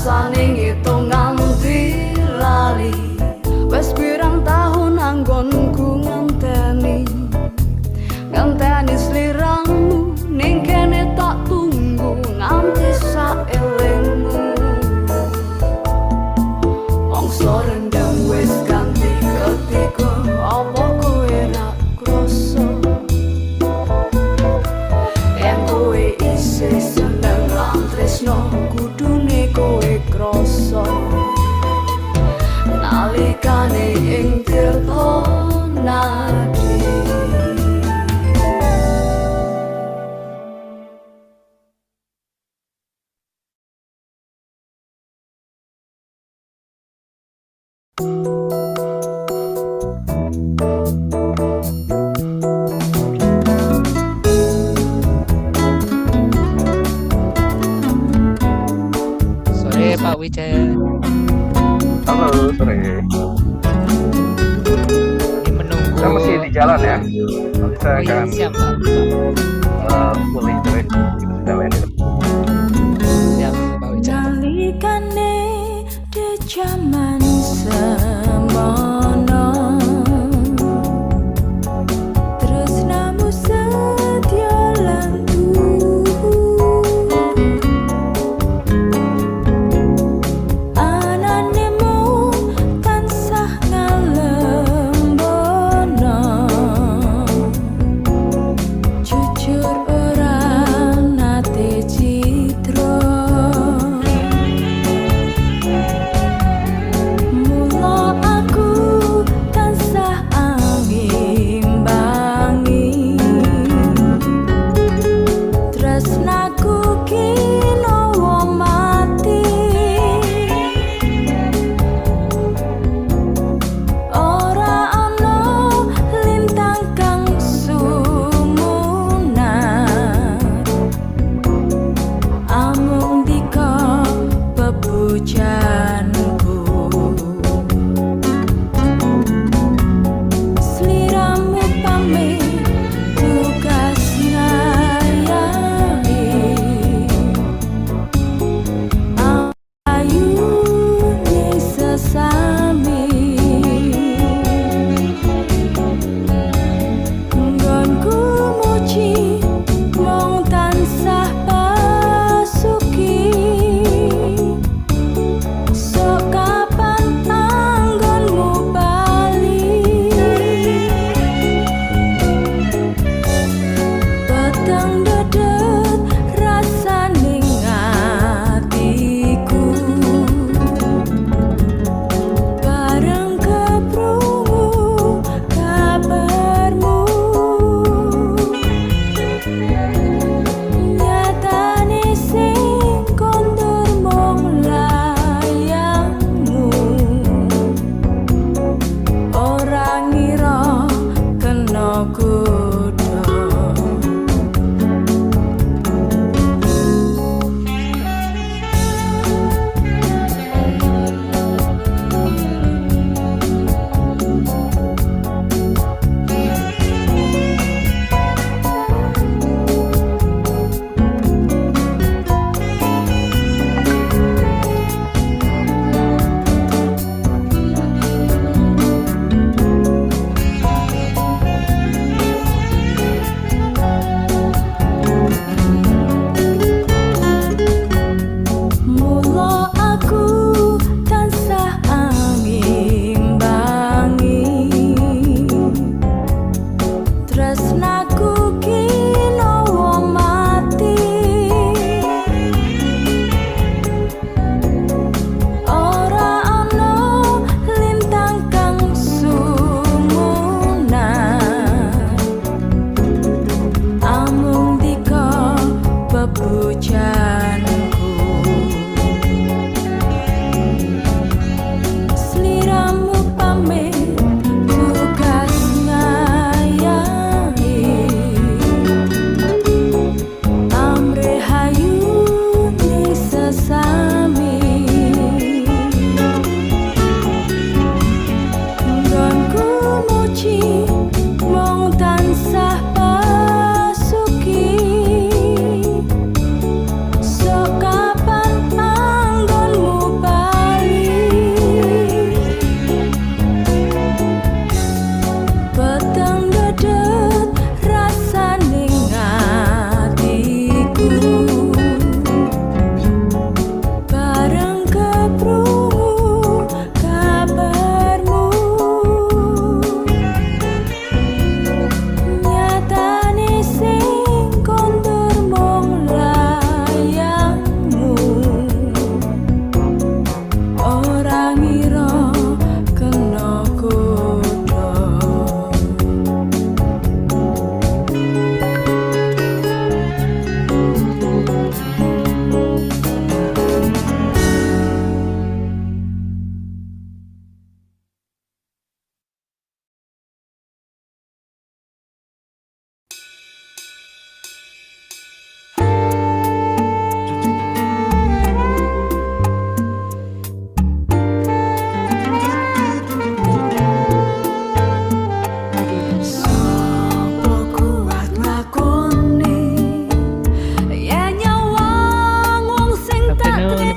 rasane ngitung nganti lali. Wes pirang tahun anggonku ngenteni sliramu ning kene tak tunggu nganti saelingmu. Mongso rendang wis ganti ketika apa kowe ra krasa yen kowe isih seneng lan tresno kudune kowe krasa nalikane ing tirta nadi. Sore Pak Wijaya. Halo, sore. Ini menunggu. Saya masih di jalan ya. Nanti saya akan siap Pak. pulih dari kita sudah lain. Siap Pak Wijaya. Nalikane di jaman semono tresnamu setya lan ananemu tansah ngalembono jujur ora nate citra.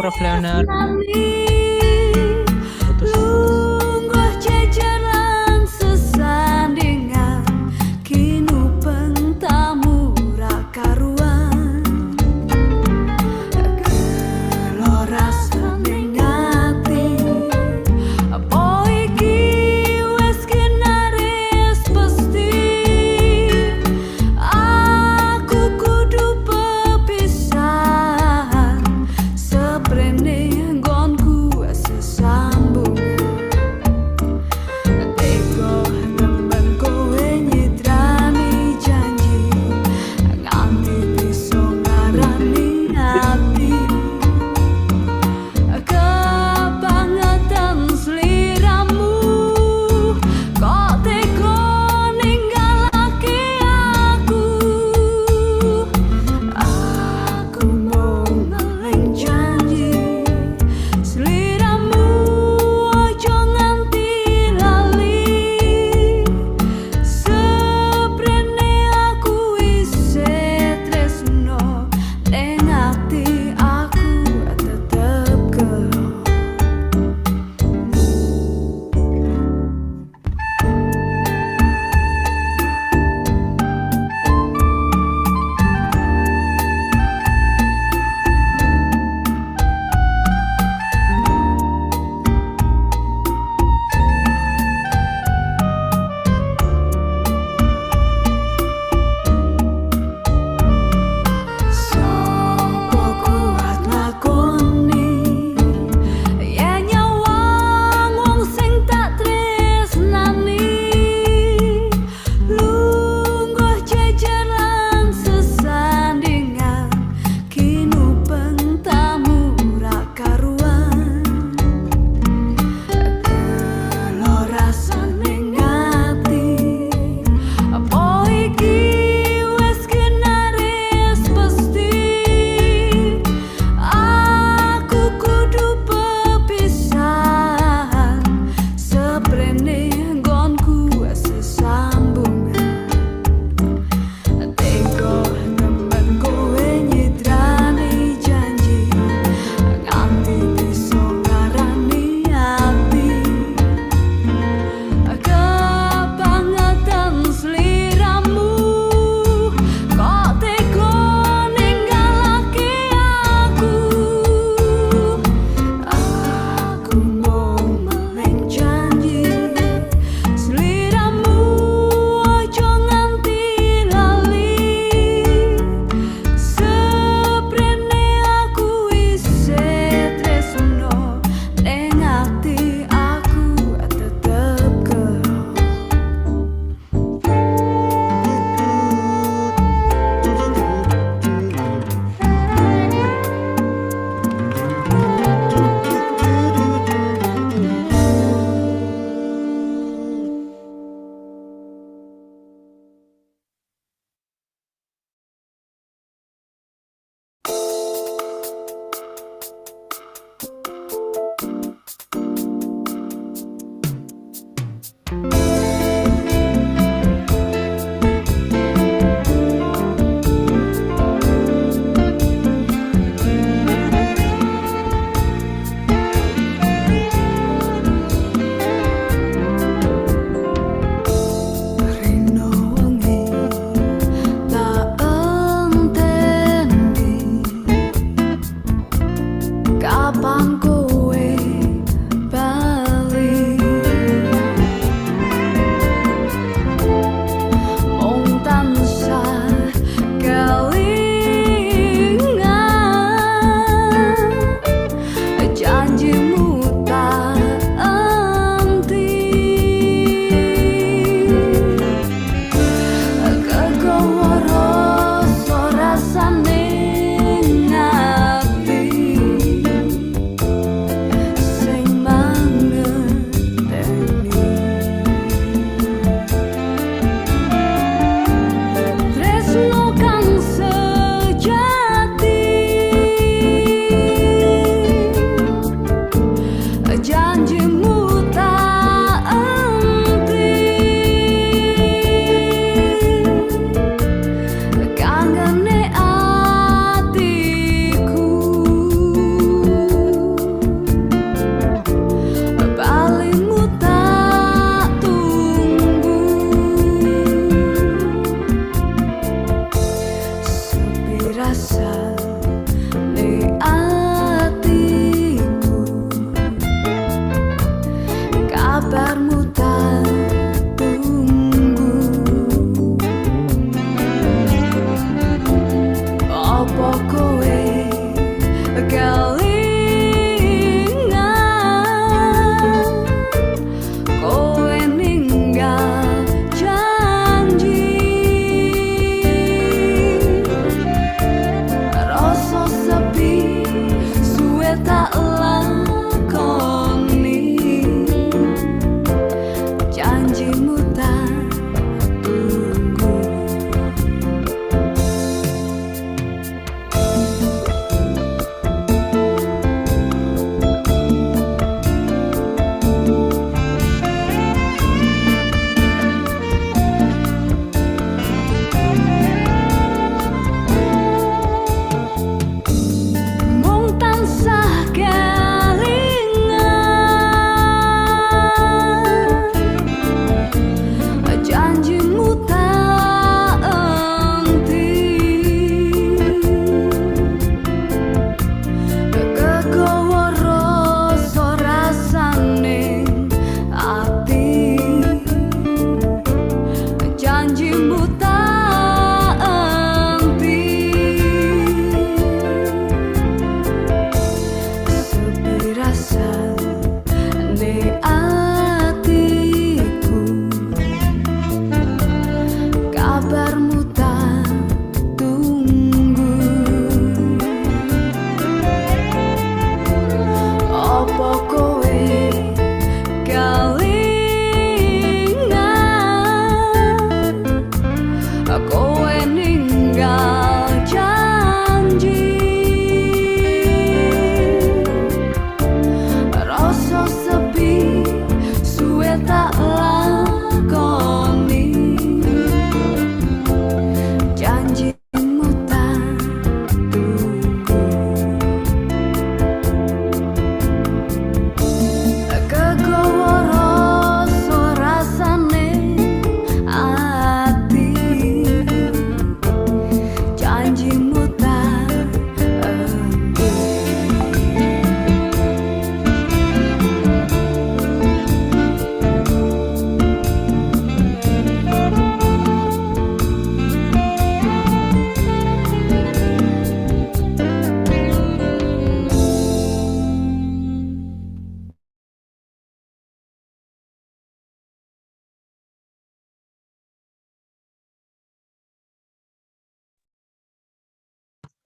Prof. Leonard. Putus. Lungguh jajaran sesandingan kinu pentamu rakaruan geloras ningati apa iki wis kinaris pasti aku kudu pepisahan seprene nggonku sesambung teko temen kowe nyidrani janji nganti bisa ngarani ati kebangetan sliramu kok teko ninggalake aku mau ngeling janji sliramu ojo nganti lali seprene aku isih tresno ning ati aku tetep gelo Sapa kuat lakoni yen nyawang wong sing tak tresnani lungguh jajaran sesandingan kinu pentamu rakaruan geloras ning ati apa iki wis kinaris pasti aku kudu pepisahan seprene nggonku sesambungan teko temen kowe nyidrani janji nganti bisa ngarani ati kebangetan sliramu kok teko ninggalake aku mau ngeling janji sliramu ojo nganti lali seprene aku isih tresno ning ati aku tetep gelo rino wengi tak enteni kapan kowe bali mung tansah kelingan janjimu tak enti kegowo rasa rasane ati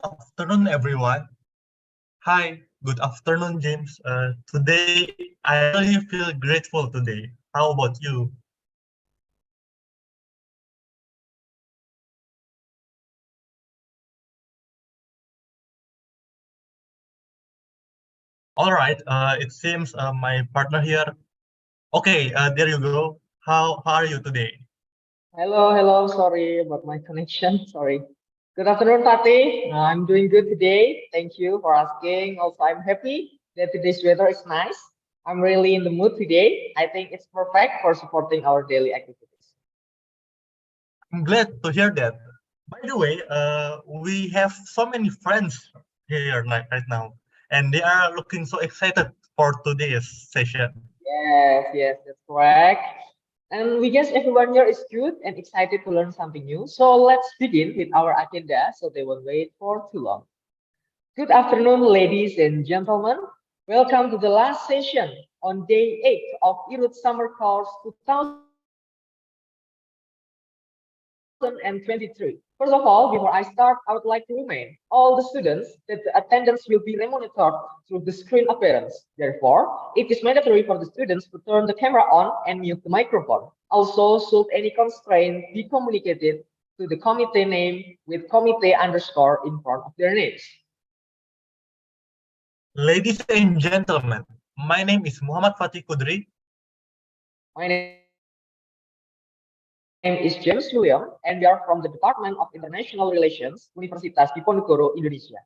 Afternoon, everyone. Hi, good afternoon, James. Today, I really feel grateful today. How about you? All right, it seems my partner here. Okay, there you go. How are you today? Hello. Sorry about my connection. Sorry. Good afternoon, Tati. I'm doing good today. Thank you for asking. Also, I'm happy that today's weather is nice. I'm really in the mood today. I think it's perfect for supporting our daily activities. I'm glad to hear that. By the way, we have so many friends here right now, and they are looking so excited for today's session. Yes, that's correct. And we guess everyone here is good and excited to learn something new. So let's begin with our agenda so they won't wait for too long. Good afternoon, ladies and gentlemen. Welcome to the last session on day 8 of IRUD Summer Course 2023. First of all, before I start, I would like to remind all the students that the attendance will be monitored through the screen appearance. Therefore, it is mandatory for the students to turn the camera on and mute the microphone. Also, should any constraint be communicated to the committee name with committee underscore in front of their names. Ladies and gentlemen, my name is Muhammad Fatih Kudri. My name is James William, and we are from the Department of International Relations, Universitas Diponegoro, Indonesia.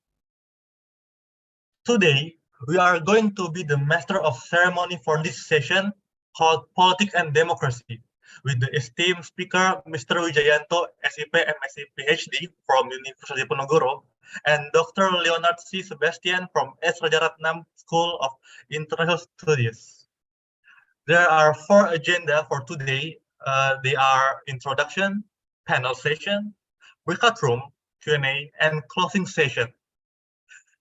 Today, we are going to be the master of ceremony for this session called Politics and Democracy with the esteemed speaker, Mr. Wijayanto, S.IP, M.Sc, Ph.D. from Universitas Diponegoro, and Dr. Leonard C. Sebastian from S. Rajaratnam School of International Studies. There are 4 agenda for today. They are introduction, panel session, breakout room, Q&A, and closing session.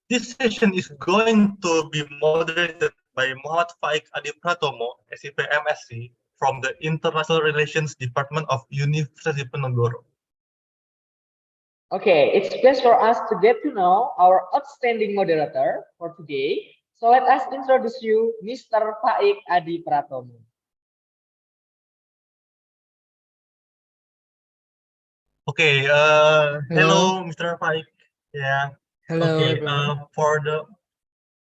This session is going to be moderated by Muhammad Faiq Adi Pratomo, S.IP M.Sc, from the International Relations Department of Universitas Diponegoro. Okay, it's best for us to get to know our outstanding moderator for today. So let us introduce you, Mr. Faiq Adi Pratomo. Okay, hello, Mr. Faiq. Yeah. Hello, Okay, everyone.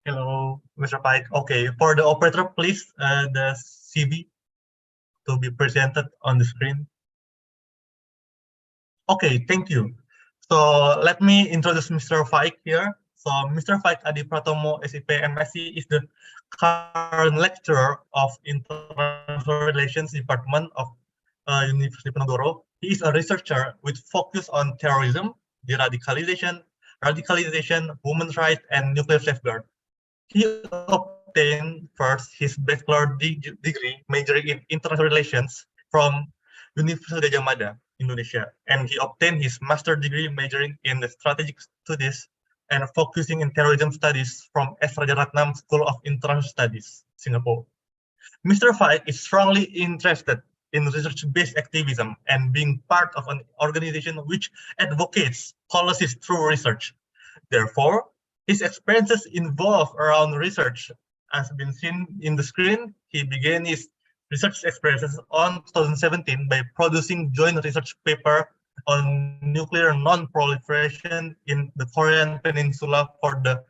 hello, Mr. Faiq. Okay, for the operator, please, the CV to be presented on the screen. Okay, thank you. So let me introduce Mr. Faiq here. So Mr. Faiq Adi Pratomo, S.IP M.Sc, is the current lecturer of International Relations Department of University of Diponegoro. He is a researcher with focus on terrorism, radicalization, human rights, and nuclear safeguard. He obtained first his bachelor degree majoring in international relations from Universitas Gadjah Mada, Indonesia, and he obtained his master degree majoring in the strategic studies and focusing in terrorism studies from S. Rajaratnam School of International Studies, Singapore. Mr. Faiq is strongly interested in research-based activism and being part of an organization which advocates policies through research. Therefore, his experiences involve around research. As been seen in the screen, he began his research experiences on 2017 by producing joint research paper on nuclear non-proliferation in the Korean Peninsula for the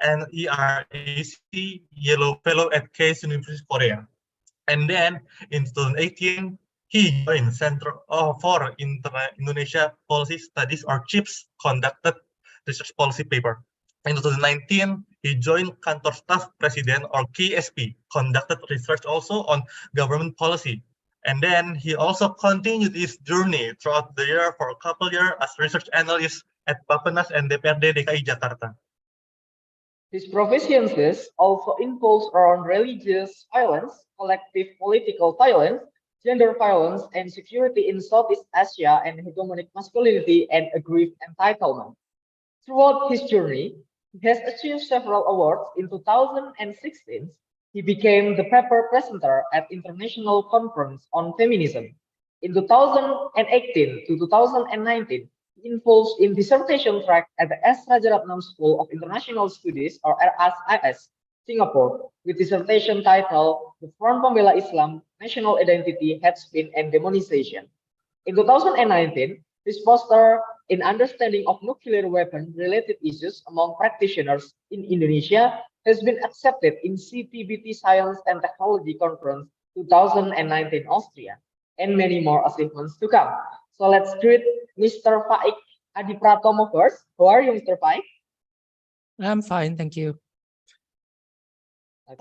NERAC Yellow Fellow at Case University, Korea. And then in 2018, he joined Center for Indonesia Policy Studies, or CHIPS, conducted research policy paper. In 2019, he joined Kantor Staf Presiden, or KSP, conducted research also on government policy. And then he also continued his journey throughout the year for a couple years as research analyst at Bappenas and DPRD DKI Jakarta. His proficiencies also involves around religious violence, collective political violence, gender violence, and security in Southeast Asia, and hegemonic masculinity and aggrieved entitlement. Throughout his journey, he has achieved several awards. In 2016, he became the paper presenter at International Conference on Feminism. In 2018 to 2019, he involves in dissertation track at the S. Rajaratnam School of International Studies or RSIS, Singapore, with dissertation title The Front Pembela Islam, National Identity, Hate Speech and Demonization. In 2019, this poster in understanding of nuclear weapon related issues among practitioners in Indonesia has been accepted in CTBT Science and Technology Conference 2019 Austria, and many more achievements to come. So let's greet Mr. Faiq Adi Pratomo first. How are you, Mr. Faiq? I'm fine, thank you.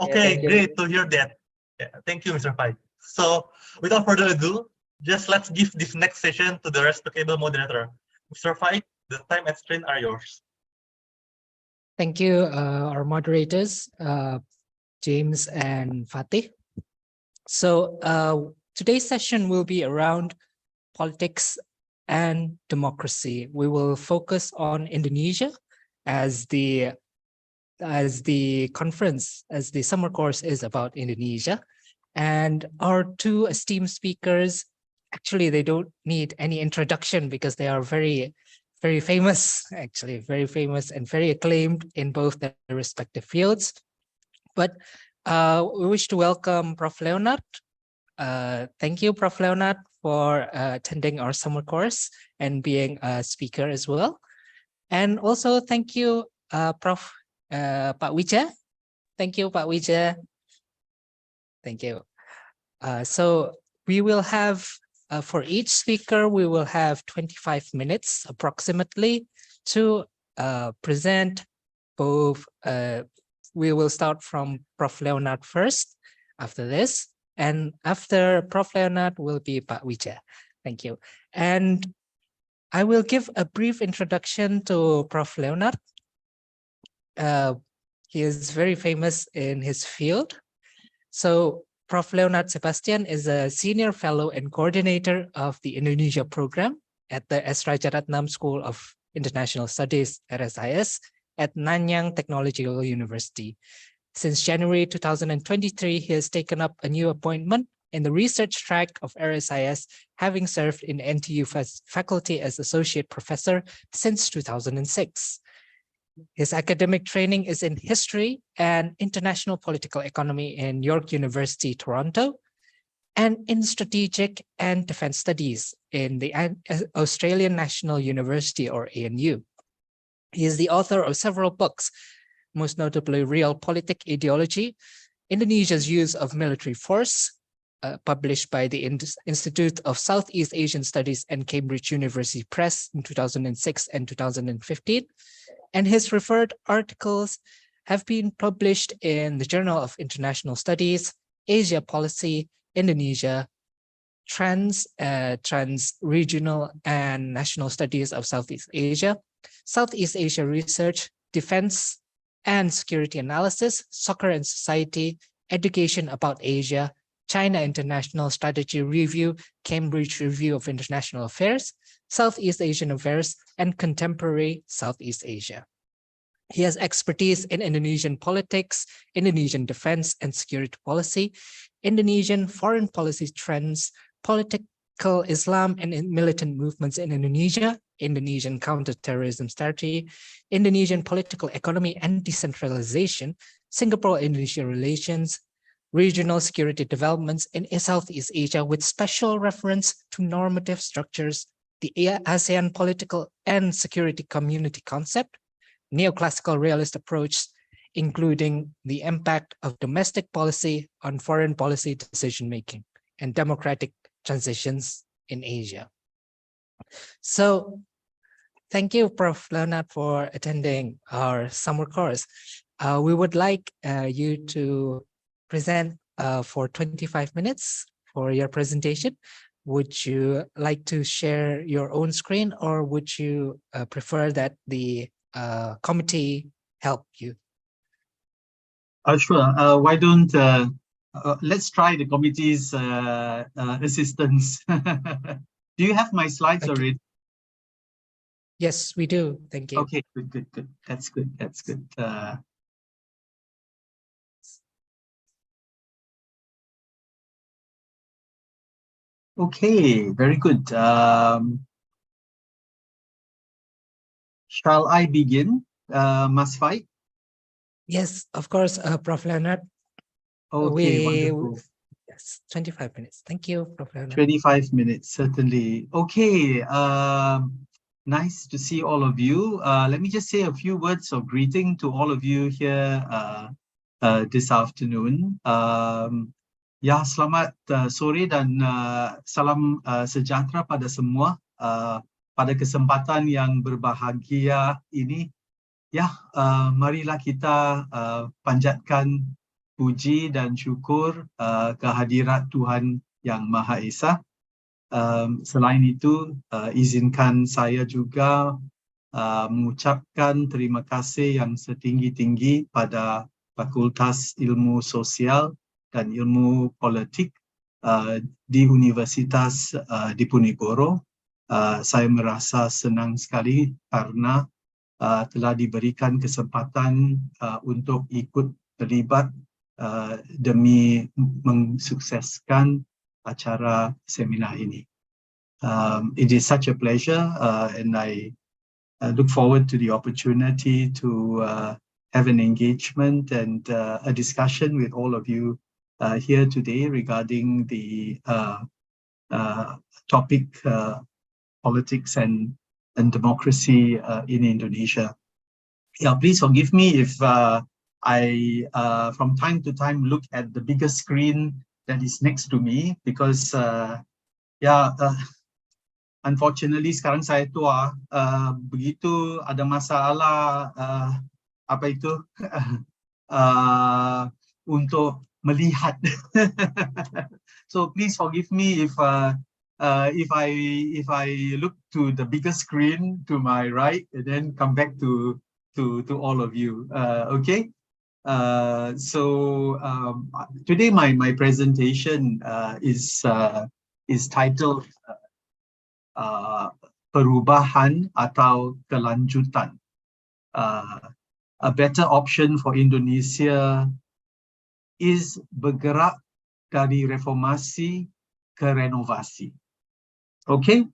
Okay, thank you. great to hear that. Yeah, thank you, Mr. Pai. So, without further ado, just let's give this next session to the respectable moderator. Mr. Pai, the time and screen are yours. Thank you, our moderators, James and Fatih. So today's session will be around politics and democracy. We will focus on Indonesia as the conference, as the summer course is about Indonesia. And our two esteemed speakers, actually, they don't need any introduction because they are very famous, actually, very famous and very acclaimed in both their respective fields. But we wish to welcome Prof. Leonard. Thank you, Prof. Leonard, for attending our summer course and being a speaker as well. And also thank you, Prof. Pak Wija. Thank you, Pak Wija. Thank you. So we will have, for each speaker, we will have 25 minutes approximately to present both. We will start from Prof. Leonard first after this. And after Prof. Leonard will be Pak Wija. Thank you. And I will give a brief introduction to Prof. Leonard. He is very famous in his field. So Prof. Leonard Sebastian is a senior fellow and coordinator of the Indonesia program at the S. Rajaratnam School of International Studies, RSIS, at Nanyang Technological University. Since January 2023, he has taken up a new appointment in the research track of RSIS, having served in NTU faculty as associate professor since 2006. His academic training is in history and international political economy in York University, Toronto, and in strategic and defense studies in the Australian National University, or ANU. He is the author of several books, most notably Realpolitik Ideology, Indonesia's Use of Military Force, published by the Institute of Southeast Asian Studies and Cambridge University Press in 2006 and 2015. And his referred articles have been published in the Journal of International Studies, Asia Policy, Indonesia, Trans-Regional and National Studies of Southeast Asia, Southeast Asia Research, Defense and Security Analysis, Soccer and Society, Education about Asia, China International Strategy Review, Cambridge Review of International Affairs, Southeast Asian Affairs, and Contemporary Southeast Asia. He has expertise in Indonesian politics, Indonesian defense and security policy, Indonesian foreign policy trends, political Islam and militant movements in Indonesia, Indonesian counterterrorism strategy, Indonesian political economy and decentralization, Singapore-Indonesia relations, regional security developments in Southeast Asia with special reference to normative structures, the ASEAN political and security community concept, neoclassical realist approach, including the impact of domestic policy on foreign policy decision-making and democratic transitions in Asia. So thank you, Prof. Leonard, for attending our summer course. We would like you to present for 25 minutes for your presentation. Would you like to share your own screen, or would you prefer that the committee help you? Sure. Why don't let's try the committee's assistance. Do you have my slides already? Yes, we do. Thank you. Okay, good. That's good. Okay, very good. Shall I begin, Mas Faiq? Yes, of course, Prof. Leonard. Okay, wonderful. Yes, 25 minutes. Thank you, Prof. Leonard. 25 minutes, certainly. Okay, nice to see all of you. Let me just say a few words of greeting to all of you here this afternoon. Ya, selamat sore dan salam sejahtera pada semua. Pada kesempatan yang berbahagia ini, ya, marilah kita panjatkan puji dan syukur kehadirat Tuhan Yang Maha Esa. Selain itu, izinkan saya juga mengucapkan terima kasih yang setinggi-tinggi pada Fakultas Ilmu Sosial dan Ilmu Politik di Universitas Diponegoro. Saya merasa senang sekali karena telah diberikan kesempatan untuk ikut terlibat demi mensukseskan acara seminar ini. It is such a pleasure and I look forward to the opportunity to have an engagement and a discussion with all of you here today regarding the topic politics and democracy in Indonesia. Yeah, please forgive me if I from time to time look at the bigger screen that is next to me because unfortunately sekarang saya tua, begitu ada masalah apa itu untuk melihat. So please forgive me if I look to the bigger screen to my right and then come back to all of you. Okay. So today my presentation is titled perubahan atau kelanjutan. A better option for Indonesia is bergerak dari reformasi ke renovasi. Okay.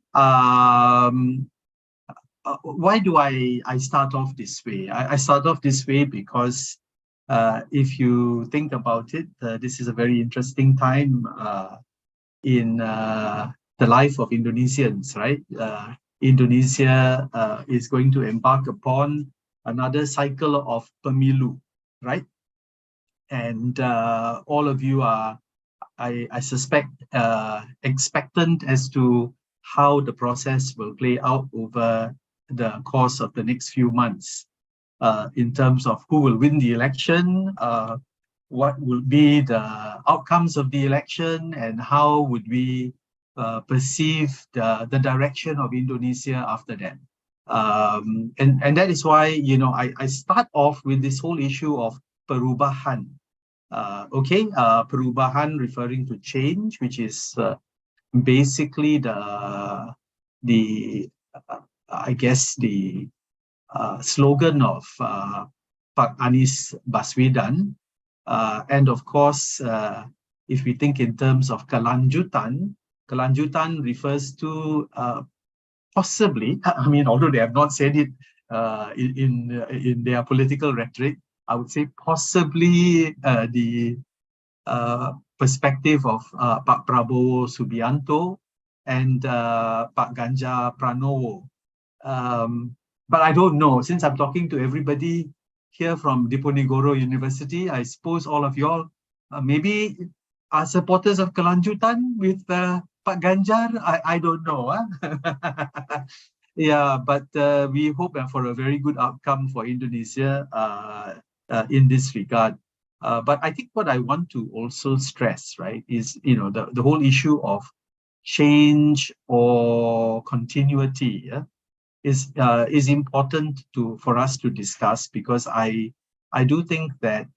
Why do I start off this way? I start off this way because if you think about it, this is a very interesting time in the life of Indonesians, right? Indonesia is going to embark upon another cycle of pemilu, right? And all of you are, I suspect, expectant as to how the process will play out over the course of the next few months in terms of who will win the election, what will be the outcomes of the election, and how would we perceive the direction of Indonesia after that. And that is why, you know, I start off with this whole issue of perubahan. Perubahan referring to change, which is basically I guess the slogan of Pak Anies Baswedan, and of course, if we think in terms of kelanjutan refers to possibly, I mean, although they have not said it in their political rhetoric, I would say possibly the perspective of Pak Prabowo Subianto and Pak Ganjar Pranowo. But I don't know, since I'm talking to everybody here from Diponegoro University, I suppose all of y'all maybe are supporters of kelanjutan with Pak Ganjar. I don't know. Huh? Yeah, but we hope for a very good outcome for Indonesia in this regard. But I think what I want to also stress, right, is, you know, the whole issue of change or continuity, yeah, is important for us to discuss, because I do think that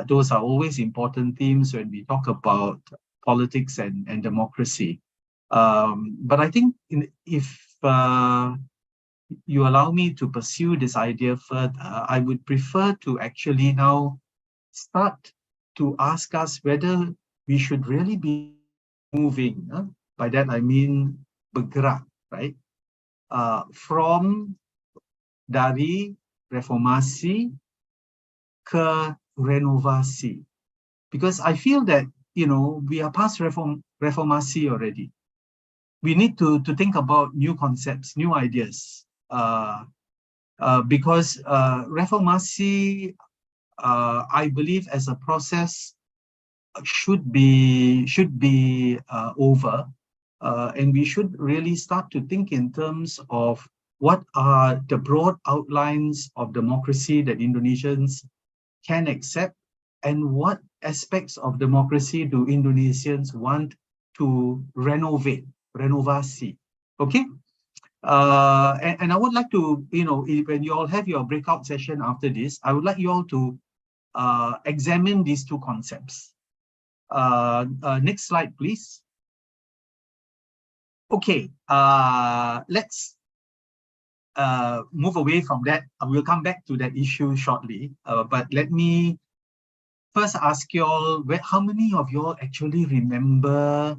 those are always important themes when we talk about politics and democracy. But I think if you allow me to pursue this idea further, I would prefer to actually now start to ask us whether we should really be moving. By that I mean bergerak, right? From dari reformasi ke renovasi. Because I feel that, you know, we are past reformasi already. We need to think about new concepts, new ideas. Because reformasi, I believe, as a process, should be over, and we should really start to think in terms of what are the broad outlines of democracy that Indonesians can accept, and what aspects of democracy do Indonesians want to renovate, renovasi. Okay. And I would like to, you know, when you all have your breakout session after this, I would like you all to examine these two concepts. Next slide, please. Okay, let's move away from that. We'll come back to that issue shortly. But let me first ask you all, how many of you all actually remember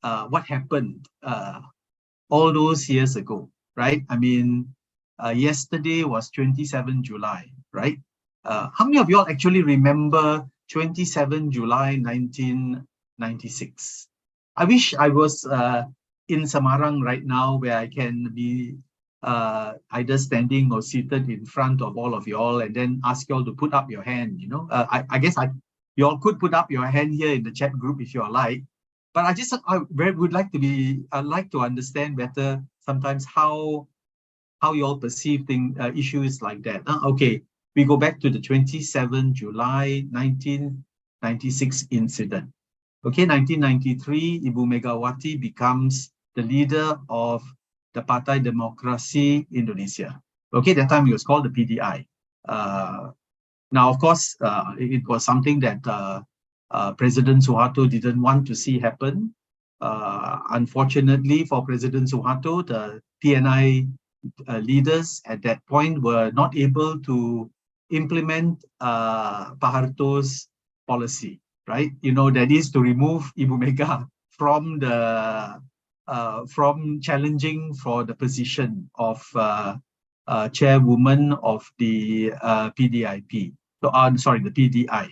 what happened all those years ago, right? I mean, yesterday was 27 July, right? How many of you all actually remember 27 July 1996? I wish I was in Semarang right now, where I can be either standing or seated in front of all of you all, and then ask you all to put up your hand. You know, I guess you all could put up your hand here in the chat group if you are like. But I would like to I'd like to understand better sometimes how you all perceive issues like that. Okay, we go back to the 27 July 1996 incident. Okay, 1993, Ibu Megawati becomes the leader of the Partai Demokrasi Indonesia. Okay, that time it was called the PDI. Now, of course, it was something that President Suharto didn't want to see happen. Unfortunately for President Suharto, the TNI leaders at that point were not able to implement Pak Harto's policy, right? You know, that is to remove Ibu Mega from the from challenging for the position of chairwoman of the PDIP. So, sorry, the PDI.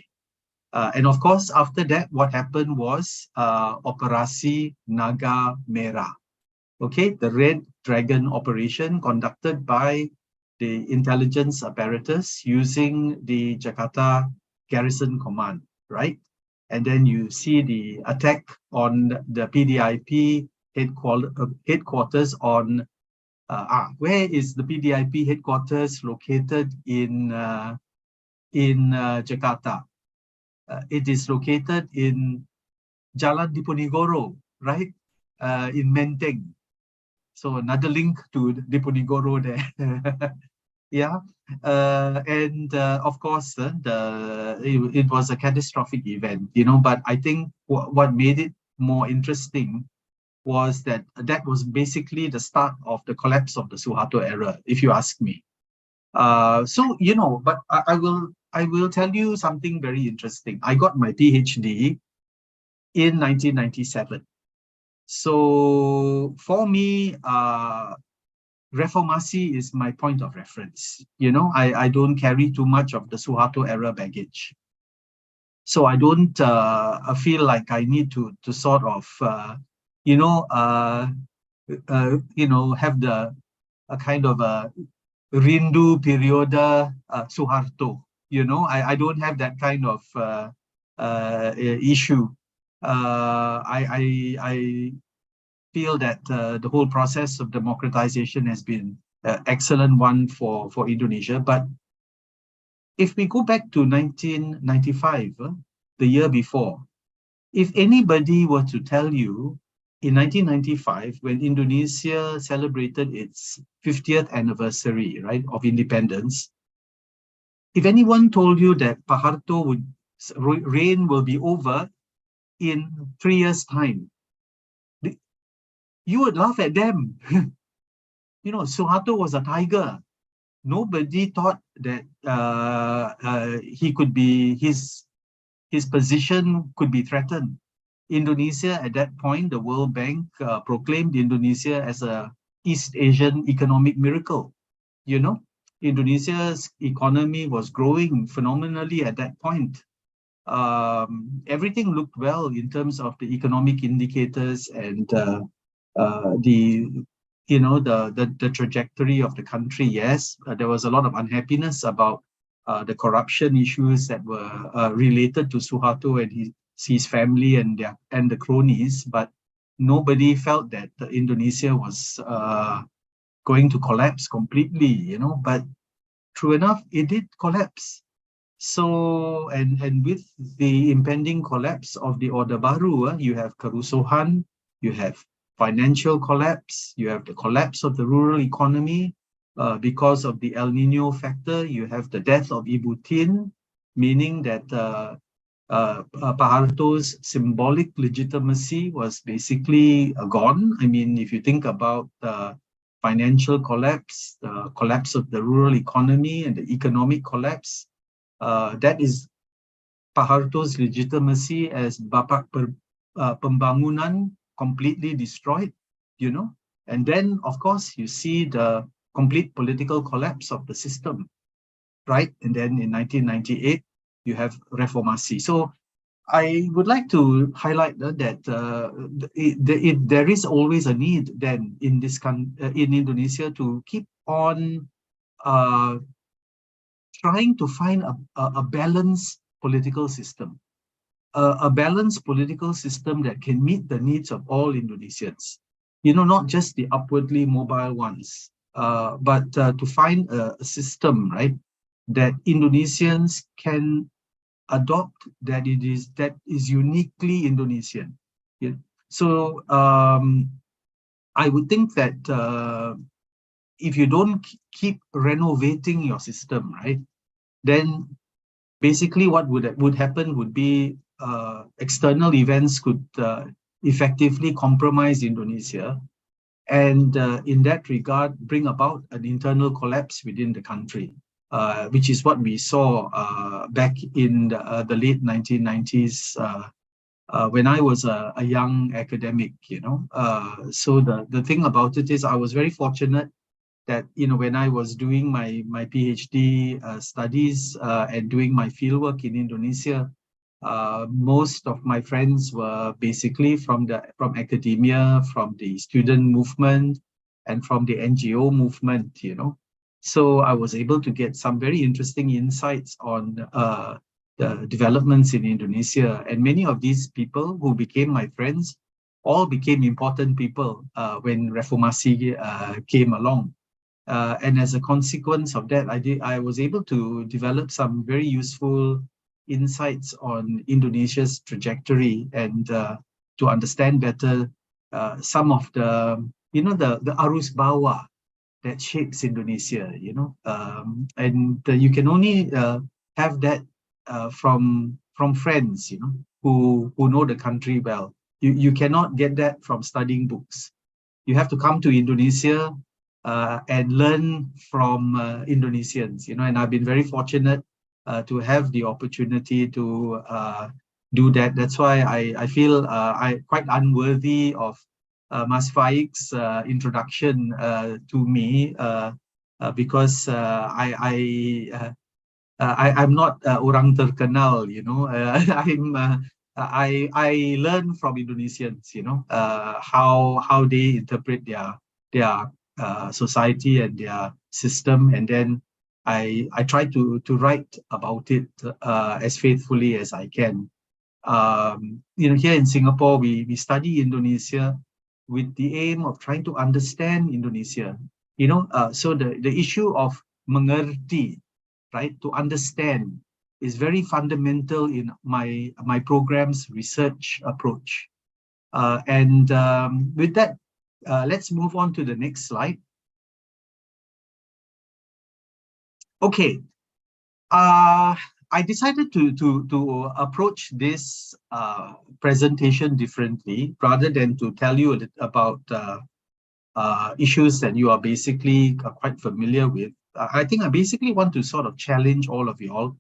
And of course, after that, what happened was Operasi Naga Merah. Okay, the Red Dragon operation conducted by the intelligence apparatus using the Jakarta Garrison Command, right? And then you see the attack on the PDIP headquarters on, where is the PDIP headquarters located in Jakarta? It is located in Jalan Diponegoro, right? In Menteng. So another link to Diponegoro there. Yeah. And of course, it was a catastrophic event, you know, but I think what made it more interesting was that was basically the start of the collapse of the Suharto era, if you ask me. So, you know, but I will tell you something very interesting. I got my PhD in 1997. So for me, reformasi is my point of reference. You know, I don't carry too much of the Suharto era baggage. So I don't feel like I need to sort of, you know, have the kind of a rindu periode Suharto. You know, I don't have that kind of issue. I feel that the whole process of democratization has been an excellent one for Indonesia. But if we go back to 1995, the year before, if anybody were to tell you in 1995, when Indonesia celebrated its 50th anniversary, right, of independence, if anyone told you that Pak Harto reign will be over in 3 years' time, you would laugh at them. You know, Suharto was a tiger. Nobody thought that he could be, his position could be threatened. Indonesia, at that point, the World Bank proclaimed Indonesia as a East Asian economic miracle. you know, Indonesia's economy was growing phenomenally at that point. Everything looked well in terms of the economic indicators and the trajectory of the country. Yes, there was a lot of unhappiness about the corruption issues that were related to Suharto and his family and the cronies, but nobody felt that Indonesia was going to collapse completely, you know. But true enough, it did collapse. So, and with the impending collapse of the Orde Baru, you have kerusuhan, you have financial collapse, you have the collapse of the rural economy because of the El Nino factor, you have the death of Ibu Tin, meaning that Pak Harto's symbolic legitimacy was basically gone. I mean, if you think about the financial collapse, the collapse of the rural economy and the economic collapse, that is Pak Harto's legitimacy as Bapak Pembangunan completely destroyed, you know. And then, of course, you see the complete political collapse of the system, right? And then in 1998, you have reformasi. So I would like to highlight that there is always a need then in Indonesia to keep on trying to find a balanced political system, a balanced political system that can meet the needs of all Indonesians, you know, not just the upwardly mobile ones, but to find a system, right, that Indonesians can adopt, that is uniquely Indonesian. Yeah. So I would think that if you don't keep renovating your system, right, then basically what would happen would be external events could effectively compromise Indonesia, and in that regard bring about an internal collapse within the country, which is what we saw back in the late 1990s when I was a young academic, you know. So the thing about it is I was very fortunate that, you know, when I was doing my PhD studies and doing my fieldwork in Indonesia, most of my friends were basically from academia, from the student movement, and from the NGO movement, you know. So I was able to get some very interesting insights on the developments in Indonesia. And many of these people who became my friends all became important people when reformasi came along. And as a consequence of that, I was able to develop some very useful insights on Indonesia's trajectory and to understand better some of the, you know, the arus bawah that shapes Indonesia, you know. And you can only have that from friends, you know, who know the country well. You cannot get that from studying books. You have to come to Indonesia and learn from Indonesians, you know. And I've been very fortunate to have the opportunity to do that. That's why I feel I quite unworthy of Mas Faiq's introduction to me because I'm not orang terkenal, you know. I learn from Indonesians, you know, how they interpret their society and their system, and then I try to write about it as faithfully as I can. You know, here in Singapore, we study Indonesia with the aim of trying to understand Indonesia. You know, so the issue of mengerti, right, to understand, is very fundamental in my program's research approach. And with that, let's move on to the next slide. Okay, I decided to approach this presentation differently, rather than to tell you a little about issues that you are basically quite familiar with. I think I basically want to sort of challenge all of you all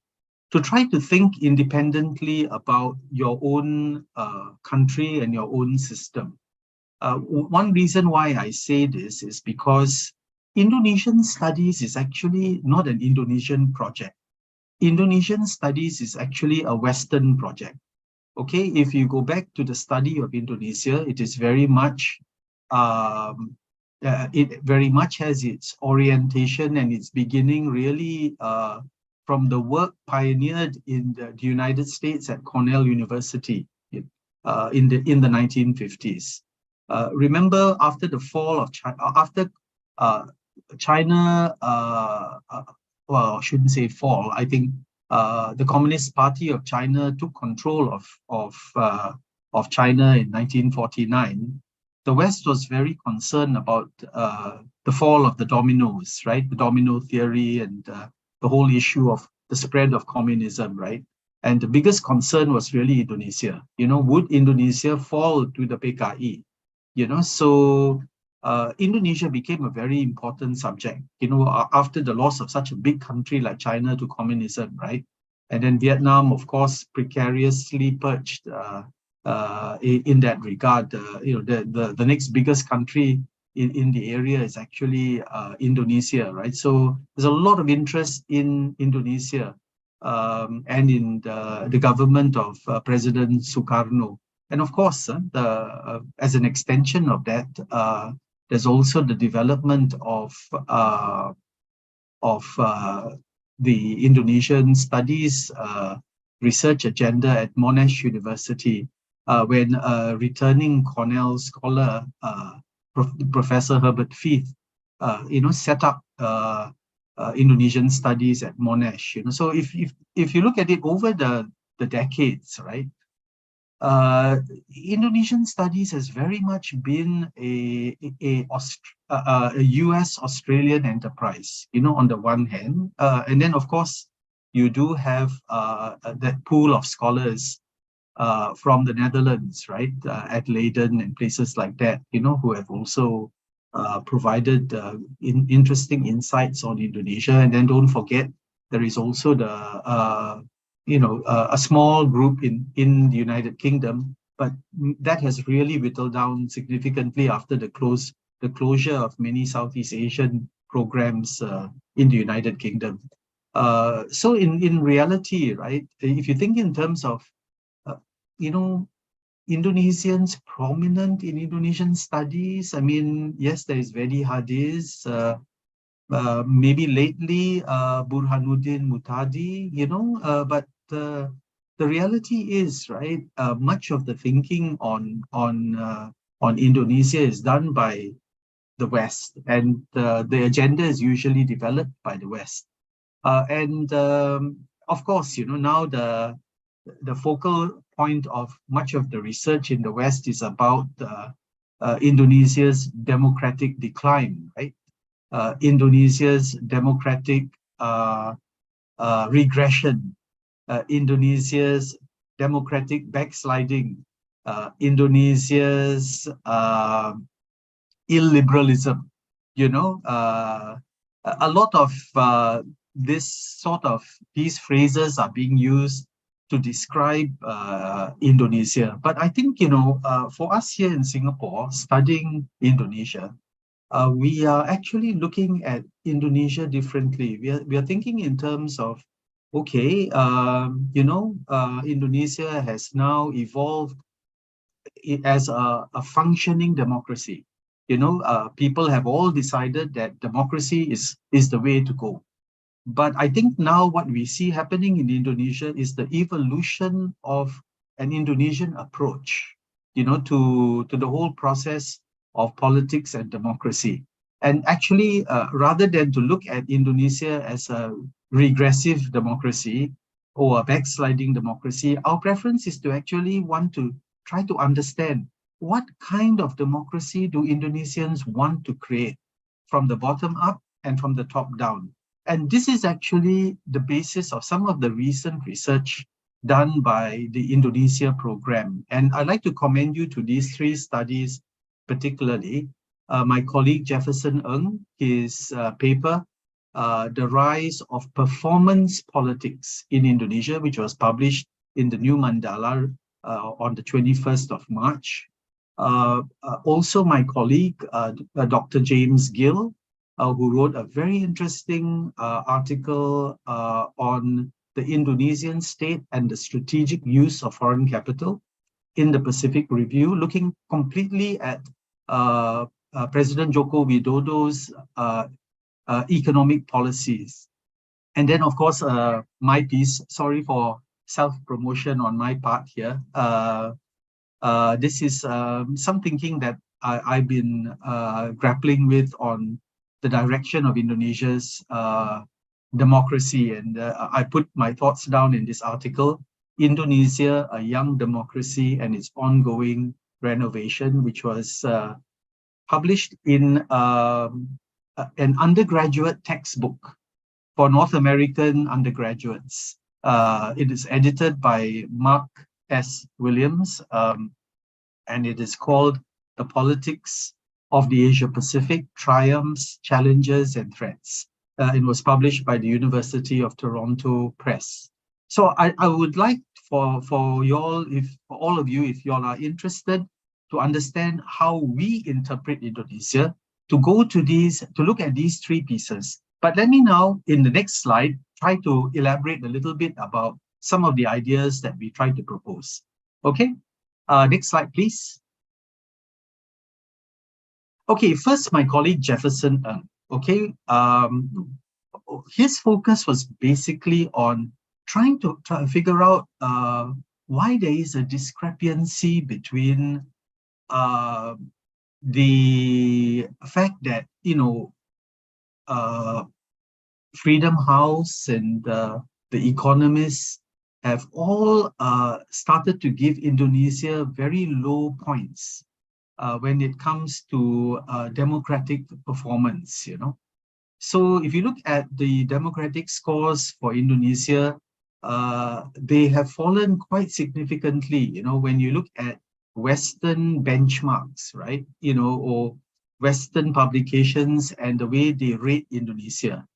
to try to think independently about your own country and your own system. One reason why I say this is because Indonesian studies is actually not an Indonesian project. Indonesian studies is actually a Western project. Okay, if you go back to the study of Indonesia, it is very much, it very much has its orientation and its beginning really from the work pioneered in the United States at Cornell University in the 1950s. Remember, after the fall of China, after China, well, I shouldn't say fall. I think the Communist Party of China took control of China in 1949. The West was very concerned about the fall of the dominoes, right? The domino theory and the whole issue of the spread of communism, right? And the biggest concern was really Indonesia. You know, would Indonesia fall to the PKI? You know, so Indonesia became a very important subject, you know, after the loss of such a big country like China to communism, right? And then Vietnam, of course, precariously perched in that regard. You know, the next biggest country in the area is actually Indonesia, right? So there's a lot of interest in Indonesia and in the government of President Sukarno. And of course, as an extension of that, there's also the development of the Indonesian studies research agenda at Monash University, when returning Cornell scholar, Professor Herbert Feith, you know, set up Indonesian studies at Monash. You know, so if you look at it over the decades, right? Indonesian studies has very much been a US-Australian enterprise, you know, on the one hand. And then, of course, you do have that pool of scholars from the Netherlands, right, at Leiden and places like that, you know, who have also provided interesting insights on Indonesia. And then don't forget, there is also the you know, a small group in the United Kingdom, but that has really whittled down significantly after the closure of many Southeast Asian programs in the United Kingdom. So in reality, right, if you think in terms of, you know, Indonesians prominent in Indonesian studies, I mean, yes, there is Vedi Hadis, maybe lately Burhanuddin Mutadi, you know, but the reality is, right, much of the thinking on Indonesia is done by the West, and the agenda is usually developed by the West. And of course, you know, now the focal point of much of the research in the West is about Indonesia's democratic decline, right? Indonesia's democratic regression, Indonesia's democratic backsliding, Indonesia's illiberalism, you know, a lot of these phrases are being used to describe Indonesia. But I think, you know, for us here in Singapore, studying Indonesia, we are actually looking at Indonesia differently. We are thinking in terms of, okay, you know, Indonesia has now evolved as a functioning democracy. You know, people have all decided that democracy is the way to go. But I think now what we see happening in Indonesia is the evolution of an Indonesian approach, you know, to the whole process of politics and democracy. And actually, rather than to look at Indonesia as a regressive democracy or a backsliding democracy, our preference is to actually want to try to understand what kind of democracy do Indonesians want to create from the bottom up and from the top down. And this is actually the basis of some of the recent research done by the Indonesia program. And I'd like to commend you to these three studies particularly. My colleague Jefferson Ng, his paper, The Rise of Performance Politics in Indonesia, which was published in the New Mandala on the 21st of March. Also my colleague, Dr. James Gill, who wrote a very interesting article on the Indonesian state and the strategic use of foreign capital in the Pacific Review, looking completely at President Joko Widodo's economic policies. And then, of course, my piece, sorry for self-promotion on my part here. This is some thinking that I've been grappling with on the direction of Indonesia's democracy. And I put my thoughts down in this article, Indonesia, a Young Democracy and Its Ongoing Renovation, which was published in an undergraduate textbook for North American undergraduates. It is edited by Mark S. Williams, and it is called The Politics of the Asia-Pacific, Triumphs, Challenges, and Threats. It was published by the University of Toronto Press. So I would like for y'all, for all of you, if y'all are interested to understand how we interpret Indonesia, to go to look at these three pieces. But let me now, in the next slide, try to elaborate a little bit about some of the ideas that we try to propose. Okay, next slide, please. Okay, first, my colleague Jefferson Ng. Okay, his focus was basically on trying to figure out why there is a discrepancy between the fact that, Freedom House and The Economist have all started to give Indonesia very low points when it comes to democratic performance, So if you look at the democratic scores for Indonesia, they have fallen quite significantly, when you look at Western benchmarks, right? Or Western publications and the way they rate Indonesia.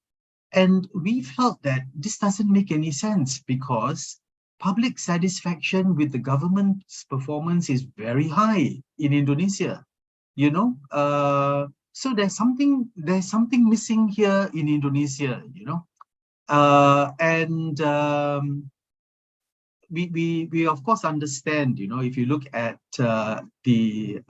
And we felt that this doesn't make any sense because public satisfaction with the government's performance is very high in Indonesia, so there's something missing here in Indonesia, we of course understand, if you look at the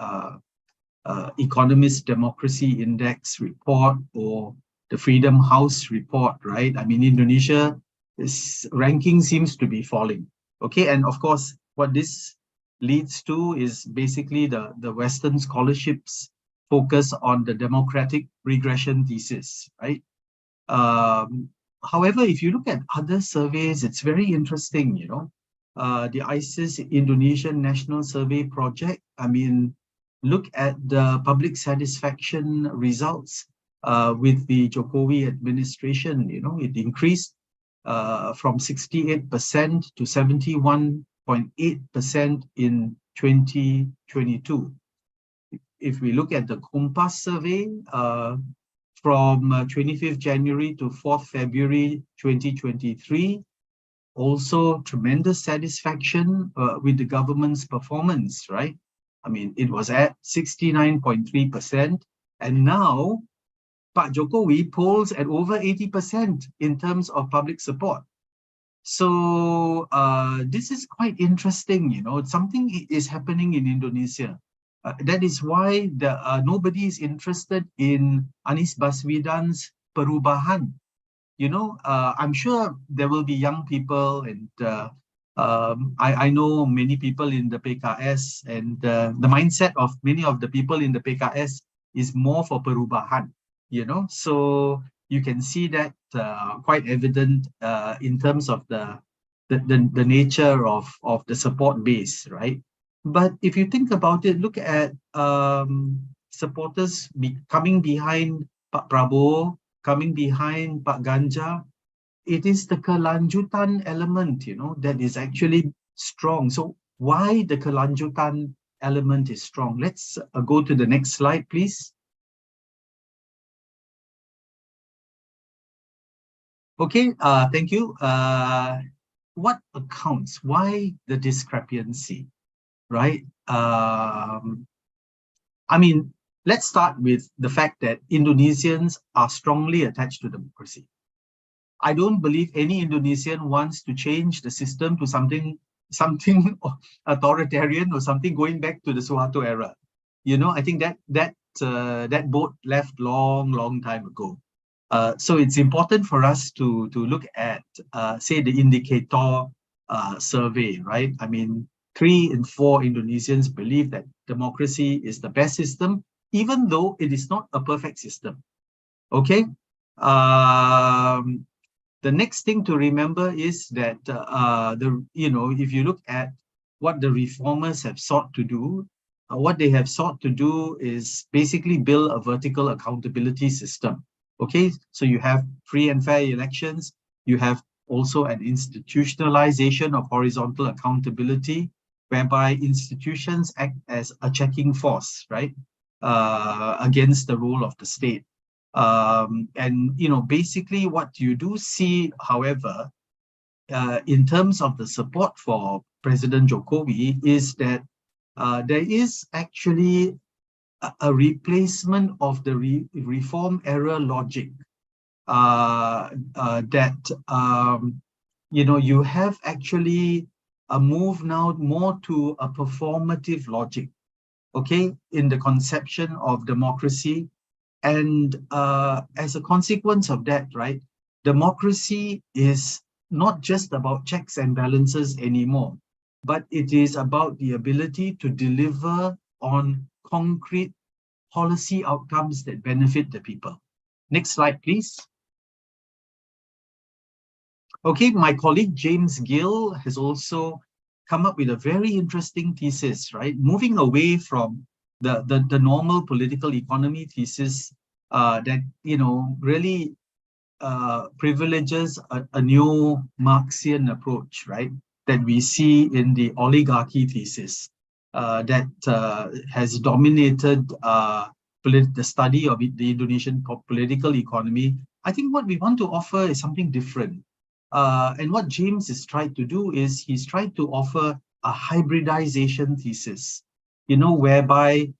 Economist Democracy Index report or the Freedom House report, right? I mean, Indonesia's ranking seems to be falling. Okay, and of course, what this leads to is basically the Western scholarships focus on the democratic regression thesis, right? However, if you look at other surveys, it's very interesting, the ISIS Indonesian National Survey Project, I mean, look at the public satisfaction results with the Jokowi administration, it increased from 68% to 71.8% in 2022. If we look at the Kompas survey, from 25th January to 4th February 2023, also tremendous satisfaction with the government's performance, right? I mean, it was at 69.3%, and now Pak Jokowi polls at over 80% in terms of public support. So this is quite interesting, something is happening in Indonesia. That is why nobody is interested in Anies Baswedan's perubahan. I'm sure there will be young people, and I know many people in the PKS, and the mindset of many of the people in the PKS is more for perubahan, So you can see that quite evident in terms of the nature of the support base, right? But if you think about it, look at supporters coming behind Pak Prabowo, coming behind Pak Ganja. It is the kelanjutan element, that is actually strong. So why the kelanjutan element is strong? Let's go to the next slide, please. Okay, thank you. What accounts? Why the discrepancy? Right? I mean, let's start with the fact that Indonesians are strongly attached to democracy. I don't believe any Indonesian wants to change the system to something authoritarian or something going back to the Suharto era. I think that boat left long time ago. So it's important for us to look at, say, the indicator survey, right? I mean, 3 in 4 Indonesians believe that democracy is the best system, even though it is not a perfect system. Okay. The next thing to remember is that if you look at what the reformers have sought to do, what they have sought to do is basically build a vertical accountability system. Okay, so you have free and fair elections. You have also an institutionalization of horizontal accountability, whereby institutions act as a checking force, right, against the role of the state. And basically what you do see, however, in terms of the support for President Jokowi, is that there is actually a replacement of the reform era logic, that you have actually a move now more to a performative logic, okay, in the conception of democracy. And as a consequence of that, right, democracy is not just about checks and balances anymore, but it is about the ability to deliver on concrete policy outcomes that benefit the people. Next slide, please. Okay, my colleague James Gill has also come up with a very interesting thesis, right? Moving away from the normal political economy thesis that really privileges a new Marxian approach, right? That we see in the oligarchy thesis that has dominated the study of the Indonesian political economy. I think what we want to offer is something different. And what James has tried to do is he's tried to offer a hybridization thesis, whereby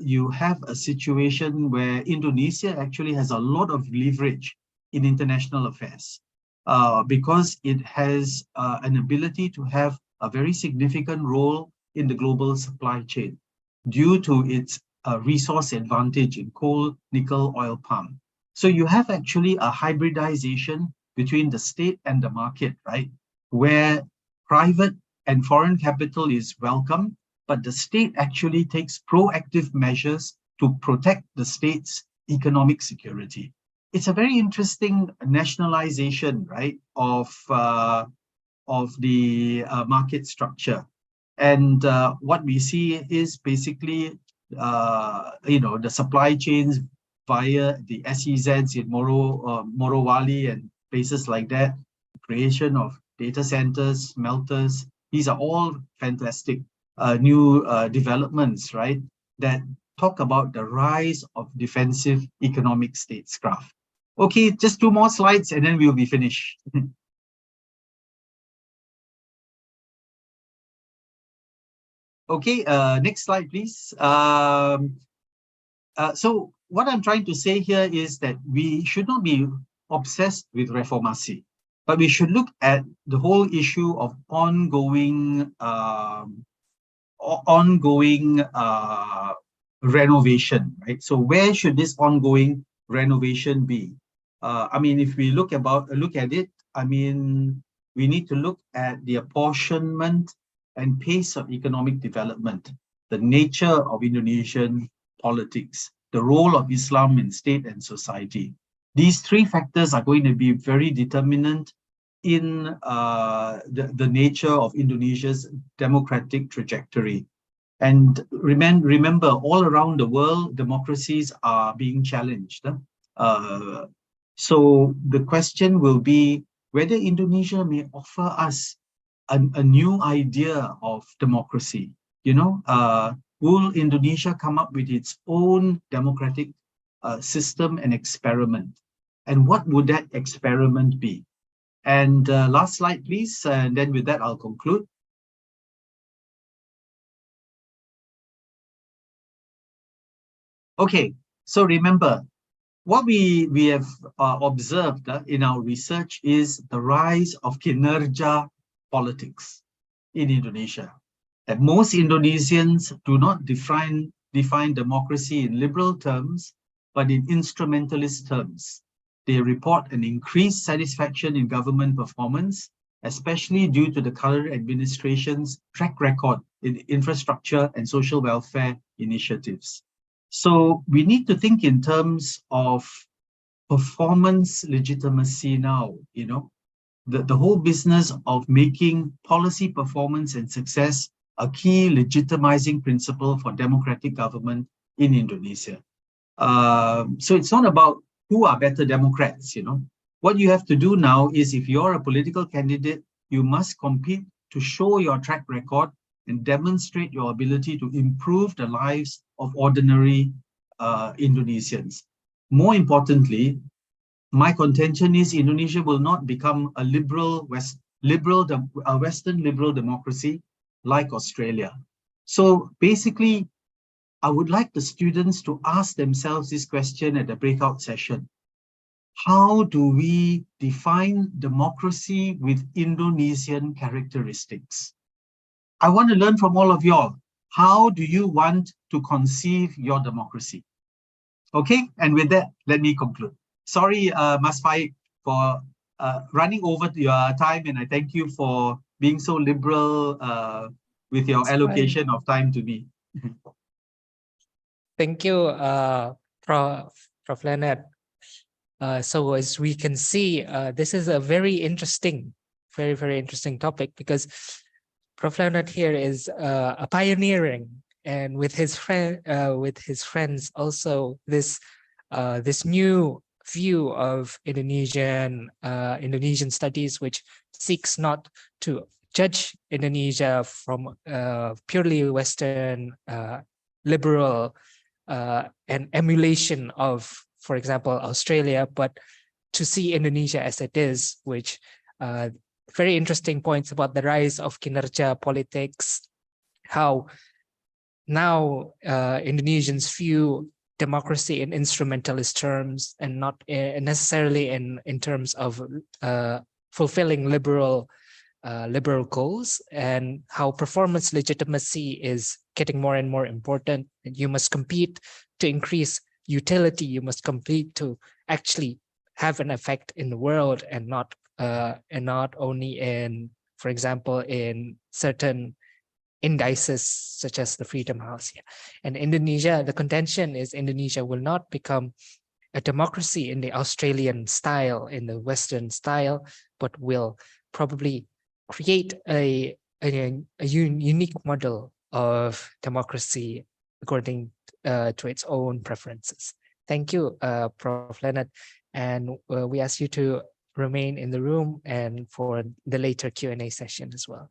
you have a situation where Indonesia actually has a lot of leverage in international affairs because it has an ability to have a very significant role in the global supply chain due to its resource advantage in coal, nickel, oil, palm. So you have actually a hybridization between the state and the market, right? Where private and foreign capital is welcome, but the state actually takes proactive measures to protect the state's economic security. It's a very interesting nationalization, right, of the market structure. And what we see is basically, the supply chains via the SEZs in Morowali and places like that, creation of data centers, smelters. These are all fantastic new developments, right, that talk about the rise of defensive economic statecraft. Okay, just 2 more slides and then we'll be finished. Okay, next slide, please. So what I'm trying to say here is that we should not be obsessed with reformasi, but we should look at the whole issue of ongoing renovation, right? So where should this ongoing renovation be? I mean, if we look at it, I mean, we need to look at the apportionment and pace of economic development, the nature of Indonesian politics, the role of Islam in state and society. These 3 factors are going to be very determinant in the nature of Indonesia's democratic trajectory. And remember, all around the world, democracies are being challenged. So the question will be whether Indonesia may offer us a new idea of democracy. Will Indonesia come up with its own democratic system and experiment? And what would that experiment be? And last slide, please. And then with that, I'll conclude. Okay, so remember, what we have observed in our research is the rise of kinerja politics in Indonesia. That most Indonesians do not define democracy in liberal terms, but in instrumentalist terms. They report an increased satisfaction in government performance, especially due to the current administration's track record in infrastructure and social welfare initiatives. So we need to think in terms of performance legitimacy now, the whole business of making policy performance and success a key legitimizing principle for democratic government in Indonesia. So it's not about who are better Democrats, What you have to do now is, if you're a political candidate, you must compete to show your track record and demonstrate your ability to improve the lives of ordinary Indonesians. More importantly, my contention is Indonesia will not become a Western liberal democracy like Australia. So basically, I would like the students to ask themselves this question at the breakout session. How do we define democracy with Indonesian characteristics? I want to learn from all of y'all. How do you want to conceive your democracy? Okay, and with that, let me conclude. Sorry, M.Si, for running over your time, and I thank you for being so liberal with your allocation of time to me. Thank you, Prof. Leonard. So as we can see, this is a very interesting, very interesting topic, because Prof. Leonard here is a pioneering, and with his friends also this new view of Indonesian studies, which seeks not to judge Indonesia from purely Western liberal and emulation of, for example, Australia, but to see Indonesia as it is, which very interesting points about the rise of kinerja politics, how now Indonesians view democracy in instrumentalist terms and not necessarily in terms of fulfilling liberal goals, and how performance legitimacy is getting more and more important. And you must compete to increase utility. You must compete to actually have an effect in the world, and not only in, for example, in certain indices such as the Freedom House. Yeah. And Indonesia, the contention is Indonesia will not become a democracy in the Australian style, in the Western style, but will probably create a unique model of democracy according to its own preferences. Thank you, Prof. Leonard. And we ask you to remain in the room and for the later Q&A session as well.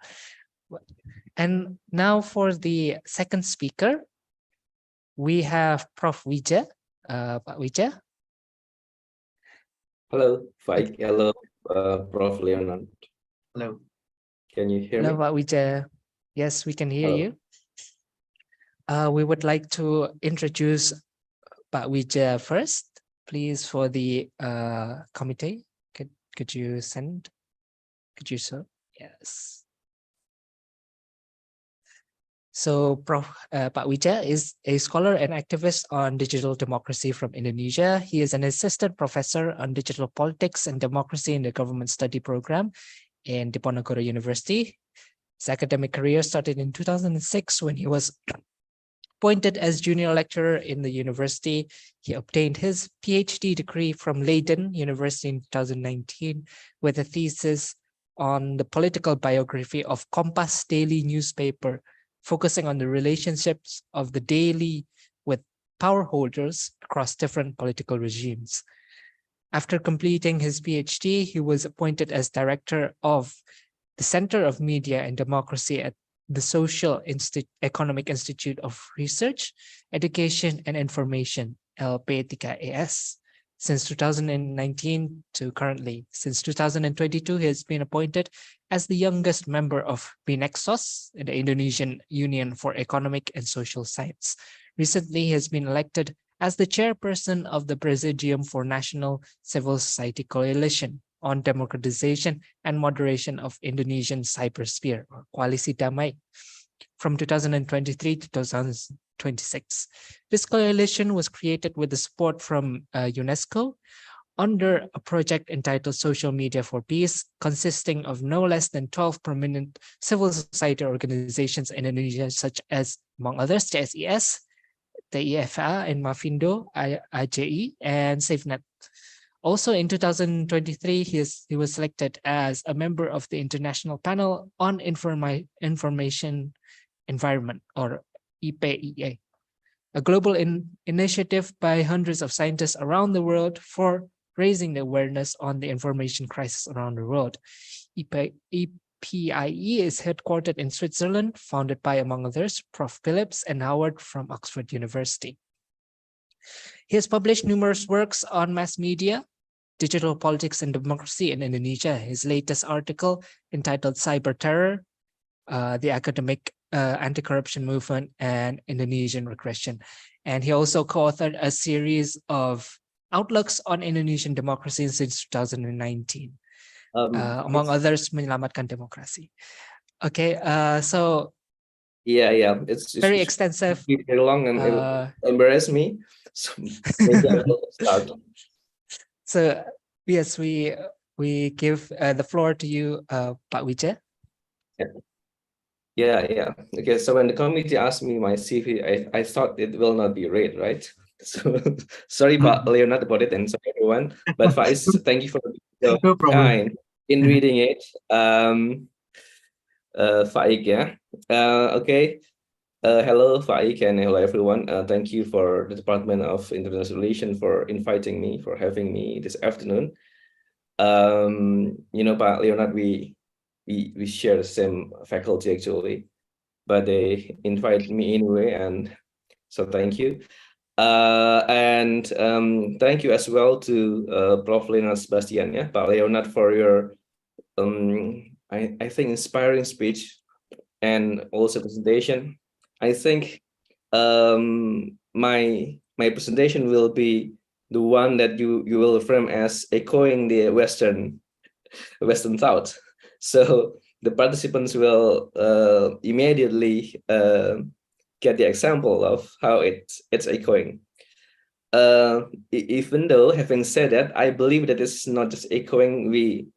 And now for the second speaker, we have Prof. Wija. Pak Wija. Hello, Faiq. Hello, Prof. Leonard. Hello. Can you hear Hello, me? Pak Wija. Yes, we can hear Hello. you. We would like to introduce Pak Wija first, please, for the committee. Could you show? Yes. So Pak Wija is a scholar and activist on digital democracy from Indonesia. He is an assistant professor on digital politics and democracy in the government study program in Diponegoro University. His academic career started in 2006 when he was appointed as junior lecturer in the university. He obtained his Ph.D. degree from Leiden University in 2019 with a thesis on the political biography of Kompas daily newspaper, focusing on the relationships of the daily with power holders across different political regimes. After completing his PhD, he was appointed as director of the Center of Media and Democracy at the Social Economic Institute of Research, Education and Information, LP3ES, since 2019 to currently. Since 2022, he has been appointed as the youngest member of BINEXSOS, the Indonesian Union for Economic and Social Science. Recently, he has been elected as the chairperson of the Presidium for National Civil Society Coalition on Democratization and Moderation of Indonesian Cybersphere, or Koalisi Damai, from 2023 to 2026. This coalition was created with the support from UNESCO under a project entitled Social Media for Peace, consisting of no less than 12 prominent civil society organizations in Indonesia, such as, among others, CSIS, TIFA, and Mafindo, IJI, and SafeNet. Also in 2023, he was selected as a member of the International Panel on Information Environment, or IPEA, a global initiative by hundreds of scientists around the world for raising the awareness on the information crisis around the world. IPIE is headquartered in Switzerland, founded by, among others, Prof. Phillips and Howard from Oxford University. He has published numerous works on mass media, digital politics and democracy in Indonesia. His latest article, entitled Cyber Terror, the Academic Anti-Corruption Movement and Indonesian Regression. And he also co-authored a series of outlooks on Indonesian democracy since 2019. Among others, Menyelamatkan Demokrasi. Okay, so yeah, it's very extensive. Very long and it embarrassed me. So maybe I will start. So yes, we give the floor to you, Pak Wija. Yeah. Okay, so when the committee asked me my CV, I thought it will not be read, right? So sorry about Leonard about it, and sorry everyone. But Faiz, thank you for the No problem. kind in reading it. Faiq, yeah. Okay. Hello, Faiq, and hello everyone. Thank you for the Department of International Relations for inviting me, for having me this afternoon. You know, Pak Leonard, we share the same faculty actually, but they invited me anyway, and so thank you. And thank you as well to Prof. Leonard Sebastian, yeah, Pak Leonard, for your I think inspiring speech and also presentation. I think my presentation will be the one that you will frame as echoing the Western thought. So the participants will immediately get the example of how it's echoing. Even though, having said that, I believe that it's not just echoing. We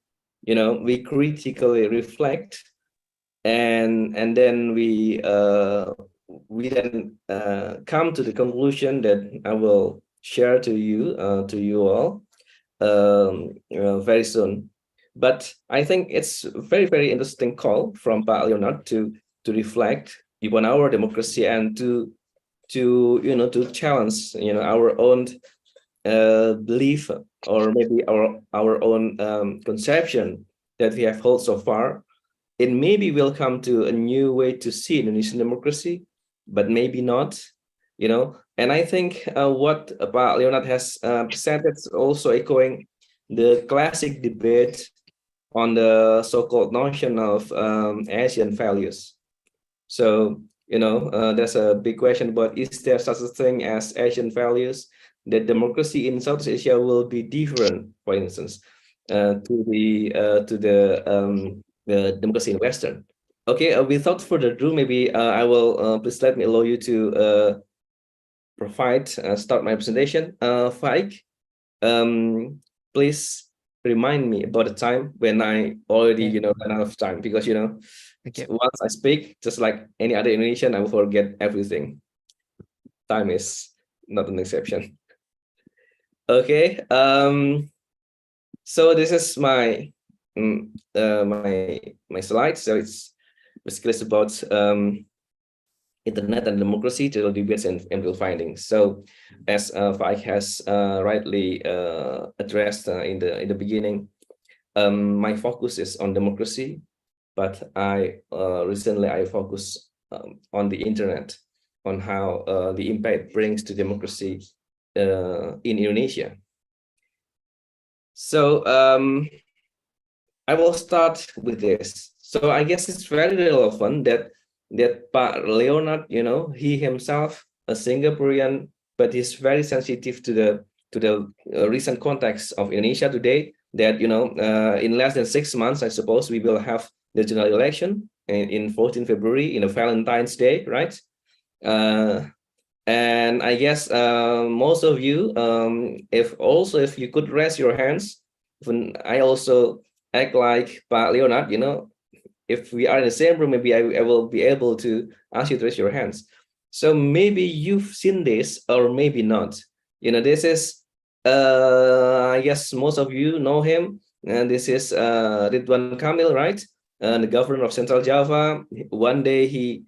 critically reflect, and then we then come to the conclusion that I will share to you all very soon. But I think it's a very, very interesting call from Pak Leonard to reflect upon our democracy and to challenge our own belief, or maybe our own conception that we have held so far. It maybe will come to a new way to see Indonesian democracy, but maybe not, And I think what Pak Leonard has presented is also echoing the classic debate on the so-called notion of Asian values. So, there's a big question about, is there such a thing as Asian values? That democracy in Southeast Asia will be different, for instance, to the democracy in Western. Okay, without further ado, maybe I will please let me allow you to start my presentation. Faiq, please remind me about the time when I already run out of time, because once I speak, just like any other Indonesian, I will forget everything. Time is not an exception. Okay, so this is my my slide. So it's basically about internet and democracy, digital debates and empirical findings. So as Faiq has rightly addressed in the beginning, my focus is on democracy, but recently I focus on the internet, on how the impact brings to democracy in Indonesia. So I will start with this. So I guess it's very relevant that Pak Leonard, he himself, a Singaporean but he's very sensitive to the recent context of Indonesia today. That in less than 6 months, I suppose, we will have the general election in 14 February, Valentine's Day, right? And I guess most of you, if you could raise your hands, when I also act like Pak Leonard, if we are in the same room, maybe I will be able to ask you to raise your hands. So maybe you've seen this or maybe not. This is, I guess most of you know him. And this is Ridwan Kamil, right? The governor of Central Java. One day he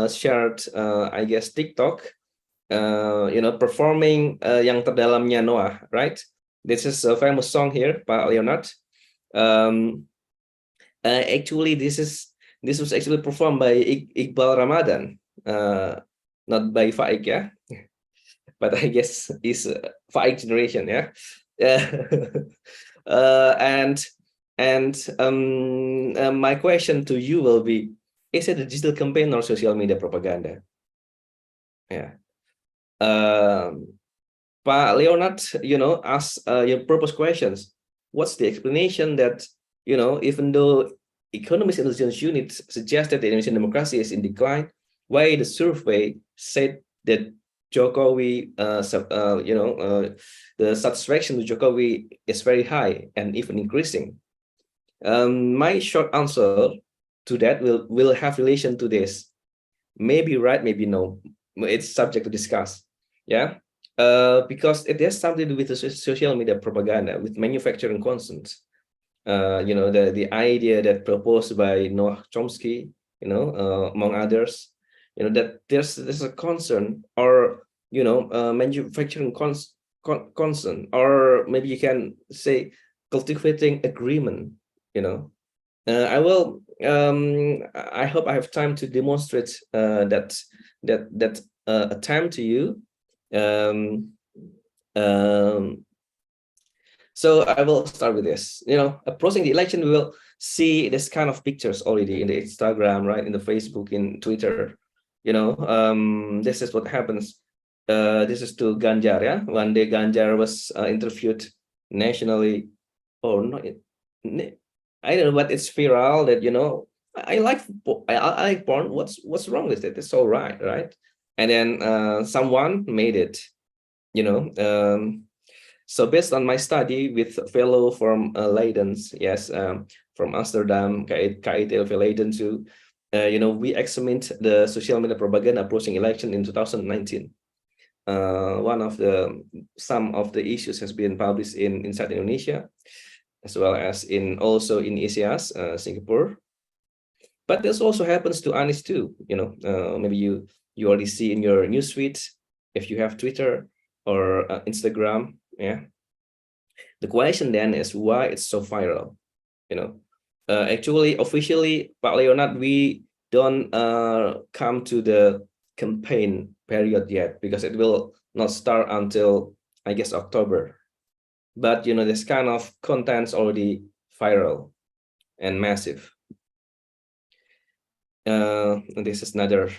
shared, I guess, TikTok, performing Yang Terdalamnya Noah, right? This is a famous song here, Pak Leonard. Actually, this was actually performed by Iqbal Ramadan, not by Faiq, yeah. But I guess it's Faiq generation, yeah. My question to you will be: is it a digital campaign or social media propaganda? Yeah. Pak Leonard, ask your purpose questions. What's the explanation that, even though Economist Intelligence Unit suggested the Indonesian democracy is in decline, why the survey said that Jokowi, the satisfaction to Jokowi is very high and even increasing? My short answer to that will have relation to this. Maybe right, maybe no. It's subject to discuss. Yeah, because it has something to do with the social media propaganda, with manufacturing consent. The idea that proposed by Noah Chomsky, among others, that there's a concern or manufacturing concern, or maybe you can say cultivating agreement. I will. I hope I have time to demonstrate that attempt to you. So I will start with this. Approaching the election, we will see this kind of pictures already in the Instagram, right, in the Facebook, in Twitter. This is what happens. This is to Ganjar, yeah. One day Ganjar was interviewed nationally. Oh no, I don't know, but it's viral that I like porn. What's wrong with it? It's all right? And then someone made it. So based on my study with fellow from Leiden, yes, from Amsterdam, KIT Leiden too, we examined the social media propaganda approaching election in 2019. Some of the issues has been published inside Indonesia, as well as also in ISIAS, Singapore. But this also happens to Anies too. Maybe you already see in your newsfeed if you have Twitter or Instagram. Yeah. The question then is why it's so viral. Actually, officially, Pak Leonard, we don't come to the campaign period yet, because it will not start until, I guess, October. But this kind of content's already viral and massive. This is another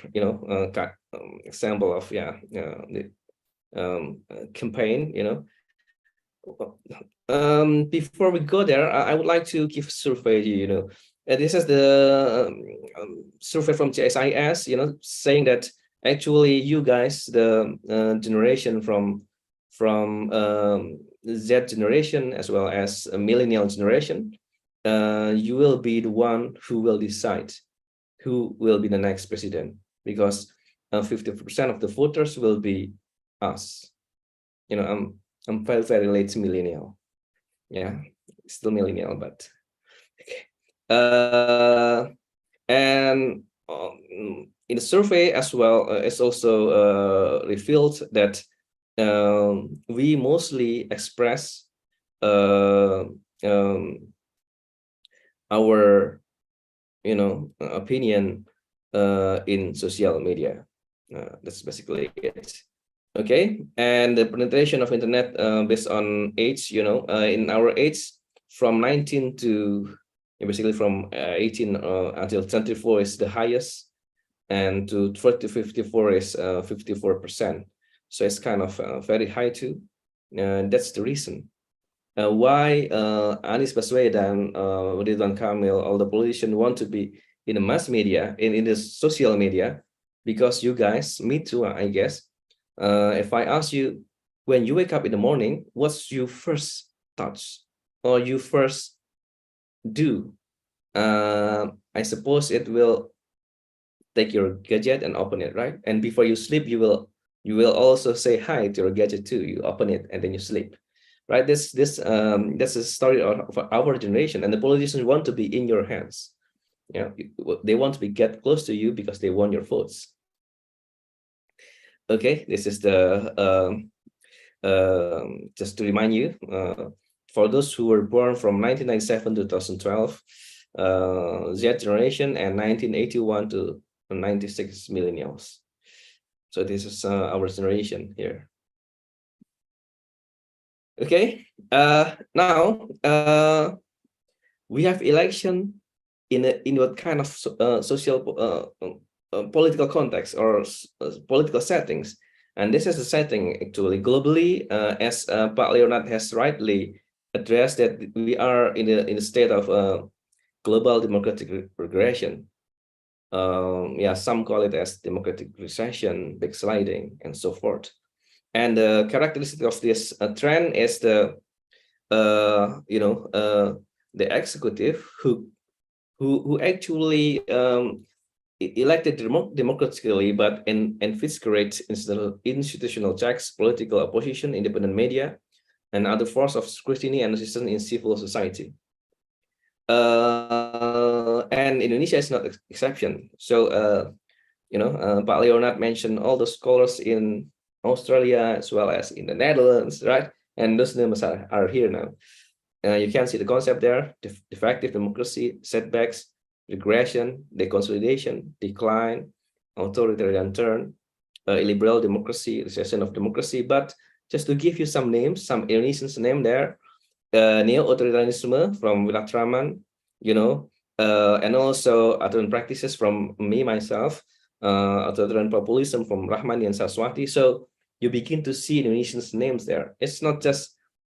example of the campaign. Before we go there, I would like to give a survey. This is the survey from CSIS. Saying that actually you guys, the generation from Z generation as well as a millennial generation, you will be the one who will decide who will be the next president, because 50% of the voters will be us. I'm very, very late millennial. Yeah, still millennial, but okay. And in the survey as well, it's also revealed that we mostly express our opinion in social media. That's basically it. Okay, and the penetration of internet based on age, in our age, from 19 to basically from 18 until 24 is the highest, and to 40 to 54 is 54%. so it's kind of very high too. That's the reason why Anies Baswedan, Ridwan Kamil, all the politicians want to be in the mass media, in the social media, because you guys, me too, I guess. If I ask you, when you wake up in the morning, what's your first thoughts or you first do? I suppose it will take your gadget and open it, right? And before you sleep, you will also say hi to your gadget too. You open it and then you sleep, right? That's a story of our generation, and the politicians want to be in your hands. Yeah, they want to get close to you because they want your votes. Okay, this is the just to remind you, for those who were born from 1997 to 2012, Z generation, and 1981 to 96 millennials. So this is our generation here. Okay, now we have election in what kind of social political context or political settings, and this is a setting actually globally, as Pak Leonard has rightly addressed, that we are in a state of global democratic regression. Yeah, some call it as democratic recession, backsliding, and so forth. And the characteristic of this trend is the the executive who actually elected democratically, but infiltrates institutional checks, political opposition, independent media, and other forms of scrutiny and resistance in civil society. And Indonesia is not exception. So, Pak Leonard mentioned all the scholars in Australia as well as in the Netherlands, right? And those names are here now. You can see the concept there: defective democracy, setbacks, regression, deconsolidation, decline, authoritarian turn, illiberal democracy, recession of democracy. But just to give you some names, some Indonesian name there: neo-authoritarianism from Rajaratnam, and also authoritarian practices from me myself, authoritarian populism from Rahmani and Saraswati. So you begin to see Indonesian names there. It's not just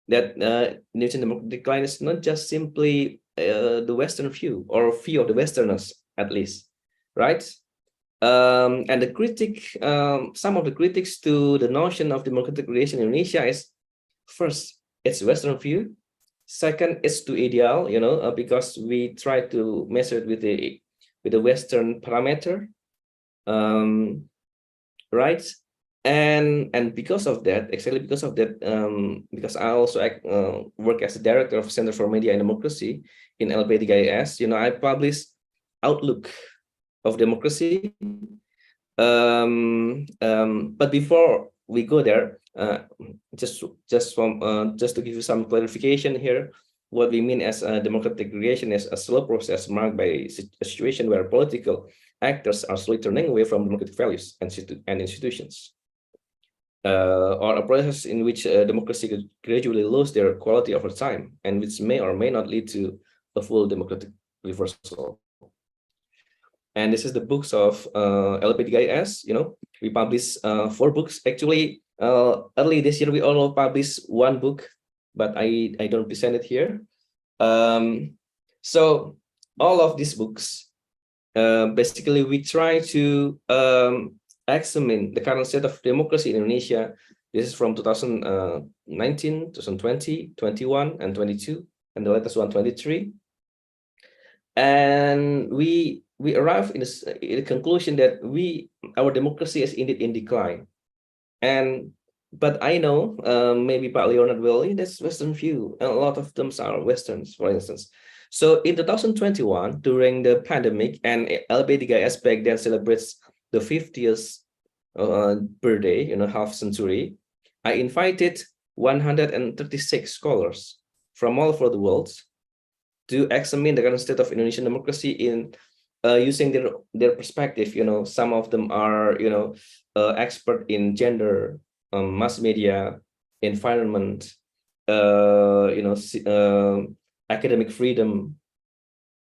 that Indonesian democratic decline is not just simply the Western view or view of the Westerners, at least, right? And the some of the critics to the notion of democratic creation in Indonesia is, first, it's Western view. Second, it's too ideal, because we try to measure it with the Western parameter, right? And because of that, because I also work as a director of Center for Media and Democracy in LP3IS, I publish Outlook of Democracy. But before we go there, just to give you some clarification here, what we mean as democratic creation is a slow process marked by a situation where political actors are slowly turning away from democratic values and institutions. Or a process in which democracy gradually loses their quality over time, and which may or may not lead to a full democratic reversal. And this is the books of LP3IS. We publish 4 books. Actually, early this year, we only published 1 book, but I don't present it here. So all of these books, basically, we try to examine the current state of democracy in Indonesia. This is from 2019, 2020, 21, and 22, and the latest one, 23. And we arrive in a conclusion that our democracy is indeed in decline. But I know maybe Pak Leonard will, that's Western view, and a lot of them are Westerns, for instance. So in 2021, during the pandemic, and LP3IS back then celebrates the 50th birthday, half century, I invited 136 scholars from all over the world to examine the current state of Indonesian democracy in using their perspective. Some of them are expert in gender, mass media, environment, academic freedom.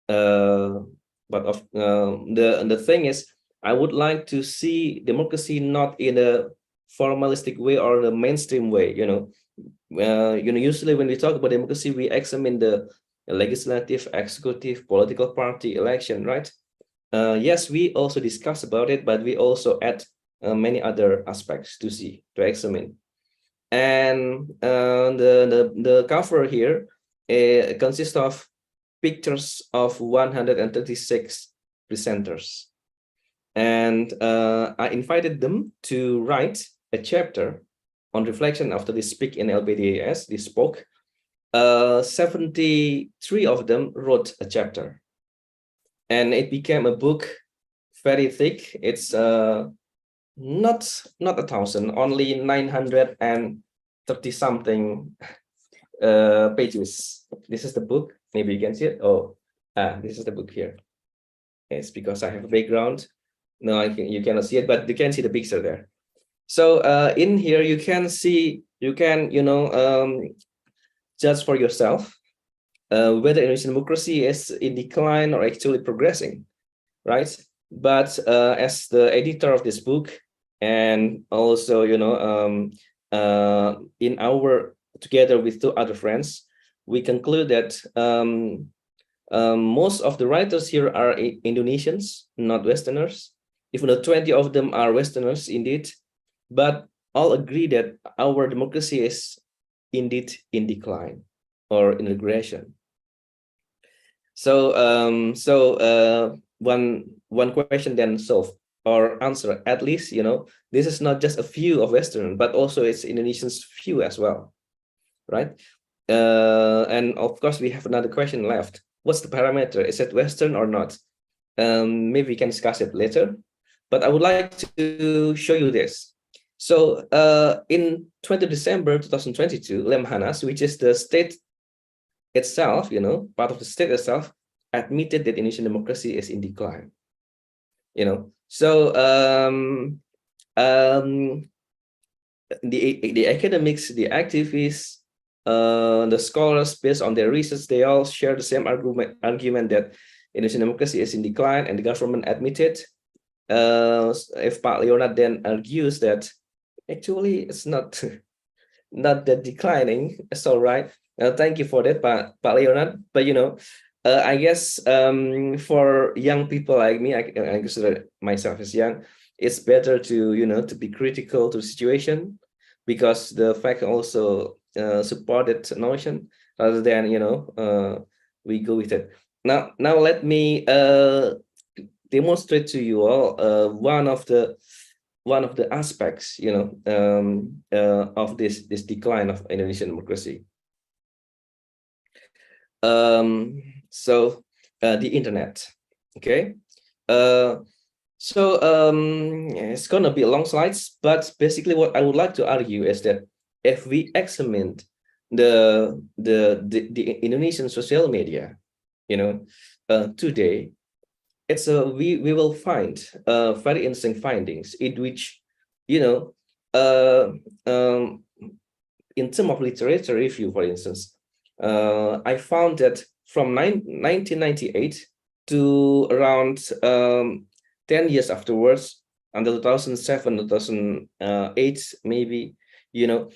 But the thing is, I would like to see democracy not in a formalistic way or the mainstream way. Usually when we talk about democracy, we examine the legislative, executive, political party election, right? Yes, we also discuss about it, but we also add many other aspects to examine. And the cover here consists of pictures of 136 presenters. And I invited them to write a chapter on reflection after they speak in LPDAS, they spoke. 73 of them wrote a chapter. And it became a book very thick. It's not 1,000, only 930 something pages. This is the book. Maybe you can see it. Oh, this is the book here. It's because I have a background. No, you cannot see it, but you can see the picture there. So in here you can see, you can judge for yourself whether Indonesian democracy is in decline or actually progressing, right? But as the editor of this book, and also in our together with 2 other friends, we conclude that most of the writers here are Indonesians, not Westerners. Even though 20 of them are Westerners indeed, but all agree that our democracy is indeed in decline or in regression. So one question then solved or answer, at least this is not just a view of Western, but also it's Indonesians' view as well, right? And of course we have another question left. What's the parameter? Is it Western or not? Maybe we can discuss it later, but I would like to show you this. So in 20 December 2022, Lemhanas, which is the state itself, part of the state itself, admitted that Indonesian democracy is in decline. So the academics, the activists, the scholars, based on their research, they all share the same argument that Indonesian democracy is in decline, and the government admitted. If Pak Leonard then argues that actually it's not that declining, it's all right. Thank you for that, Pak Leonard. But I guess for young people like me, I consider myself as young, it's better to to be critical to the situation, because the fact also supported notion rather than we go with it. Now let me demonstrate to you all one of the aspects of this decline of Indonesian democracy. So the internet. Okay, so it's gonna be long slides, but basically what I would like to argue is that if we examine the Indonesian social media, today, it's we will find very interesting findings in which in terms of literature review, for instance, I found that from 1998 to around 10 years afterwards, until 2007, 2008, maybe, the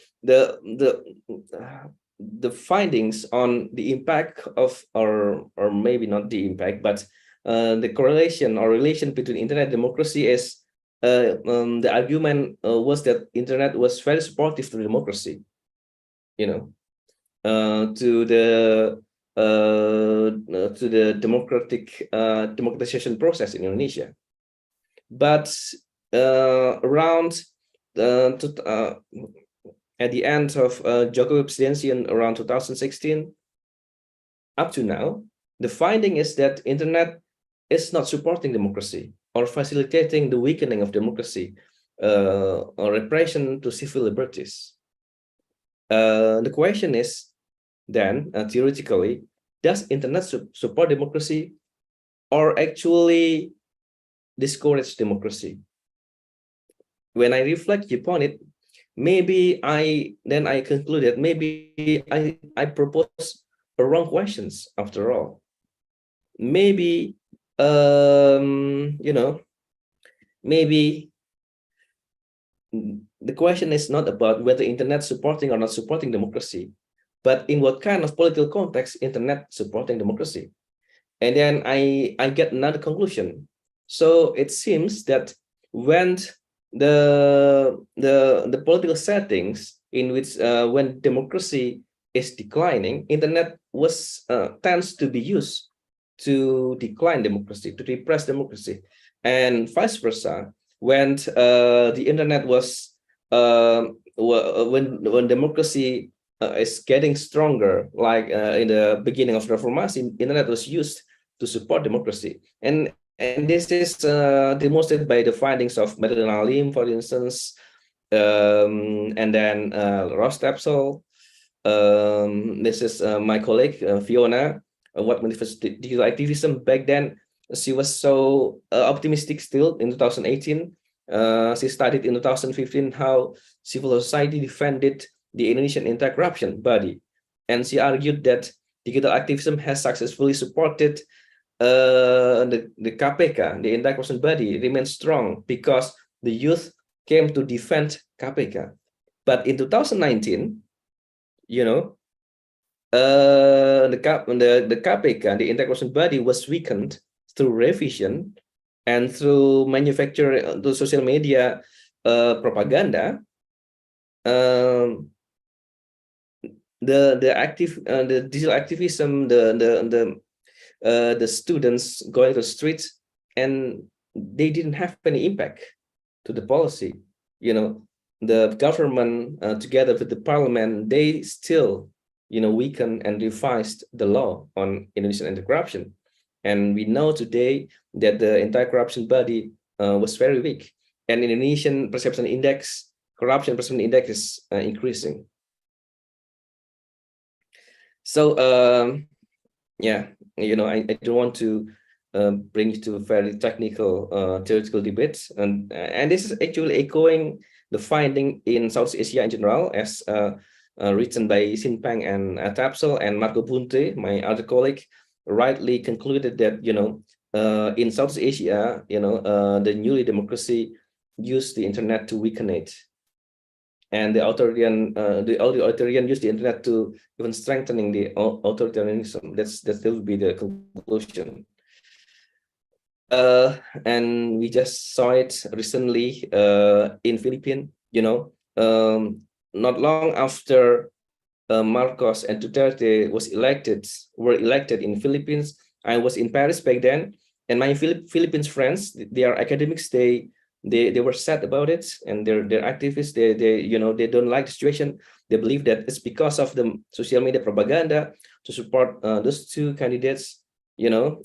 findings on the impact of, or maybe not the impact, but the correlation or relation between internet democracy is the argument was that internet was very supportive to democracy, to the democratization process in Indonesia. But around at the end of Jokowi presidency in around 2016 up to now, the finding is that internet is not supporting democracy or facilitating the weakening of democracy or repression to civil liberties. The question is then, theoretically, does internet support democracy or actually discourage democracy? When I reflect upon it, maybe I concluded maybe I propose the wrong questions after all. Maybe maybe the question is not about whether internet supporting or not supporting democracy, but in what kind of political context internet supporting democracy. And then I get another conclusion. So it seems that when the political settings in which when democracy is declining, internet tends to be used to decline democracy, to repress democracy, and vice versa. When the internet was when democracy is getting stronger, like in the beginning of Reformasi, internet was used to support democracy, and this is demonstrated by the findings of Metin Alim, for instance, and then Ross Tapsel. This is my colleague Fiona. What motivates digital activism back then? She was so optimistic still in 2018. She studied in 2015 how civil society defended the Indonesian anti-corruption body, and she argued that digital activism has successfully supported the KPK, the anti-corruption body, remains strong because the youth came to defend KPK. But in 2019, the KPK, the anti-corruption body, was weakened through revision and through manufacture the social media propaganda. The digital activism, the students going to the streets, and they didn't have any impact to the policy. The government together with the parliament, they still weaken and revised the law on Indonesian anti-corruption. And we know today that the anti-corruption body was very weak, and Indonesian perception index, corruption perception index, is increasing. So yeah, I don't want to bring you to a very technical theoretical debates, and this is actually echoing the finding in Southeast Asia in general, as written by Sinpeng and Tapsel, and Marco Bunte, my other colleague, rightly concluded that in Southeast Asia, the newly democracy used the internet to weaken it, and the authoritarian used the internet to even strengthening the authoritarianism. That will be the conclusion. And we just saw it recently in Philippines. Not long after Marcos and Duterte were elected in Philippines, I was in Paris back then, and my Philippines friends, they are academics. They were sad about it, and they're activists. They don't like the situation. They believe that it's because of the social media propaganda to support those two candidates. To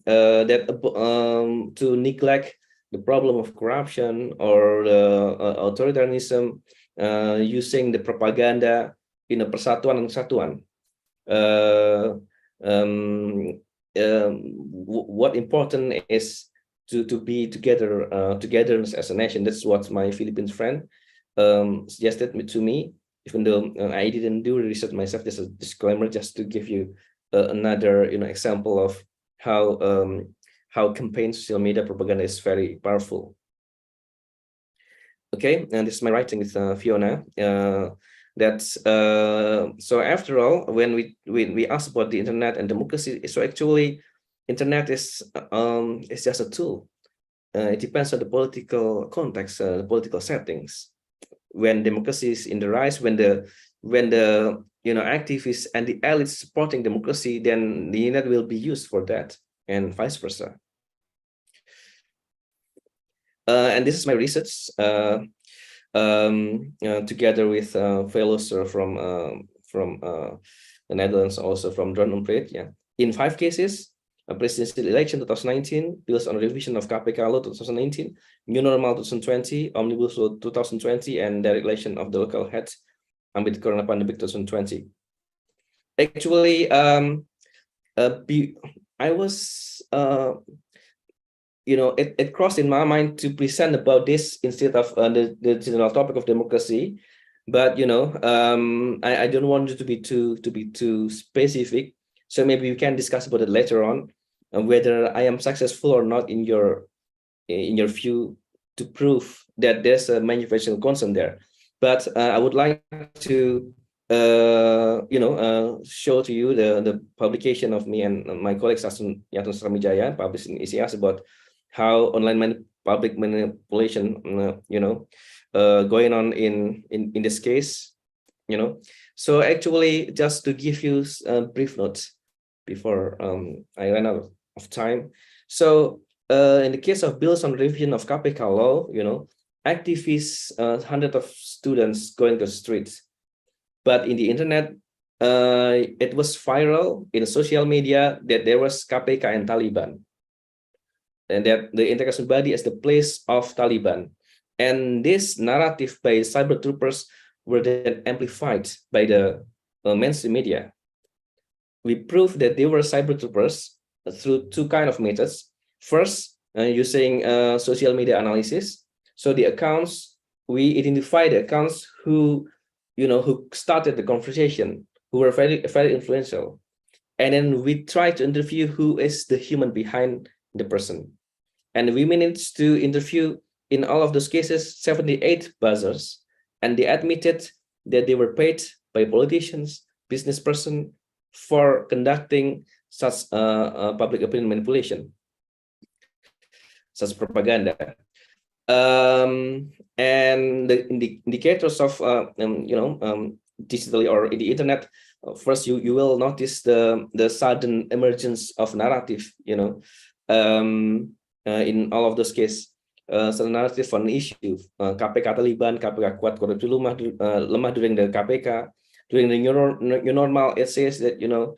neglect the problem of corruption or authoritarianism, using the propaganda in a persatuan dan kesatuan. What important is to be together, togetherness as a nation. That's what my Philippines friend suggested to me, even though I didn't do research myself. Just a disclaimer, just to give you another example of how campaign social media propaganda is very powerful. Okay, and this is my writing with Fiona. So after all, when we ask about the internet and democracy, so actually internet is just a tool. It depends on the political context, the political settings. When democracy is in the rise, when the activists and the elites supporting democracy, then the internet will be used for that, and vice versa. And this is my research together with fellows from the Netherlands, also from Drone Unpred. Yeah, in 5 cases: a presidential election 2019, bills on revision of KPK law 2019, new normal 2020, omnibus law 2020, and direct election of the local heads amid the corona pandemic 2020. Actually, I was, it crossed in my mind to present about this instead of the general topic of democracy, but I don't want you to be too specific. So maybe we can discuss about it later on, whether I am successful or not in your view to prove that there's a manufacturing concern there. But I would like to show to you the publication of me and my colleague Wijayanto Sramijaya published in ICS about how online public manipulation going on in this case. So actually, just to give you brief notes before I run out of time. So in the case of bills on revision of KPK law, activists, hundreds of students going to the streets. But in the internet, it was viral in social media that there was KPK and Taliban, and that the integration body is the place of Taliban. And this narrative by cyber troopers were then amplified by the mainstream media. We proved that they were cyber troopers through two kinds of methods. First, using social media analysis. So the accounts, we identify the accounts who started the conversation, who were very, very influential. And then we try to interview who is the human behind the person. And we managed to interview, in all of those cases, 78 buzzers. And they admitted that they were paid by politicians, business person, for conducting such public opinion manipulation, such propaganda. And the indicators of digitally or in the internet, first you will notice the sudden emergence of narrative, in all of those cases. Sudden narrative on issue, KPK Taliban, KPK kuat, korupsi lemah during the KPK, during the new normal. It says that new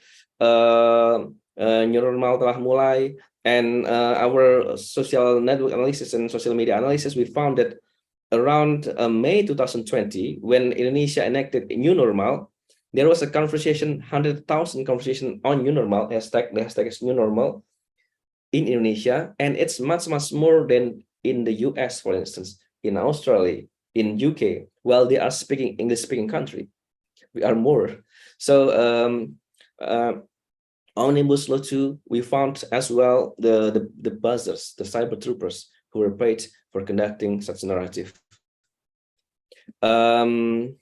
normal telah mulai. And our social network analysis and social media analysis, we found that around May 2020, when Indonesia enacted a new normal, there was a conversation, 100,000 conversation on new normal, the hashtag is new normal in Indonesia, and it's much more than in the US, for instance, in Australia, in UK, while they are speaking English-speaking country. We are more. So Omnibus Law 2, we found as well the buzzers, the cyber troopers who were paid for conducting such narrative. So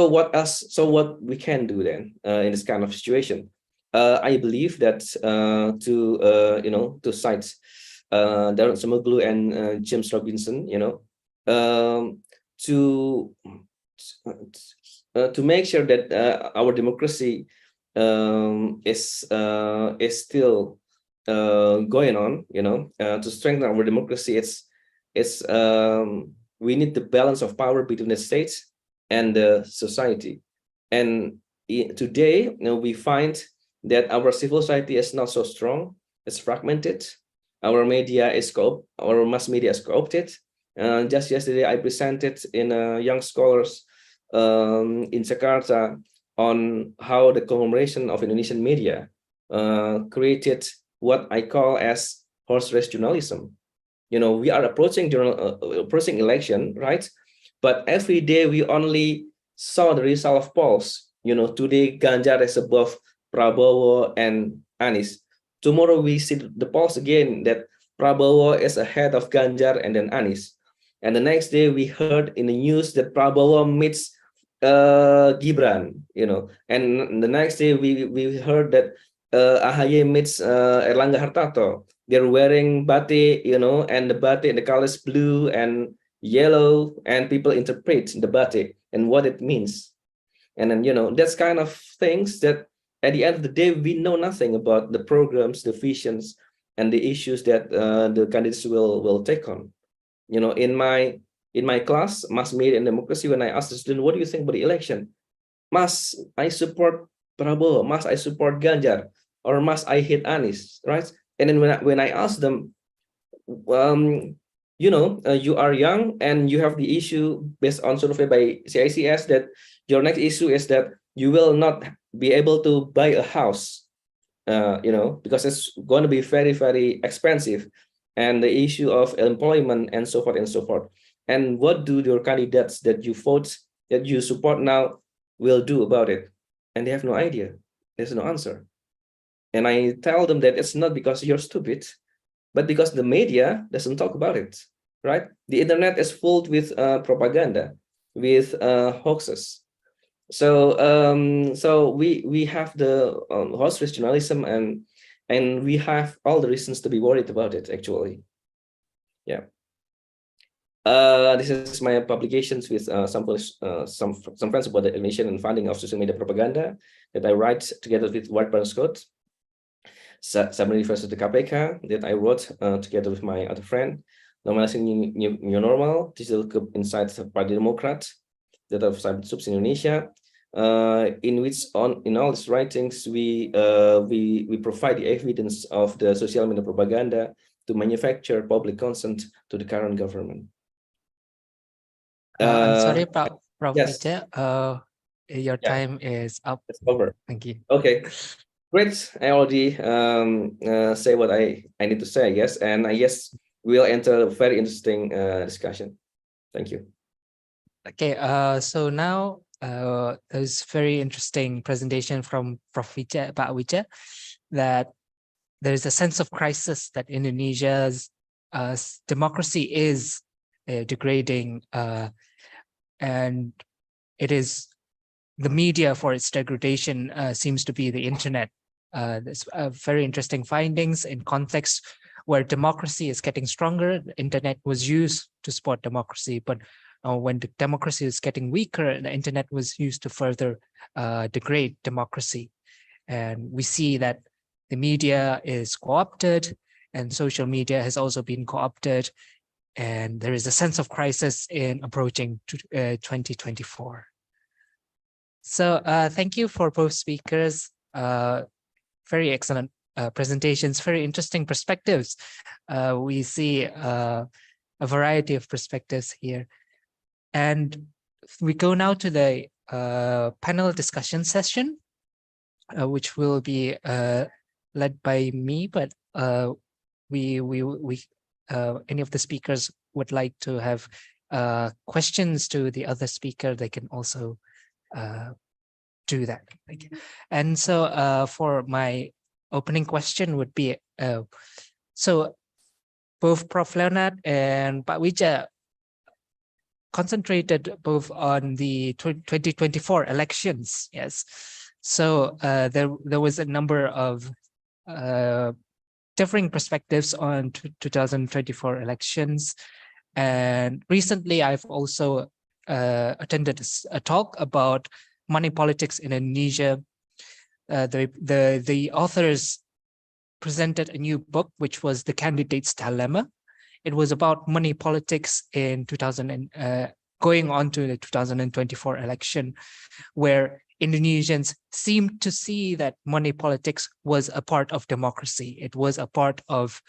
what else? So what we can do then in this kind of situation? I believe that to cite Darren Samoglu and James Robinson, to make sure that our democracy is still going on, to strengthen our democracy, we need the balance of power between the states and the society. And today, we find that our civil society is not so strong. It's fragmented. Our media is our mass media is co-opted. Just yesterday, I presented in Young Scholars in Jakarta on how the conglomeration of Indonesian media created what I call as horse race journalism. We are approaching election, right? But every day we only saw the result of polls. Today Ganjar is above Prabowo and Anies. Tomorrow we see the polls again that Prabowo is ahead of Ganjar and then Anies. And the next day we heard in the news that Prabowo meets Gibran, and the next day we heard that AHY meets Erlangga Hartarto. They're wearing batik, and the batik, the colors blue and yellow, and people interpret the batik and what it means. And then, that's kind of things that at the end of the day, we know nothing about the programs, the visions, and the issues that the candidates will take on. In my class, Mass Media and Democracy, when I asked the student, what do you think about the election? Mas, I support Prabowo. Mas, I support Ganjar. Or Mas, I hate Anies, right? And then when I asked them, you are young and you have the issue based on survey by CICS that your next issue is that you will not be able to buy a house, because it's going to be very, very expensive. And the issue of employment and so forth and so forth. And what do your candidates that you vote, that you support now will do about it? And they have no idea. There's no answer. And I tell them that it's not because you're stupid, but because the media doesn't talk about it, right? The internet is full with propaganda. with hoaxes. So we have the hoax journalism, and we have all the reasons to be worried about it, actually. Yeah. This is my publications with some friends about the elimination and funding of social media propaganda that I write together with White Barnes Code. Summary refers to the KPK that I wrote together with my other friend. Normalizing new normal, digital coup inside Party Democrat, that of cyber subs in Indonesia. In which in all these writings we provide the evidence of the social media propaganda to manufacture public consent to the current government. I'm sorry, Prof. Yes. Vijay, your time is up. It's over. Thank you. Okay, great. I already say what I need to say, I guess, and I guess we'll enter a very interesting discussion. Thank you. Okay, so now there's very interesting presentation from Prof. Vijay, Pak Vijay, that there is a sense of crisis that Indonesia's democracy is degrading, and it is the media for its degradation seems to be the internet. There's very interesting findings in context where democracy is getting stronger. The internet was used to support democracy, but when the democracy is getting weaker, the internet was used to further degrade democracy. And we see that the media is co-opted, and social media has also been co-opted, and there is a sense of crisis in approaching 2024. So thank you for both speakers. Very excellent presentations, very interesting perspectives. We see a variety of perspectives here. And we go now to the panel discussion session, which will be led by me, but any of the speakers would like to have questions to the other speaker, they can also do that. Thank you. And so for my opening question would be, so both Prof. Leonard and Pak Wija concentrated both on the 2024 elections. Yes. So there was a number of differing perspectives on 2024 elections. And recently I've also attended a talk about money politics in Indonesia. The authors presented a new book, which was The Candidate's Dilemma. It was about money politics in going on to the 2024 election, where Indonesians seemed to see that money politics was a part of democracy. It was a part of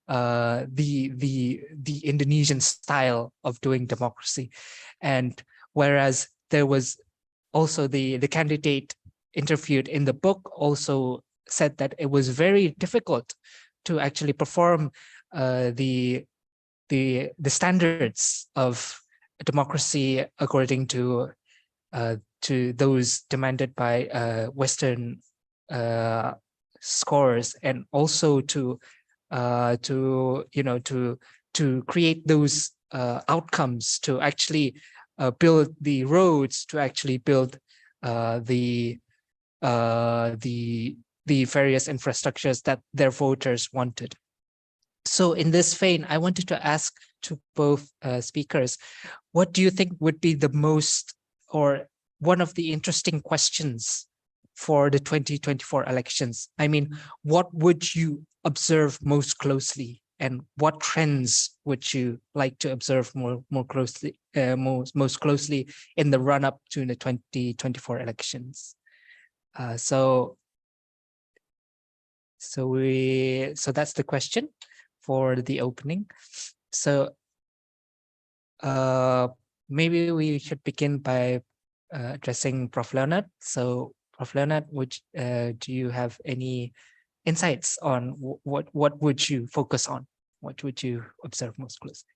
the Indonesian style of doing democracy. And whereas there was also the candidate interviewed in the book also said that it was very difficult to actually perform the standards of democracy according to those demanded by Western scores, and also to create those outcomes, to actually build the roads, to actually build the various infrastructures that their voters wanted. So in this vein, I wanted to ask to both speakers, what do you think would be the most, or one of the interesting questions for the 2024 elections? I mean, what would you observe most closely, and what trends would you like to observe more closely, most closely in the run-up to the 2024 elections? So that's the question for the opening. So maybe we should begin by addressing Prof. Leonard. So Prof. Leonard, do you have any insights on what would you focus on? What would you observe most closely?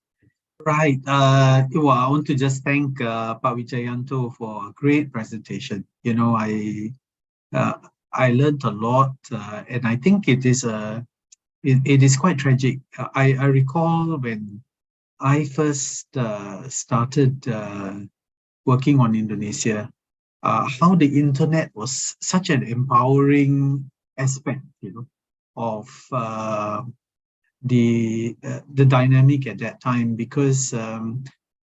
Right. Well, I want to just thank Pak Wijayanto for a great presentation. You know, I learned a lot, and I think it is quite tragic. I recall when I first started working on Indonesia, how the internet was such an empowering aspect, of the dynamic at that time. Because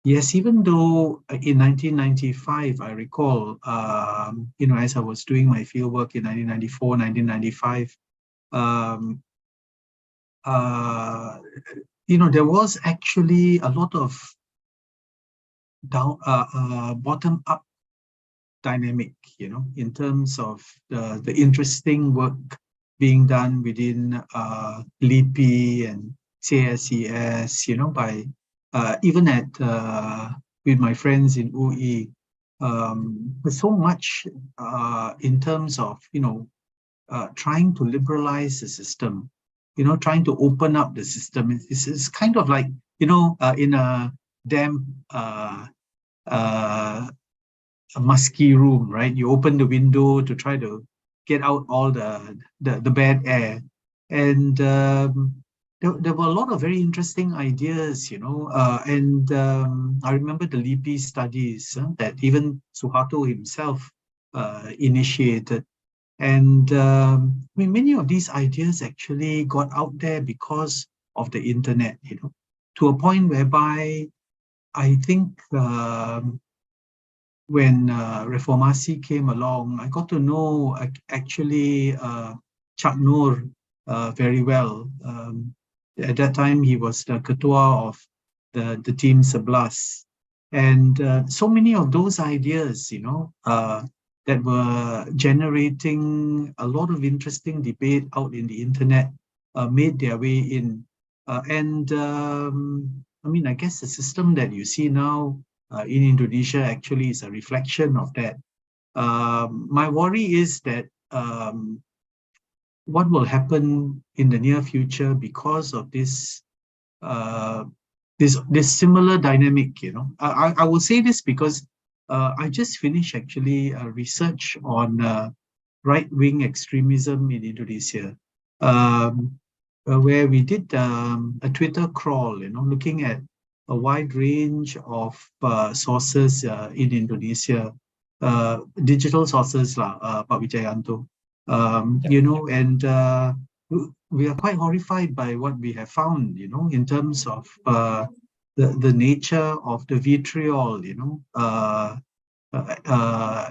yes, even though in 1995, I recall, as I was doing my fieldwork in 1994, 1995, there was actually a lot of bottom-up dynamic, in terms of the interesting work being done within LIPI and CSES, by even at with my friends in UE, so much in terms of trying to liberalize the system, trying to open up the system. It's kind of like in a damp a musky room, right? You open the window to try to get out all the bad air. And there were a lot of very interesting ideas, and I remember the LIPI studies that even Suharto himself initiated. And many of these ideas actually got out there because of the internet, to a point whereby I think when Reformasi came along, I got to know actually Chuck Noor very well. At that time, he was the ketua of the team 11. And so many of those ideas, that were generating a lot of interesting debate out in the internet, made their way in. I guess the system that you see now in Indonesia actually is a reflection of that. My worry is that what will happen in the near future because of this this similar dynamic, I will say this because I just finished actually a research on right-wing extremism in Indonesia, where we did a Twitter crawl, looking at a wide range of sources in Indonesia, digital sources, Pak Wijayanto, and we are quite horrified by what we have found, in terms of the nature of the vitriol,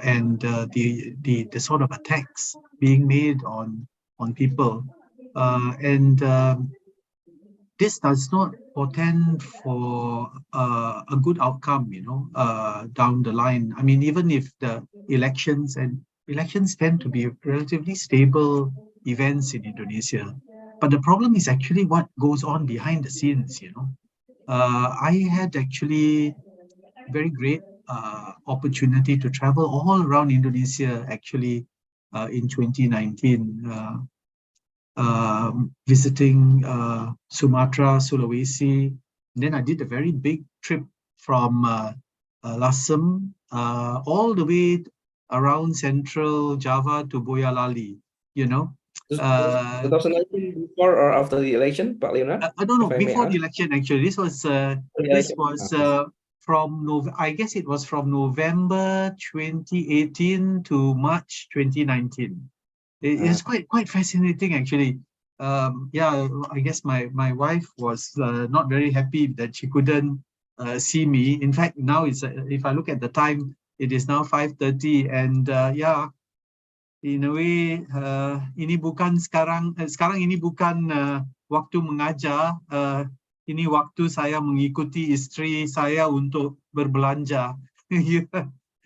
and the sort of attacks being made on people, and this does not portend for a good outcome, down the line. I mean, even if the elections tend to be relatively stable events in Indonesia, but the problem is actually what goes on behind the scenes. I had actually very great opportunity to travel all around Indonesia actually in 2019. Visiting Sumatra, Sulawesi. Then I did a very big trip from Lasem all the way around central Java to Boyolali, 2019 before or after the election, Pak Leonard? No, if I may before the ask? election actually. This was from I guess it was from November 2018 to March 2019. It's quite fascinating actually. Yeah, I guess my wife was not very happy that she couldn't see me. In fact, now it's if I look at the time, it is now 5:30, and yeah, in a way, ini bukan sekarang ini bukan waktu mengajar. Ini waktu saya mengikuti istri saya untuk berbelanja.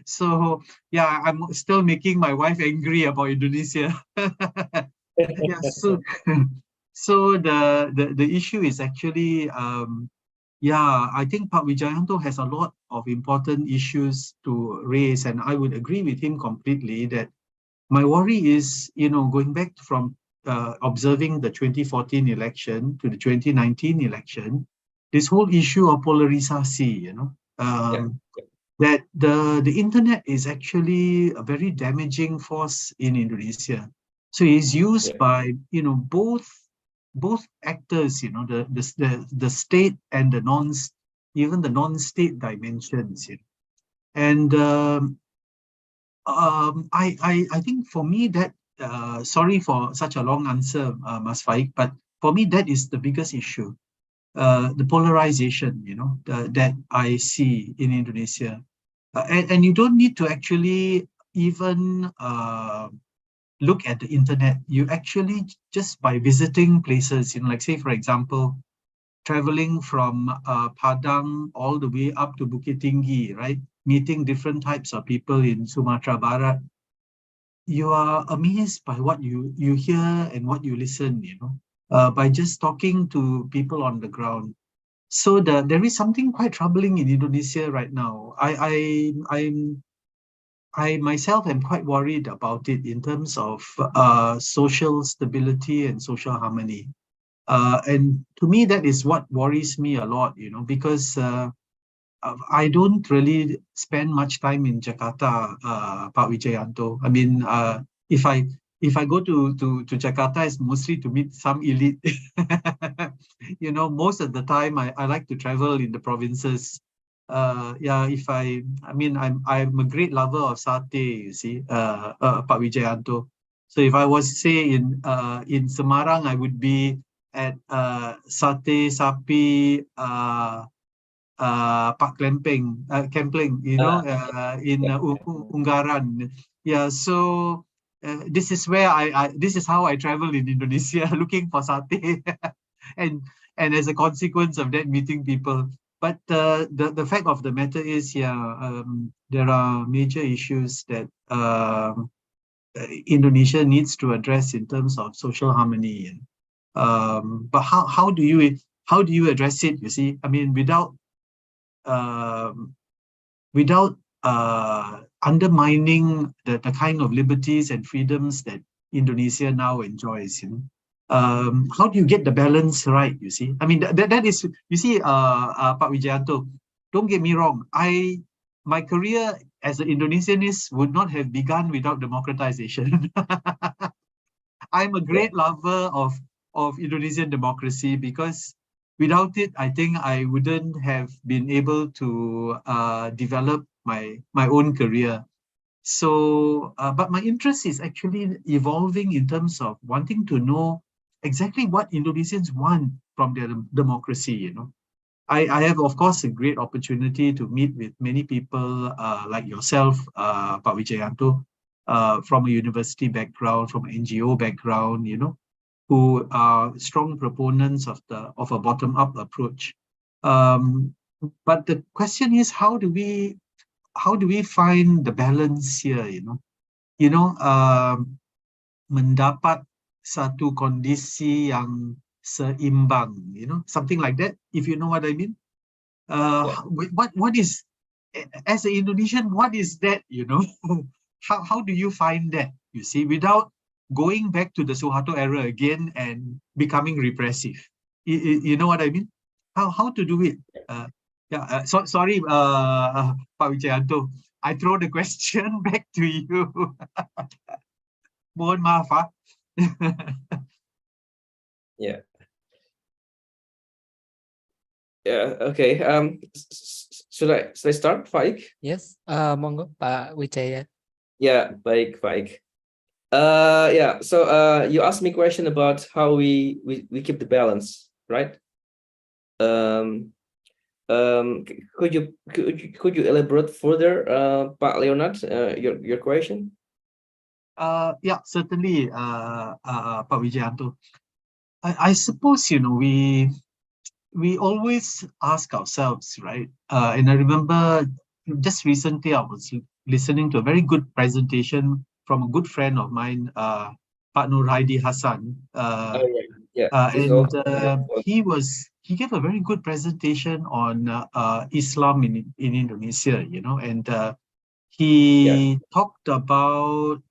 So yeah, I'm still making my wife angry about Indonesia. Yeah, so the issue is actually yeah, I think Pak Wijayanto has a lot of important issues to raise, and I would agree with him completely that my worry is, going back from observing the 2014 election to the 2019 election, this whole issue of polarisasi, that the internet is actually a very damaging force in Indonesia. So it's used by both actors, the state and even the non-state dimensions. And I think for me that, sorry for such a long answer, Mas Faiq, but for me that is the biggest issue. The polarization, that I see in Indonesia. And you don't need to actually even look at the internet. You actually, just by visiting places, like say, for example, traveling from Padang all the way up to Bukit Tinggi, right? Meeting different types of people in Sumatra Barat. You are amazed by what you hear and what you listen, by just talking to people on the ground. So there is something quite troubling in Indonesia right now. I myself am quite worried about it in terms of social stability and social harmony. And to me, that is what worries me a lot, because I don't really spend much time in Jakarta, Pak Wijayanto. I mean, if I go to Jakarta, it's mostly to meet some elite. Most of the time I like to travel in the provinces. Yeah, I'm a great lover of satay, you see, Pak Wijayanto. So if I was say in Semarang, I would be at Sate Sapi Pak Kempling, in Ungaran. Yeah, so this is where this is how I travel in Indonesia, looking for satay, and as a consequence of that, meeting people. But the fact of the matter is, there are major issues that Indonesia needs to address in terms of social harmony. But how do you address it? You see, I mean, without undermining the kind of liberties and freedoms that Indonesia now enjoys, how do you get the balance right? You see, I mean, that is, you see, Pak Wijayanto, don't get me wrong. My career as an Indonesianist would not have begun without democratization. I'm a great lover of Indonesian democracy, because without it, I think I wouldn't have been able to develop my own career. So, but my interest is actually evolving in terms of wanting to know exactly what Indonesians want from their democracy, I have, of course, a great opportunity to meet with many people like yourself, Pak Wijayanto, from a university background, from an NGO background, who are strong proponents of a bottom-up approach. But the question is, how do we find the balance here? Mendapat satu kondisi yang seimbang, something like that, if you know what I mean. What is, as an Indonesian, what is that? How do you find that? You see, without going back to the Suharto era again and becoming repressive. You know what I mean? How to do it? Sorry, Pak Wijayanto, I throw the question back to you. Mohon maaf, ah. Yeah. Yeah. Okay. Should I start, Faiq? Yes, monggo Pak Wijaya. Yeah. Baik, Faiq. Yeah. So you asked me a question about how we keep the balance, right? Could you elaborate further, Pak Leonard, your question? Yeah, certainly, Pak Wijayanto. I suppose, we always ask ourselves, right? And I remember just recently I was listening to a very good presentation from a good friend of mine, Pak Nur Haidi Hassan. Yeah. And he gave a very good presentation on Islam in Indonesia, and he talked about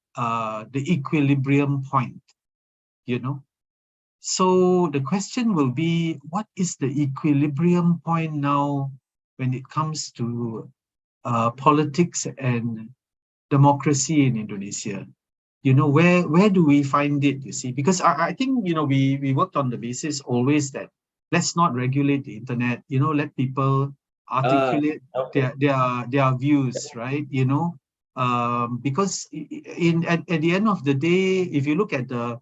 the equilibrium point, So the question will be, what is the equilibrium point now when it comes to politics and democracy in Indonesia? Where do we find it, you see? Because I think, we worked on the basis always that let's not regulate the internet, let people articulate Okay. their views, right? You know, because at the end of the day, if you look at the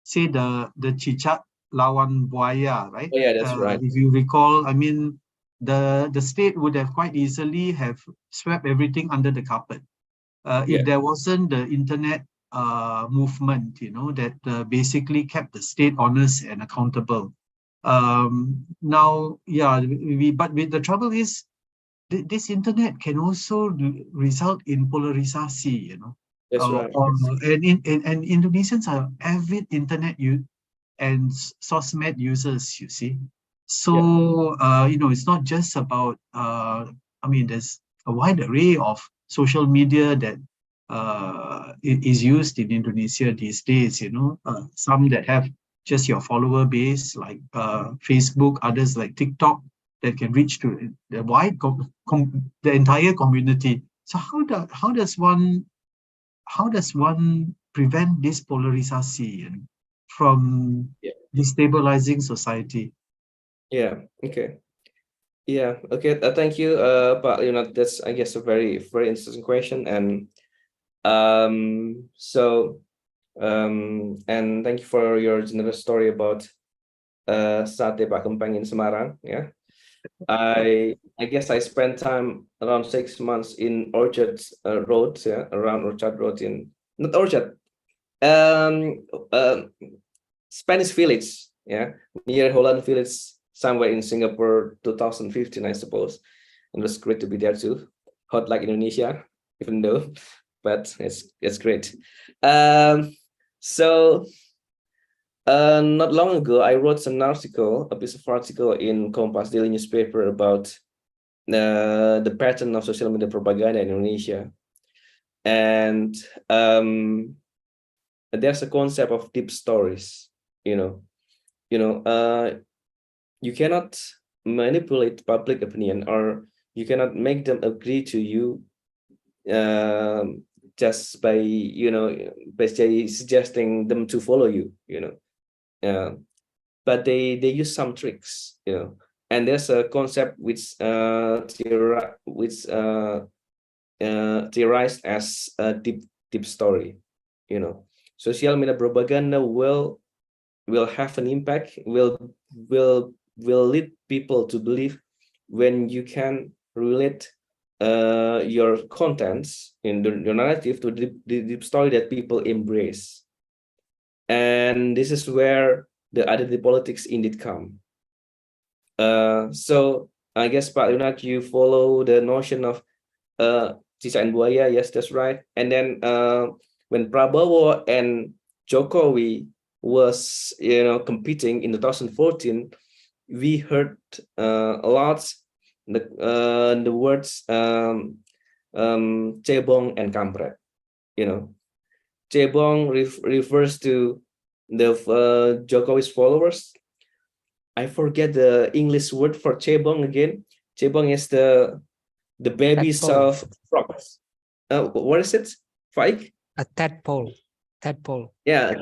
Cicak lawan Buaya, right? Oh, yeah, that's right. If you recall, I mean, the state would have quite easily have swept everything under the carpet if there wasn't the internet movement, you know, that basically kept the state honest and accountable. Now, yeah, but the trouble is, this internet can also result in polarisasi, you know. That's right. And Indonesians are avid internet and SOSMED users, you see. So, you know, it's not just about, I mean, there's a wide array of social media that is used in Indonesia these days, you know, some that have just your follower base, like Facebook, others like TikTok, that can reach to the wide the entire community. So how does one prevent this polarisasi from destabilizing society? Yeah. Okay. Yeah. Okay. Thank you, Pak Leonard. That's, I guess, a very, very interesting question. And and thank you for your generous story about Sate Pak Kempeng in Semarang. Yeah. I guess I spent time around 6 months in Orchard Road, yeah, around Orchard Road in not Orchard, Spanish Village, yeah, near Holland Village, somewhere in Singapore, 2015, I suppose. And it was great to be there too. Hot like Indonesia, even though, but it's great. Not long ago, I wrote a piece of article in Kompas Daily newspaper about the pattern of social media propaganda in Indonesia. And there's a concept of deep stories, you cannot manipulate public opinion, or you cannot make them agree to you just by suggesting them to follow you, but they use some tricks, and there's a concept which theorized as a deep story. Social media propaganda will have an impact, will lead people to believe when you can relate your contents in your narrative to the deep story that people embrace. And this is where the identity politics indeed come. So I guess, Pak Leonard, you follow the notion of Cicak and Buaya. Yes, that's right. And then when Prabowo and Jokowi was competing in 2014, we heard a lot the words cebong and kampret. Cebong refers to the Jokowi's followers. I forget the English word for cebong again. Cebong is the babies of frogs. What is it? Faiq? A tadpole. Yeah,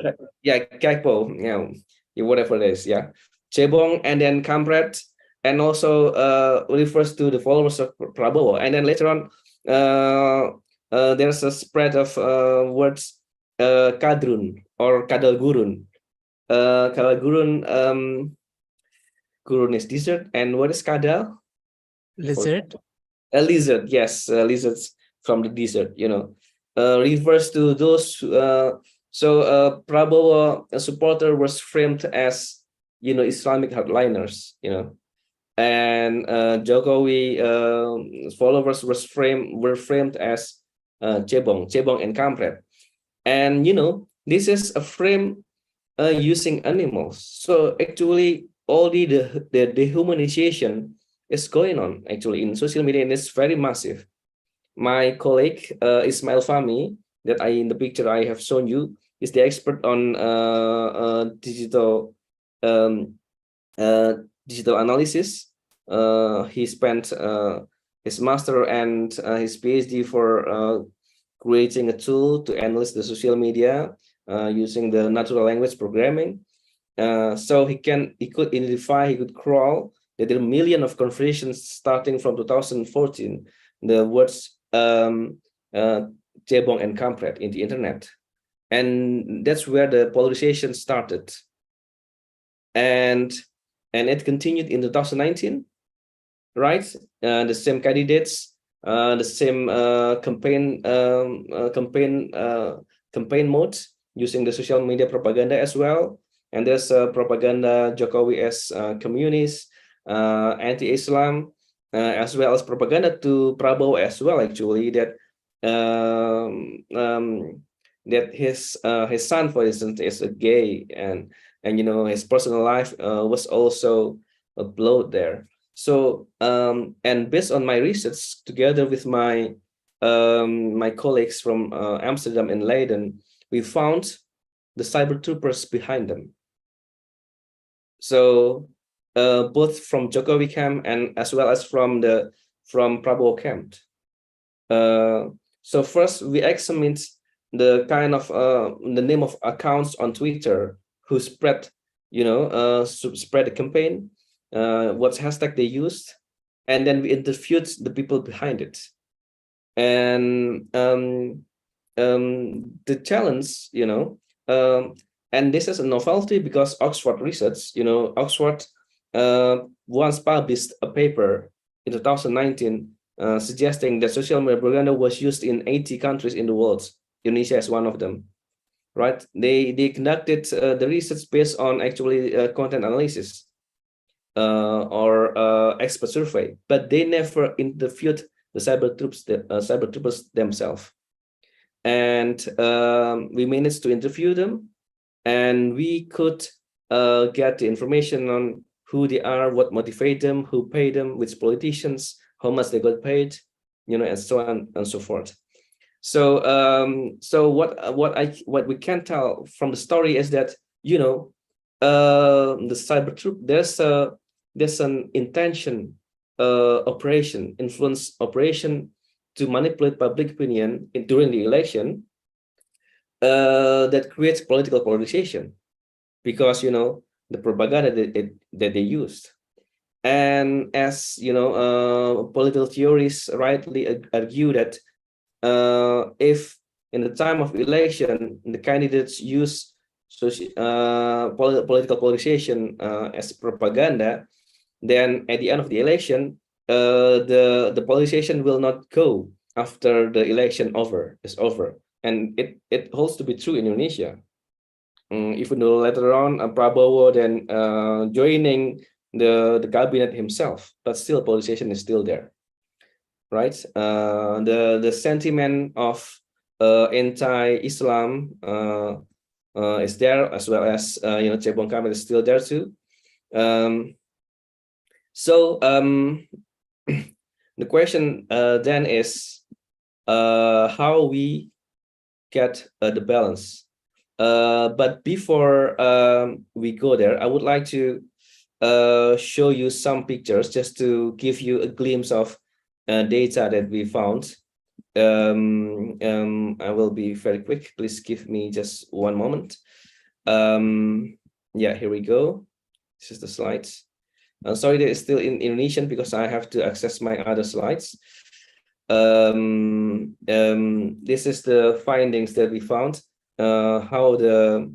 tadpole. Yeah, whatever it is. Yeah, cebong, and then kampret, and also refers to the followers of Prabowo. And then later on, there's a spread of words kadrun or kadal gurun. Kadal gurun, gurun is desert, and what is kadal? Lizard. A lizard, yes, lizards from the desert. Refers to those. So Prabowo, a supporter, was framed as Islamic hardliners. And Jokowi followers were framed as cebong and kampret. And this is a frame using animals. So actually, all the dehumanization is going on actually in social media, and it's very massive. My colleague Ismail Fahmi, that in the picture I have shown you, is the expert on digital analysis. He spent his master and his PhD for creating a tool to analyze the social media using the natural language programming. So he could crawl There are millions of conversations starting from 2014. The words Cebong and Kampret in the internet, and that's where the polarization started, and it continued in 2019, right? The same candidates, the same campaign modes using the social media propaganda as well. And there's propaganda Jokowi as communist, anti-Islam, as well as propaganda to Prabowo as well, actually, that that his son, for instance, is a gay, and his personal life was also uploaded there. So and based on my research together with my my colleagues from Amsterdam and Leiden, we found the cyber troopers behind them. So both from Jokowi camp and as well as from Prabowo camp. So first we examined the kind of the name of accounts on Twitter who spread, spread the campaign, what hashtag they used, and then we interviewed the people behind it. And the challenge, and this is a novelty because Oxford research, Oxford once published a paper in 2019 suggesting that social media propaganda was used in 80 countries in the world. Indonesia is one of them, right? They conducted the research based on actually content analysis or expert survey, but they never interviewed the cyber troopers themselves. And we managed to interview them, and we could get the information on who they are, what motivates them, who paid them, which politicians, how much they got paid, and so on and so forth. So so what we can tell from the story is that the cyber troop, there's an intention operation, influence operation to manipulate public opinion during the election that creates political polarization because the propaganda that they used. And as political theories rightly argue that if in the time of election the candidates use political polarization as propaganda, then at the end of the election the polarization will not go after the election is over. And it holds to be true in Indonesia. Even though later on Prabowo then joining the cabinet himself, but still polarization is still there, right? The sentiment of anti-Islam is there, as well as Cebong Kampret is still there too. So the question then is how we get the balance. But before we go there, I would like to show you some pictures just to give you a glimpse of data that we found. I will be very quick. Please give me just one moment. Yeah, here we go. This is the slides. Sorry that it's still in Indonesian because I have to access my other slides. This is the findings that we found, how the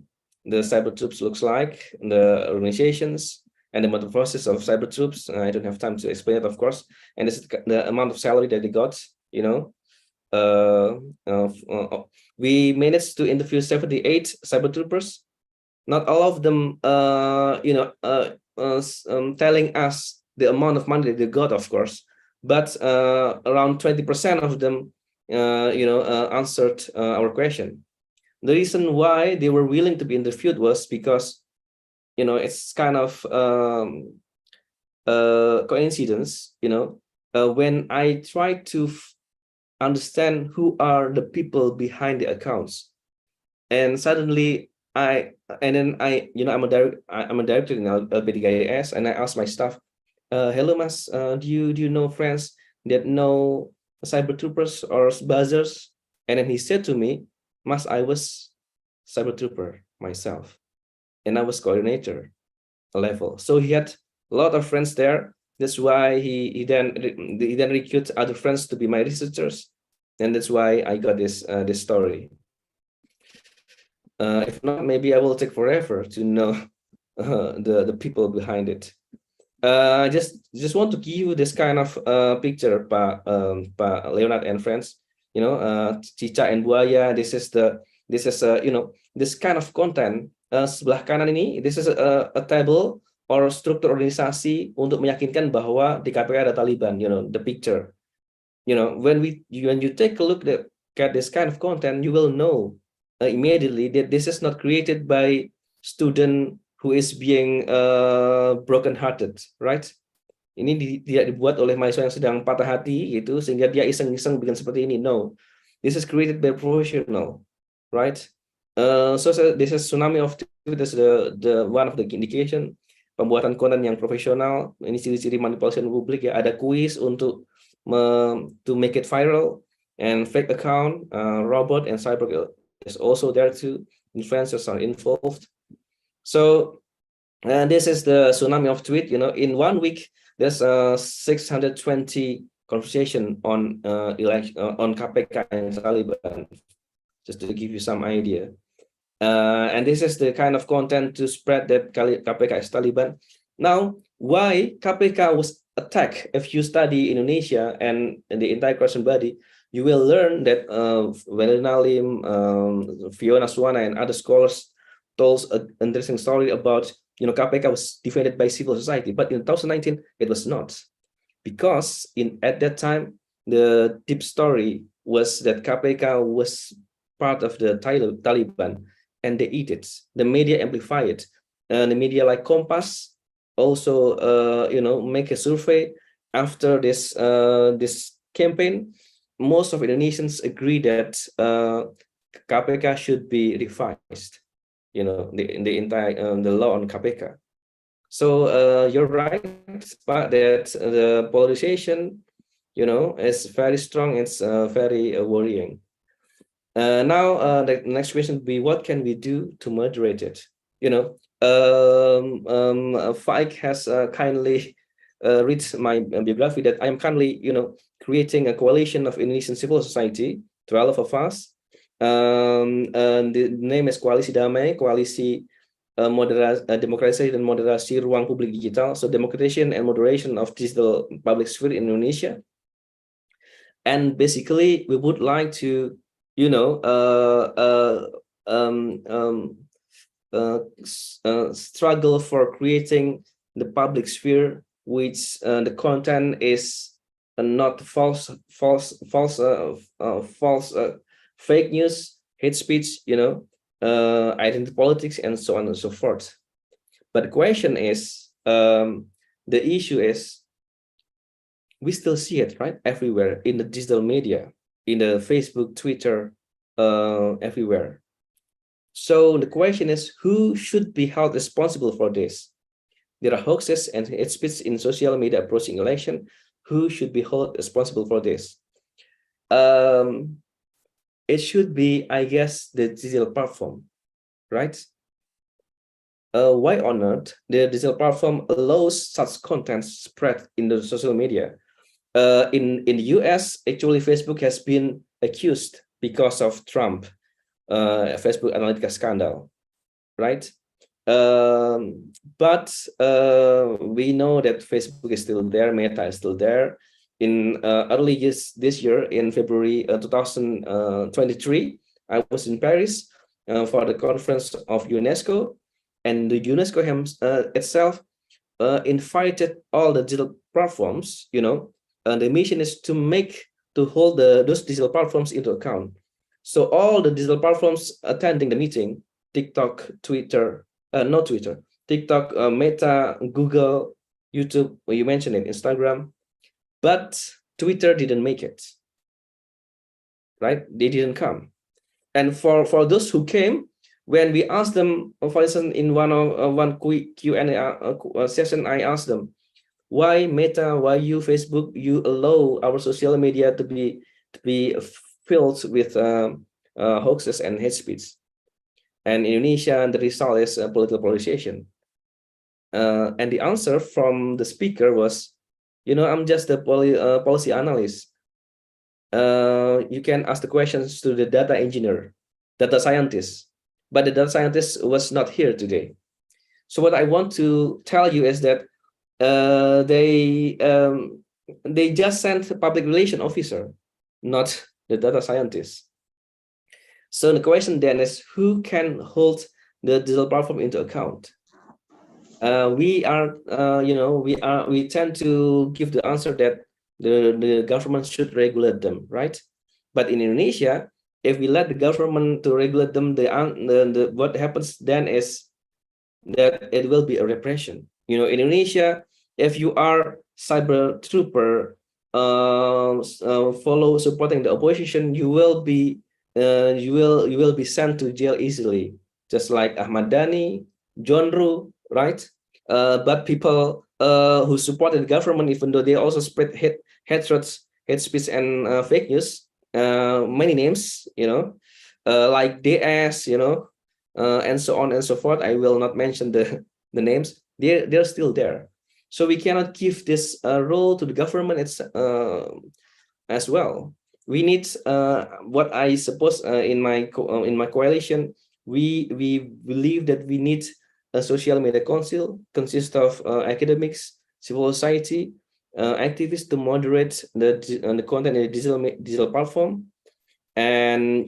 cyber troops looks like, the organizations, and the metamorphosis of cyber troops. I don't have time to explain it, of course. And this is the amount of salary that they got. We managed to interview 78 cyber troopers. Not all of them, telling us the amount of money that they got, of course, but around 20% of them, answered our question. The reason why they were willing to be interviewed was because, it's kind of coincidence, when I try to understand who are the people behind the accounts, and suddenly I'm a director in LPDGIS, and I ask my staff, hello, Mas, do you know friends that know cyber troopers or buzzers? And then he said to me, Mas, I was cyber trooper myself, and I was coordinator level. So he had a lot of friends there. That's why he then recruits other friends to be my researchers, and that's why I got this this story. If not, maybe I will take forever to know the people behind it. Just want to give you this kind of picture, Pak Leonard and friends. You know, Cica and Buaya. This is you know, this kind of content. Sebelah kanan ini, this is a table or struktur organisasi untuk meyakinkan bahwa di KPK ada Taliban. You know, the picture. You know, when you take a look at this kind of content, you will know immediately that this is not created by student who is being broken-hearted, right? Ini tidak dibuat oleh mahasiswa yang sedang patah hati gitu, sehingga dia iseng-iseng bikin seperti ini. No, this is created by professional, right? So this is tsunami of tweet. This is the one of the indication pembuatan konten yang profesional. Ini ciri-ciri manipulasi publik ya. Ada kuis untuk to make it viral, and fake account, robot and cyber is also there too. Influencers are involved. So this is the tsunami of tweet. You know, in 1 week there's 620 conversation on election on KPK and Taliban, just to give you some idea. And this is the kind of content to spread that KPK is Taliban. Now, why KPK was attacked? If you study Indonesia and the entire question body, you will learn that Welina Lim, Fiona Swana, and other scholars told an interesting story about, you know, KPK was defended by civil society, but in 2019 it was not, because at that time the deep story was that KPK was part of the Taliban, and they eat it. The media amplify it, and the media like Kompas also, you know, make a survey after this this campaign. Most of Indonesians agree that KPK should be revised. You know, the entire the law on KPK. So you're right, but that the polarization, you know, is very strong. It's very worrying. Now the next question would be, what can we do to moderate it? You know, Faiq has kindly read my biography that I am currently, you know, creating a coalition of Indonesian civil society, 12 of us. The name is Koalisi Damai, Koalisi Demokrasi dan Moderasi Ruang Publik Digital. So democratization and moderation of digital public sphere in Indonesia. And basically, we would like to, you know, struggle for creating the public sphere, which the content is not false, fake news, hate speech, you know, identity politics, and so on and so forth. But the question is, the issue is, we still see it, right, everywhere in the digital media, in the Facebook, Twitter, everywhere. So the question is, who should be held responsible for this? There are hoaxes and hate speech in social media approaching election. Who should be held responsible for this? It should be, I guess, the digital platform, right? Why on earth the digital platform allows such content spread in the social media? In the US, actually, Facebook has been accused because of Trump, Facebook Analytica scandal, right? But we know that Facebook is still there, Meta is still there. In early this year, in February 2023, I was in Paris for the conference of UNESCO, and the UNESCO itself invited all the digital platforms, you know, and the mission is to hold those digital platforms into account. So all the digital platforms attending the meeting, TikTok, Twitter, not Twitter, TikTok, Meta, Google, YouTube, well, you mentioned it, Instagram, but Twitter didn't make it, right? They didn't come. And for those who came, when we asked them, for instance, in one Q&A session, I asked them, why Meta, why you, Facebook, you allow our social media to be filled with hoaxes and hate speech? And in Indonesia, the result is political polarization. And the answer from the speaker was, I'm just a policy analyst. You can ask the questions to the data engineer, data scientist, but the data scientist was not here today. So what I want to tell you is that they just sent a public relation officer, not the data scientist. So the question then is, who can hold the digital platform into account? We tend to give the answer that the government should regulate them, right? But in Indonesia, if we let the government to regulate them, what happens then is that it will be a repression. In Indonesia, if you are cyber trooper, follow supporting the opposition, you will be sent to jail easily, just like Ahmad Dhani, John Roo, right? But people who supported the government, even though they also spread hate speech, and fake news, many names, like DS, and so on and so forth. I will not mention the names. They're still there. So we cannot give this role to the government as well. We need what I suppose in my coalition, we believe that we need a social media council consist of academics, civil society, activists to moderate the content in the digital platform, and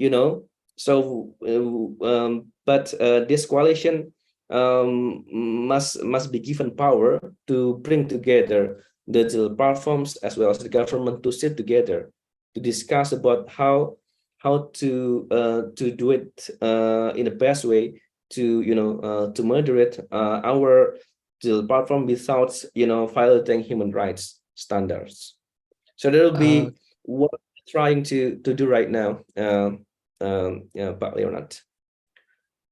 but this coalition must be given power to bring together the digital platforms as well as the government to sit together to discuss about how to do it in the best way to to moderate our digital platform without violating human rights standards. So there will be what we're trying to do right now, Pak Leonard.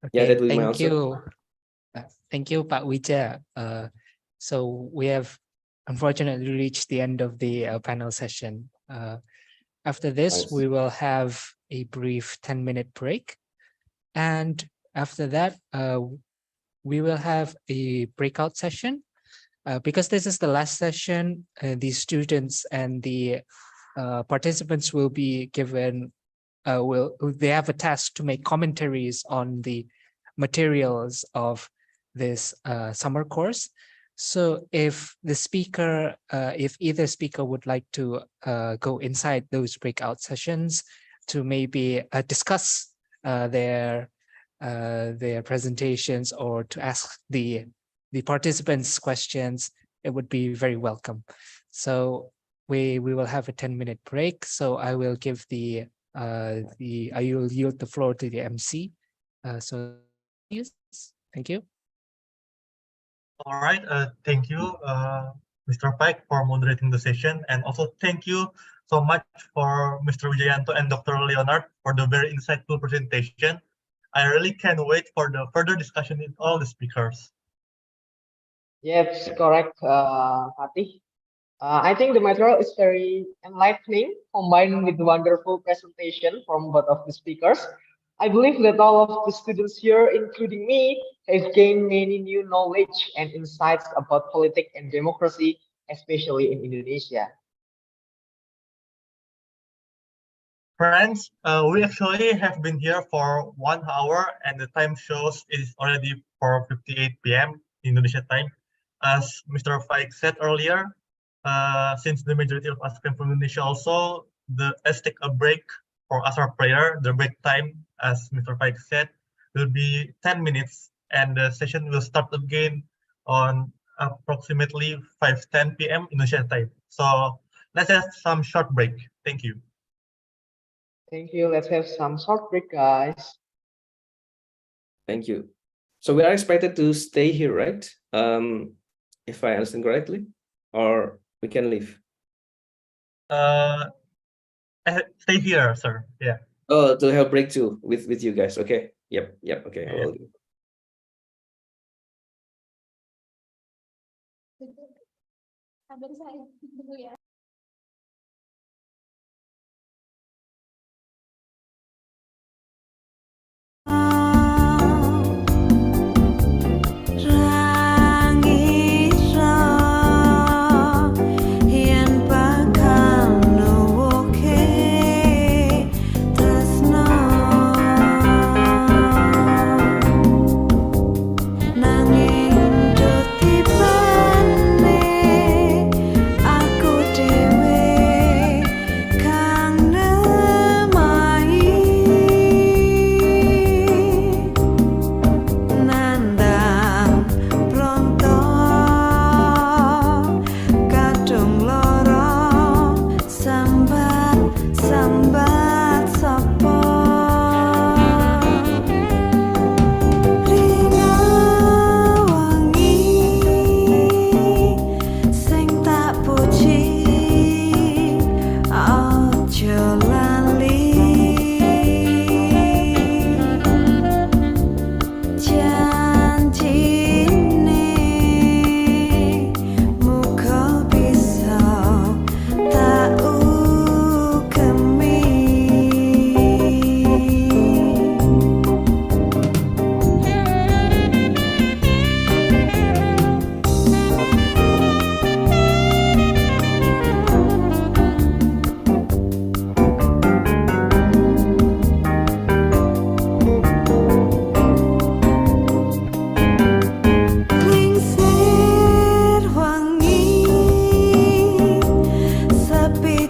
Okay, That will be my thank answer. you. Thank you, Pak Wija. So we have unfortunately reached the end of the panel session. After this, Nice. we will have a brief 10-minute break. And after that, we will have a breakout session. Because this is the last session, the students and the participants will be given, they have a task to make commentaries on the materials of this summer course. So if the speaker, if either speaker would like to go inside those breakout sessions to maybe discuss their presentations or to ask the participants questions, it would be very welcome. So we will have a 10-minute break. So I will give I will yield the floor to the MC. So yes, thank you. All right, thank you, Mr. Faiq, for moderating the session, and also thank you so much for Mr. Wijayanto and Dr. Leonard for the very insightful presentation. I really can't wait for the further discussion with all the speakers. Yes, correct, Fatih. I think the material is very enlightening, combined with the wonderful presentation from both of the speakers. I believe that all of the students here, including me, have gained many new knowledge and insights about politics and democracy, especially in Indonesia. Friends, we actually have been here for 1 hour, and the time shows it is already 4:58 p.m. Indonesia time. As Mr. Faiq said earlier, since the majority of us came from Indonesia also, let's take a break for Asar prayer. The break time, as Mr. Faiq said, will be 10 minutes, and the session will start again on approximately 5:10 p.m. Indonesia time. So let's have some short break. Thank you. Thank you. Let's have some short break, guys. Thank you. So we are expected to stay here, right? If I understand correctly, or we can leave. Stay here, sir. Yeah. Oh, to have break too with you guys. Okay. Yep. Okay. I will do. Rangin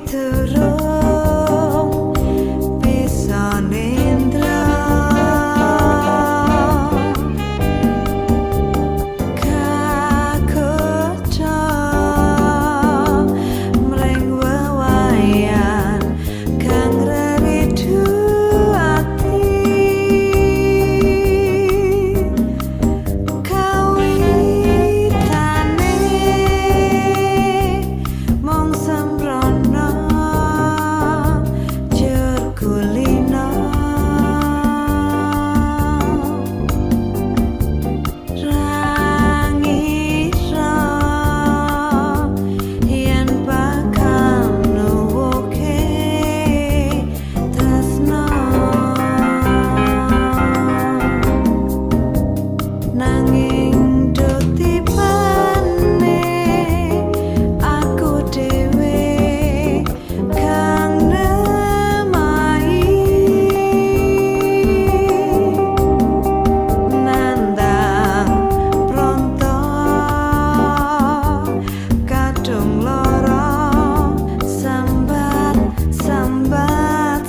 durung bisa nindra kakoco mring wewayan kang rewidu ati kawitane mung sembrono jur kulino rangira yen bakal nuwuke tresno nanging dutipane aku dhewe kang nemai nandang pronto kadung loro sambat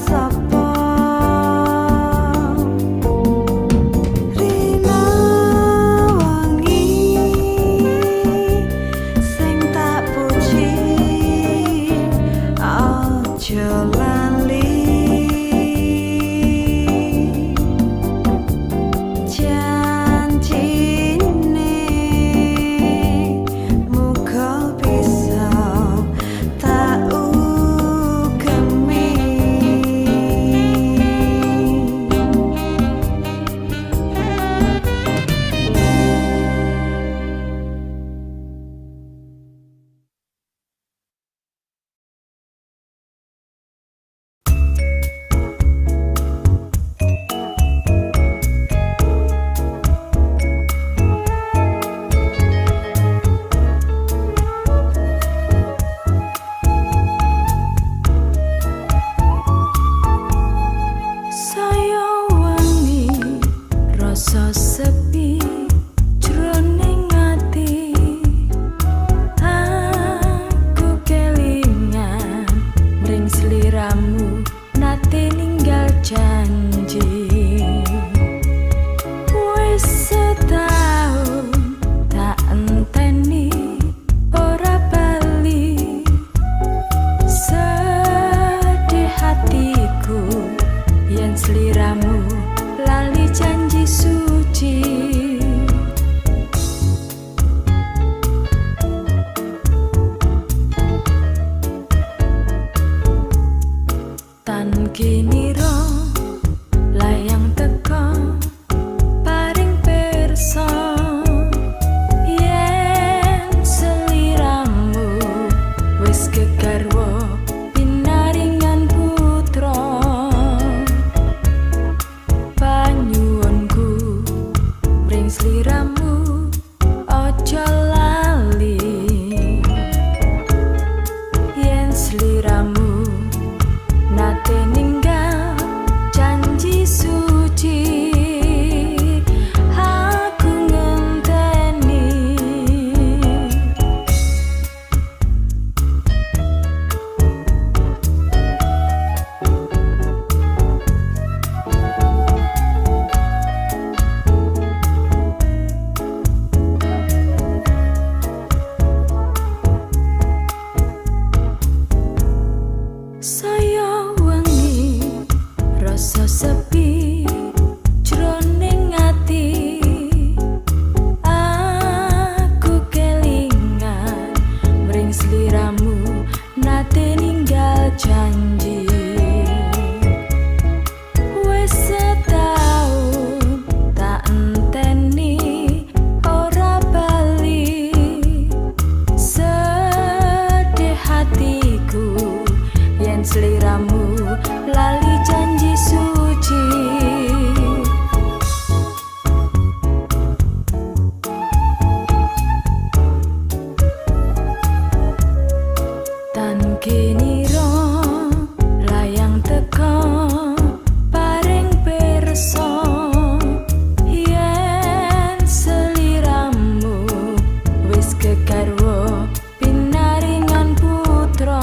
sapa rina wangi sing tak puji aja lali janjine muga bisa tak ugemi saya wangi rasa sepi jroning ati aku kelingan mring sliramu nate ninggal janji wis setahun tak enteni ora bali sedih hatiku yen sliramu lali janji suci tan kiniro layang teko paring pirsa yen sliramu wis kegarwa pinaringan putra panyuwunku mring sliramu aja lali yen sliramu nate ninggal janji suci aku ngenteni saya wangi rasa sepi jroning ati aku kelingan mring sliramu nate ninggal janji wis setahun tak enteni ora bali sedih hatiku yen sliramu lali janji suci tan kiniro layang teko paring pirsa yen sliramu wis kegarwa pinaringan putra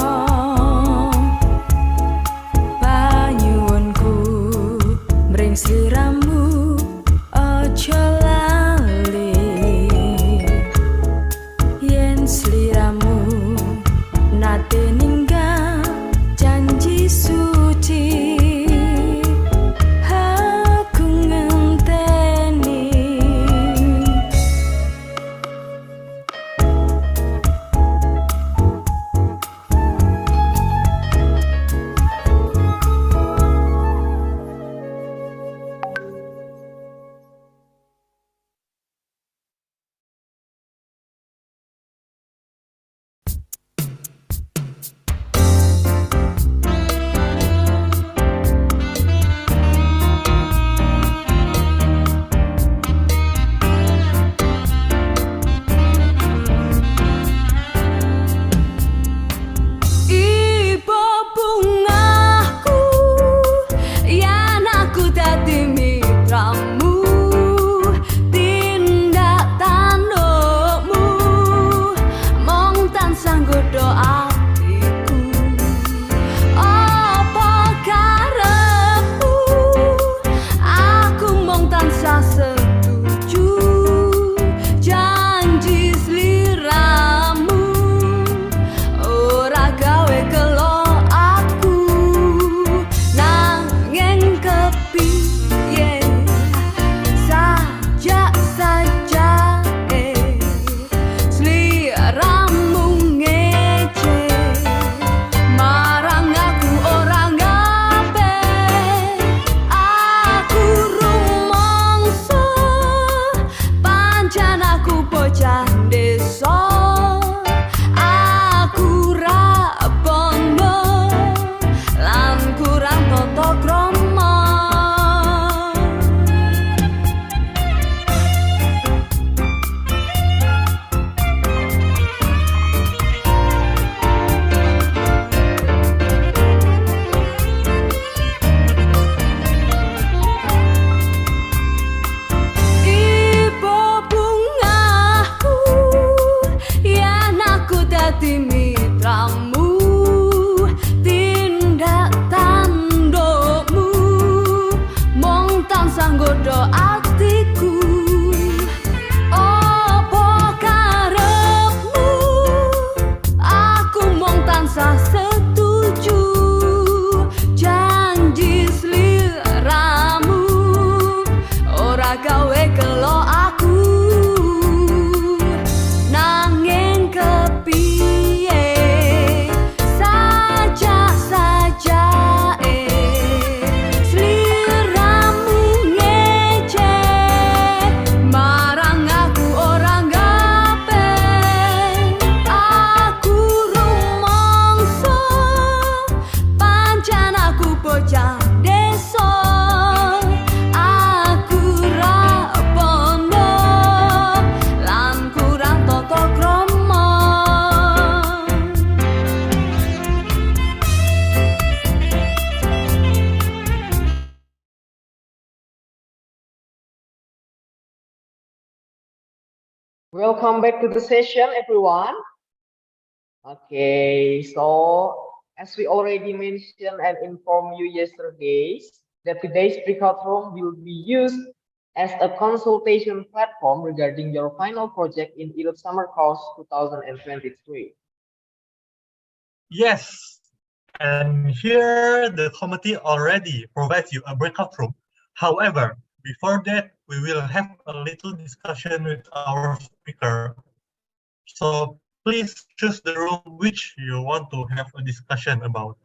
Welcome back to the session, everyone. Okay, so as we already mentioned and informed you yesterday, that today's breakout room will be used as a consultation platform regarding your final project in IRUD Summer Course 2023. Yes, and here the committee already provides you a breakout room. However, before that, we will have a little discussion with our speaker. So please choose the room which you want to have a discussion about.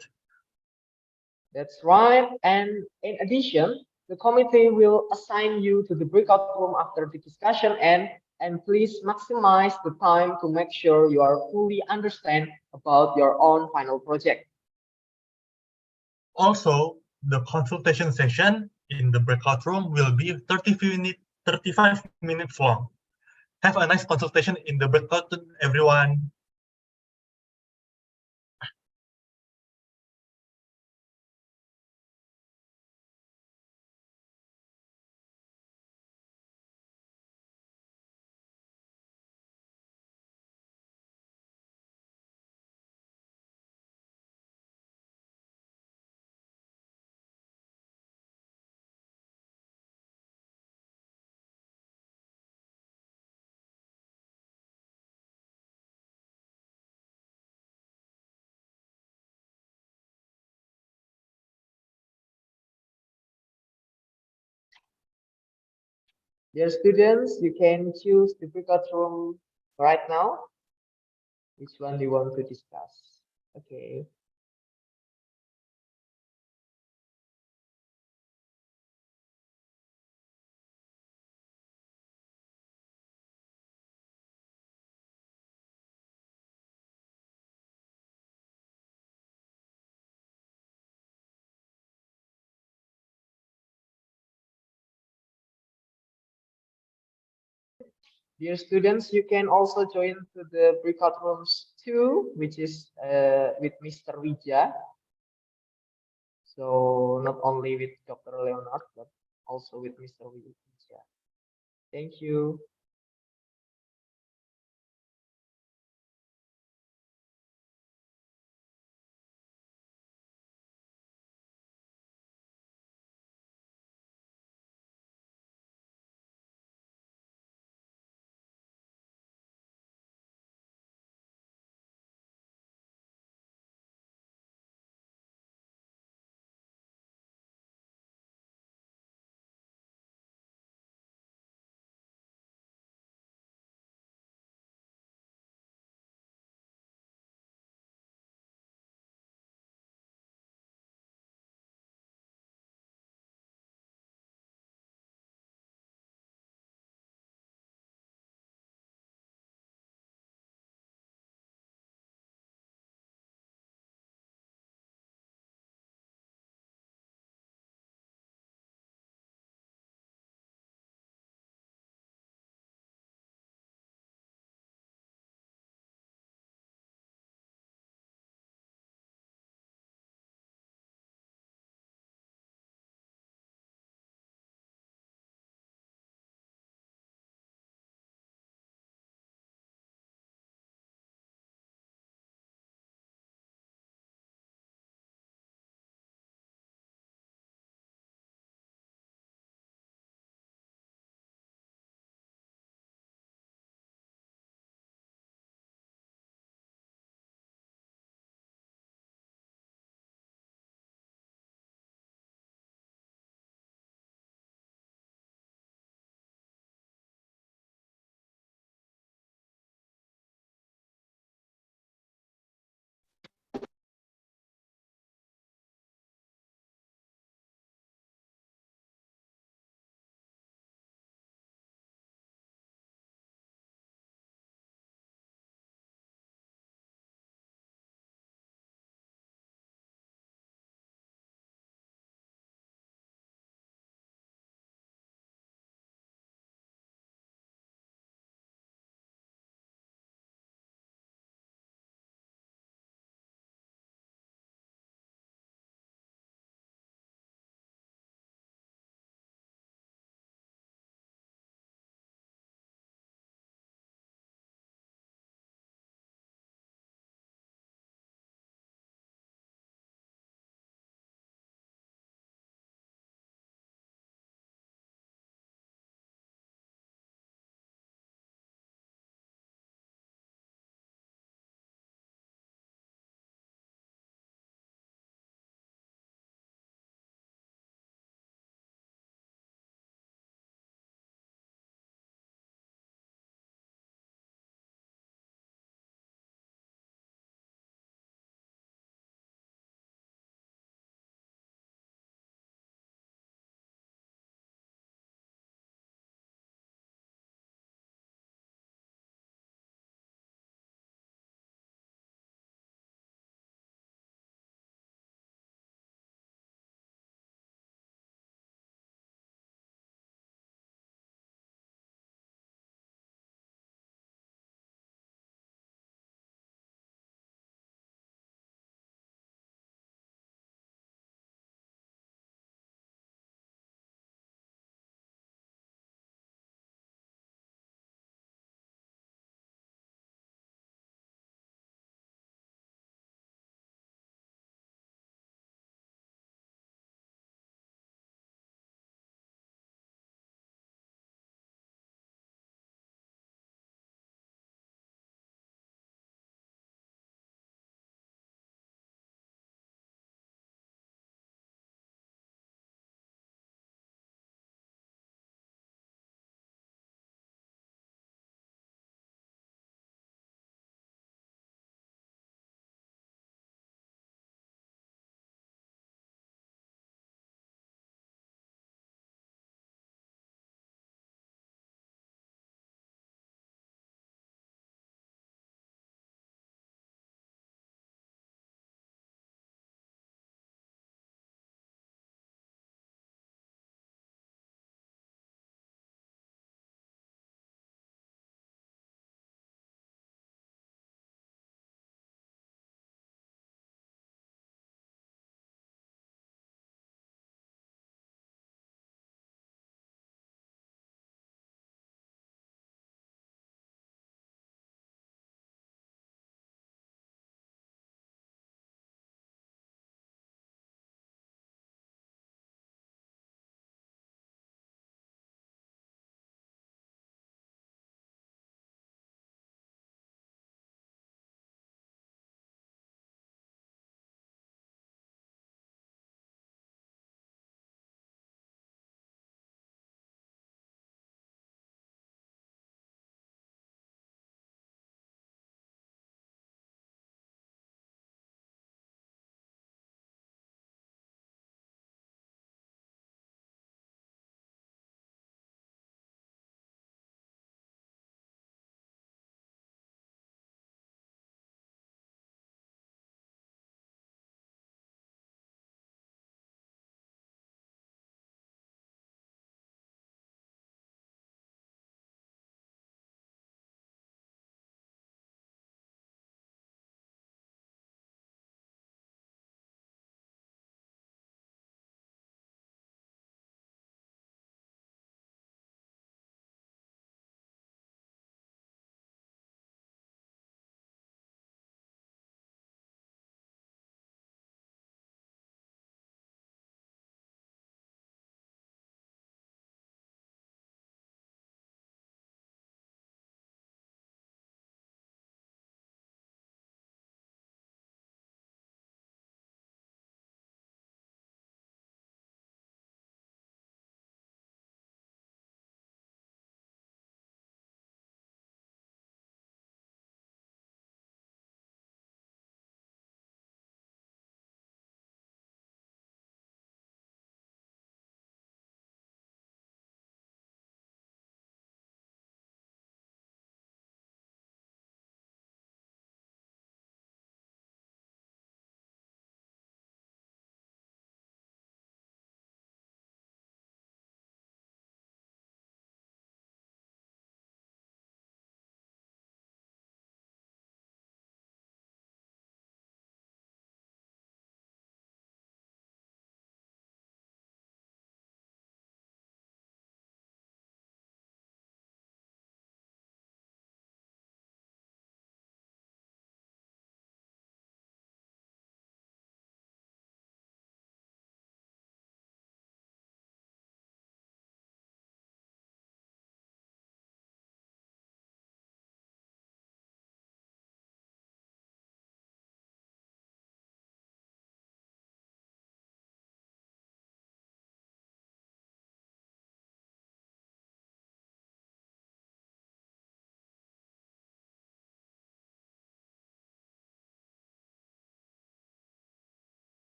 That's right. And in addition, the committee will assign you to the breakout room after the discussion and please maximize the time to make sure you are fully understand about your own final project. Also, the consultation session in the breakout room will be 35 minutes long. Have a nice consultation in the breakout, everyone. Dear students, you can choose the breakout room right now. Which one do you want to discuss? Okay. Dear students, you can also join to the breakout rooms too, which is with Mr. Wija. So not only with Dr. Leonard, but also with Mr. Wija. Thank you.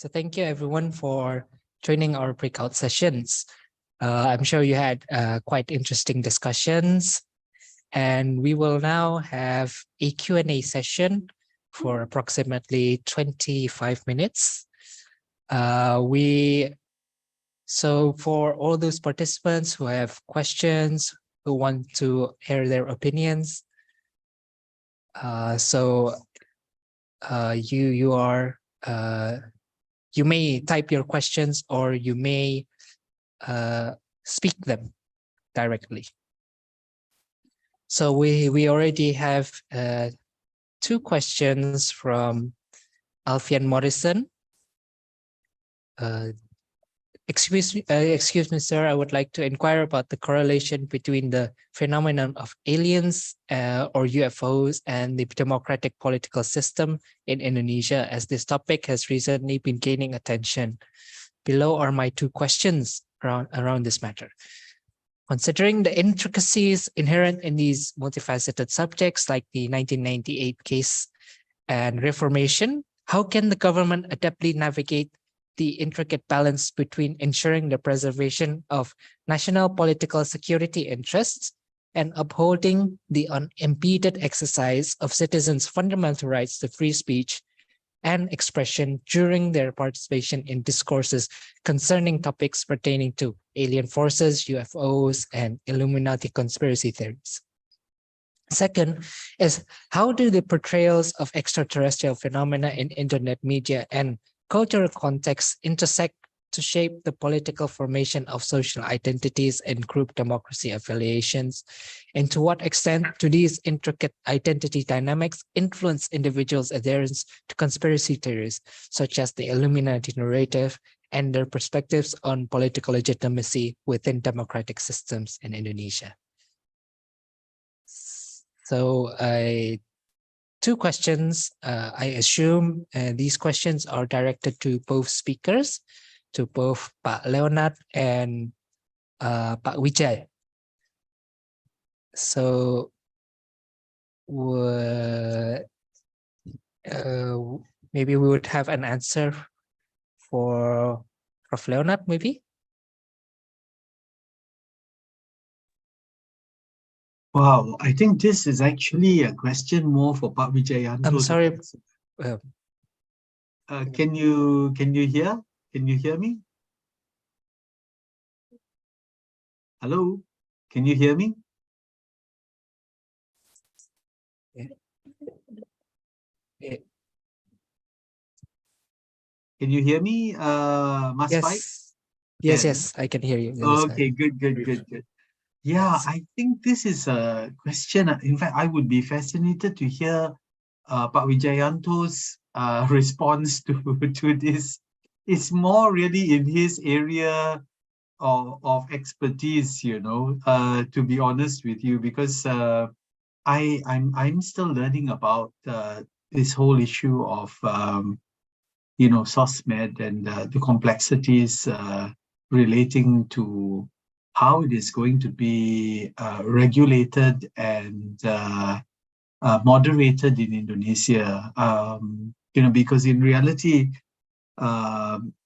So thank you everyone for joining our breakout sessions. I'm sure you had quite interesting discussions, and we will now have a Q&A session for approximately 25 minutes. So for all those participants who have questions, who want to hear their opinions, you may type your questions, or you may speak them directly. So we already have 2 questions from Alfian Morrison. Excuse me, sir, I would like to inquire about the correlation between the phenomenon of aliens or UFOs and the democratic political system in Indonesia, as this topic has recently been gaining attention. Below are my 2 questions around this matter. Considering the intricacies inherent in these multifaceted subjects like the 1998 case and reformation, how can the government adeptly navigate the intricate balance between ensuring the preservation of national political security interests and upholding the unimpeded exercise of citizens' fundamental rights to free speech and expression during their participation in discourses concerning topics pertaining to alien forces, UFOs, and Illuminati conspiracy theories? Second is, how do the portrayals of extraterrestrial phenomena in internet media and cultural contexts intersect to shape the political formation of social identities and group democracy affiliations? And to what extent do these intricate identity dynamics influence individuals' adherence to conspiracy theories, such as the Illuminati narrative, and their perspectives on political legitimacy within democratic systems in Indonesia? So 2 questions. I assume these questions are directed to both speakers, to both Pak Leonard and Pak Wijay. So maybe we would have an answer for Prof. Leonard, maybe? Wow, I think this is actually a question more for Pak Wijayanto. I'm sorry. Can you hear? Can you hear me? Hello, can you hear me? Can you hear me, Mas Faiq? Yes, I can hear you. Okay, good. Yeah, I think this is a question. In fact, I would be fascinated to hear Pak Wijayanto's response to this. It's more really in his area of expertise, you know, to be honest with you, because I'm still learning about this whole issue of you know, SOSMED and the complexities relating to how it is going to be regulated and moderated in Indonesia. You know, because in reality,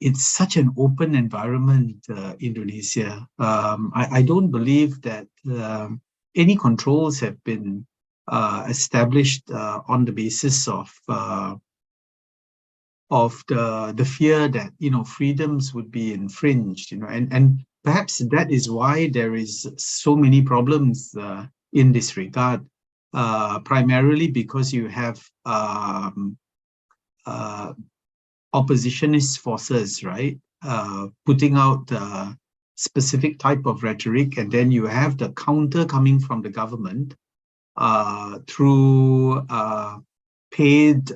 it's such an open environment, Indonesia. I don't believe that any controls have been established on the basis of the fear that, you know, freedoms would be infringed, you know, and perhaps that is why there is so many problems in this regard, primarily because you have oppositionist forces, right, putting out specific type of rhetoric, and then you have the counter coming from the government through paid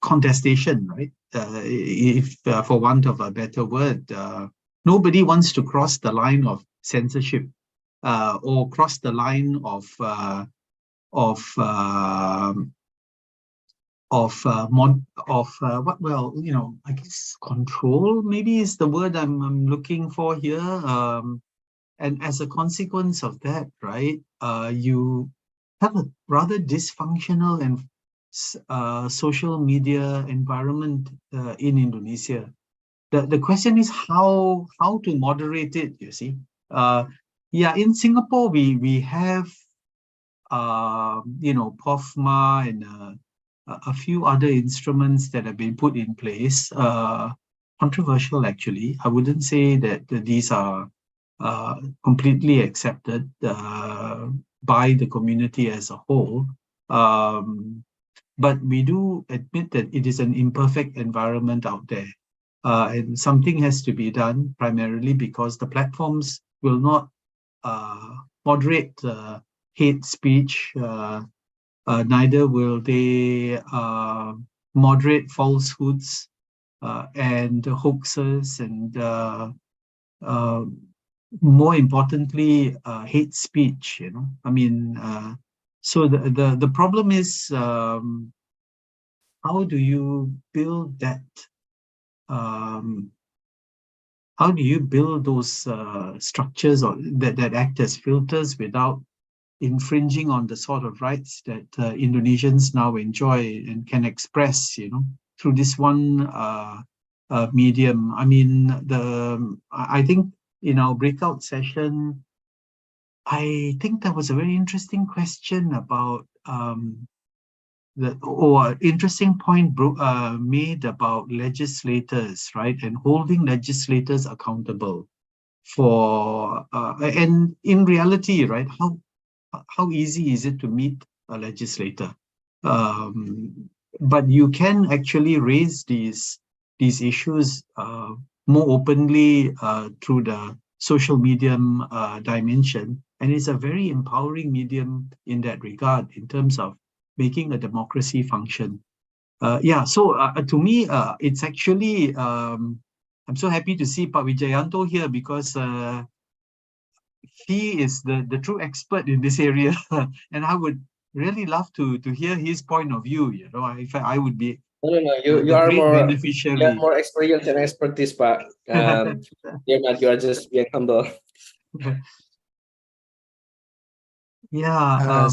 contestation, right? If for want of a better word, nobody wants to cross the line of censorship or cross the line of what, well, you know, I guess control maybe is the word I'm looking for here. And as a consequence of that, right, you have a rather dysfunctional and social media environment in Indonesia. The question is how to moderate it, you see. Yeah, in Singapore, we have, you know, POFMA and a few other instruments that have been put in place. Controversial, actually. I wouldn't say that these are completely accepted by the community as a whole. But we do admit that it is an imperfect environment out there. And something has to be done, primarily because the platforms will not moderate hate speech, neither will they moderate falsehoods and hoaxes, and more importantly, hate speech, you know. I mean, so the problem is, how do you build that? How do you build those structures or that act as filters without infringing on the sort of rights that Indonesians now enjoy and can express, you know, through this one medium? I mean, I think in our breakout session, I think there was a very interesting question about interesting point made about legislators, right, and holding legislators accountable for and in reality, right, how easy is it to meet a legislator? But you can actually raise these issues more openly through the social medium dimension, and it's a very empowering medium in that regard in terms of making a democracy function. Yeah, so to me, it's actually, I'm so happy to see Pak Wijayanto here, because he is the true expert in this area, and I would really love to hear his point of view. You know, in fact, I would be No, you are great more beneficiary. you have more experience and expertise, Pak. You are just being humble. Yeah.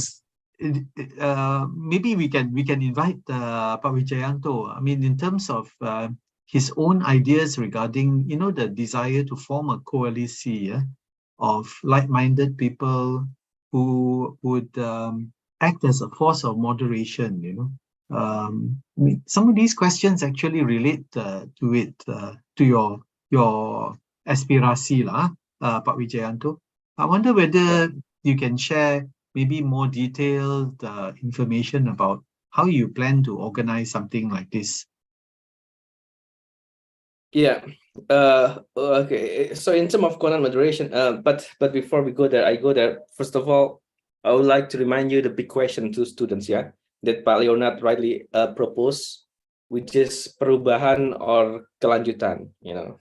Maybe we can invite Pak Wijayanto. I mean, in terms of his own ideas regarding, you know, the desire to form a coalition of like-minded people who would act as a force of moderation. You know, I mean, some of these questions actually relate to it, to your aspirasi lah, Pak Wijayanto. I wonder whether you can share maybe more detailed information about how you plan to organize something like this. Yeah. Okay. So in terms of content moderation, but before we go there, first of all, I would like to remind you the big question to students, yeah, that Pak Leonard rightly proposed, which is perubahan or kelanjutan. You know,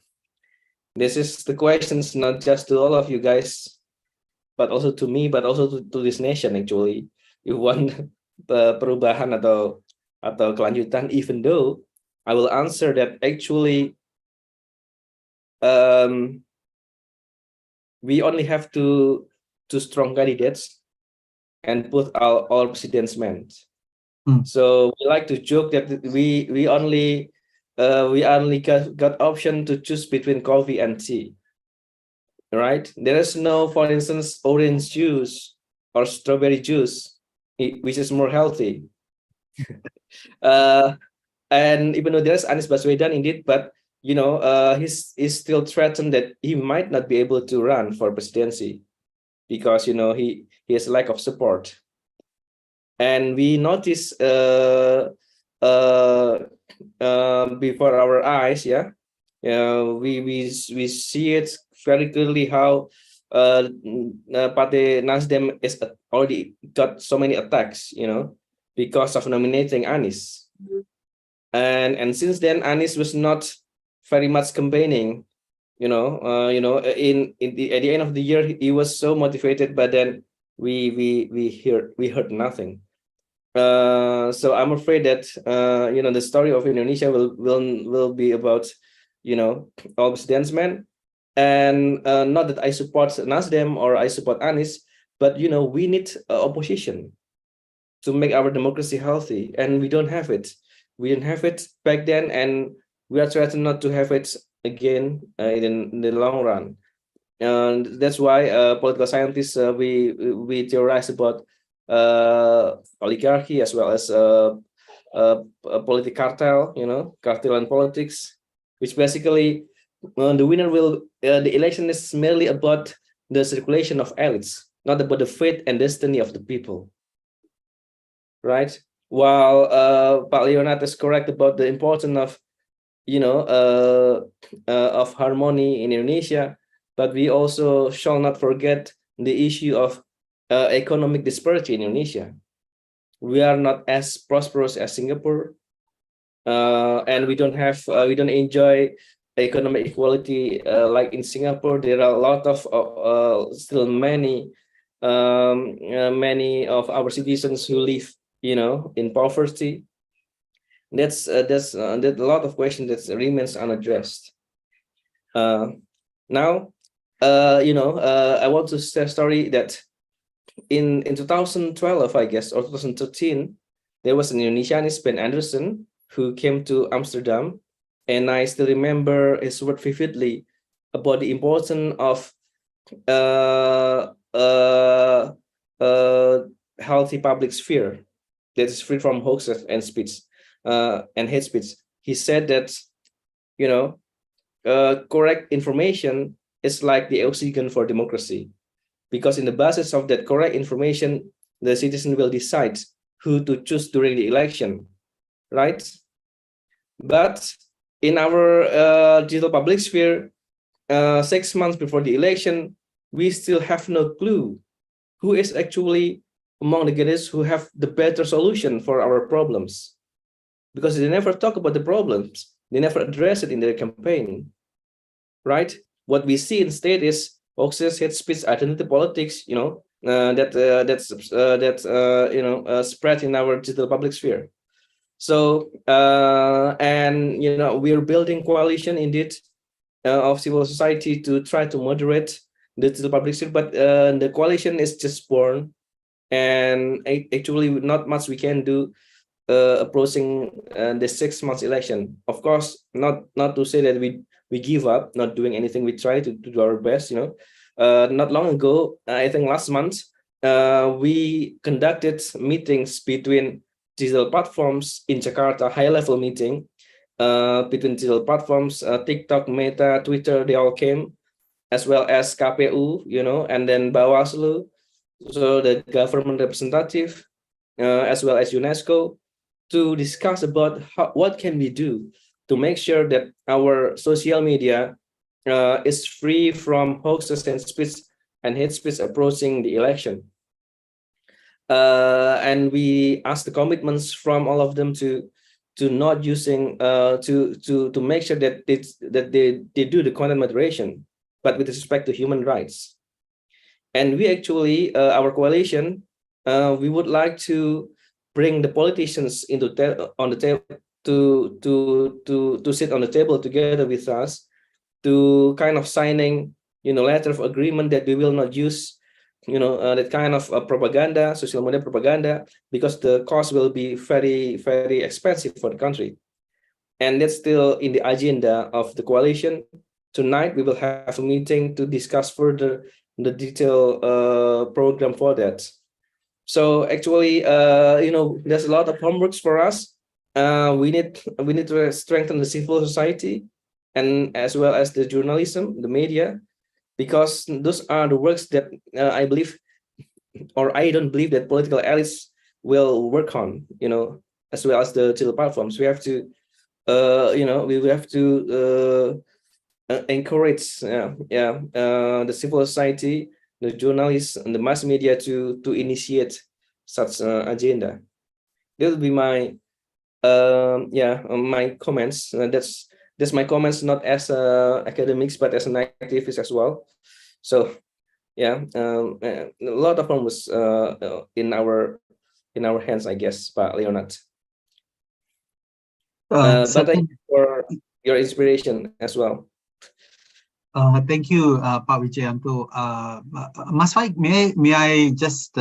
this is the questions not just to all of you guys, but also to me, but also to this nation. Actually, you want perubahan atau kelanjutan, even though I will answer that actually we only have two strong candidates and put our president's men. So we like to joke that we only got option to choose between coffee and tea. Right? There is no, for instance, orange juice or strawberry juice, which is more healthy. And even though there's Anies Baswedan indeed, but you know, he's still threatened that he might not be able to run for presidency because, you know, he has a lack of support. And we notice before our eyes, yeah, we see it very clearly how Partai Nasdem is already got so many attacks, you know, because of nominating Anies. And since then, Anies was not very much campaigning, you know, at the end of the year, he was so motivated, but then we heard nothing. So I'm afraid that you know, the story of Indonesia will be about, you know, all president's-men, and not that I support Nasdem or I support Anies, but you know, we need opposition. to make our democracy healthy, and we don't have it. We didn't have it back then, and we are trying not to have it again in the long run. And that's why political scientists we theorize about oligarchy as well as a political cartel, cartel and politics, which basically the winner will the election is merely about the circulation of elites, not about the fate and destiny of the people, right? While Pak Leonard is correct about the importance of harmony in Indonesia, but we also shall not forget the issue of economic disparity in Indonesia. We are not as prosperous as Singapore, and we don't enjoy economic equality like in Singapore. There are a lot of still many of our citizens who live in poverty. That's a lot of questions that remains unaddressed. Now, I want to share a story that in 2012, I guess, or 2013, there was an Indonesianist, Ben Anderson, who came to Amsterdam, and I still remember his word vividly about the importance of healthy public sphere that is free from hoaxes and speech and hate speech. He said that correct information is like the oxygen for democracy, because in the basis of that correct information, the citizen will decide who to choose during the election, right? But in our digital public sphere, 6 months before the election, we still have no clue who is actually among the candidates who have the better solution for our problems, because they never talk about the problems. They never address it in their campaign, right? What we see instead is hoaxes, hate speech, identity politics, spread in our digital public sphere. So, we're building coalition indeed of civil society to try to moderate the digital public sphere, but the coalition is just born, and actually not much we can do approaching the 6 months election. Of course, not to say that we give up not doing anything. We try to do our best. Not long ago, I think last month, we conducted meetings between digital platforms in Jakarta, high-level meeting between digital platforms, TikTok, Meta, Twitter. They all came, as well as KPU, and then Bawaslu, so the government representative, as well as UNESCO, to discuss about what can we do to make sure that our social media is free from hoaxes and speech and hate speech approaching the election. And we ask the commitments from all of them to not using to make sure that they do the content moderation, but with respect to human rights. And we actually our coalition, we would like to bring the politicians on the table to sit on the table together with us, to kind of signing letter of agreement that we will not use that kind of propaganda, social media propaganda, because the cost will be very, very expensive for the country. And that's still in the agenda of the coalition. Tonight we will have a meeting to discuss further the detailed program for that. So actually, there's a lot of homeworks for us. We need to strengthen the civil society, and as well as the journalism, the media, because those are the works that I believe, or I don't believe that political elites will work on, as well as the digital platforms. We have to, we have to encourage, the civil society, the journalists, and the mass media to initiate such agenda. That will be my my comments. That's my comments, not as academics, but as an activist as well. So a lot of them was in our hands, I guess, Pak Leonard. But thank you for your inspiration as well. Thank you, Pak Wijayanto. Mas Faiq, may I just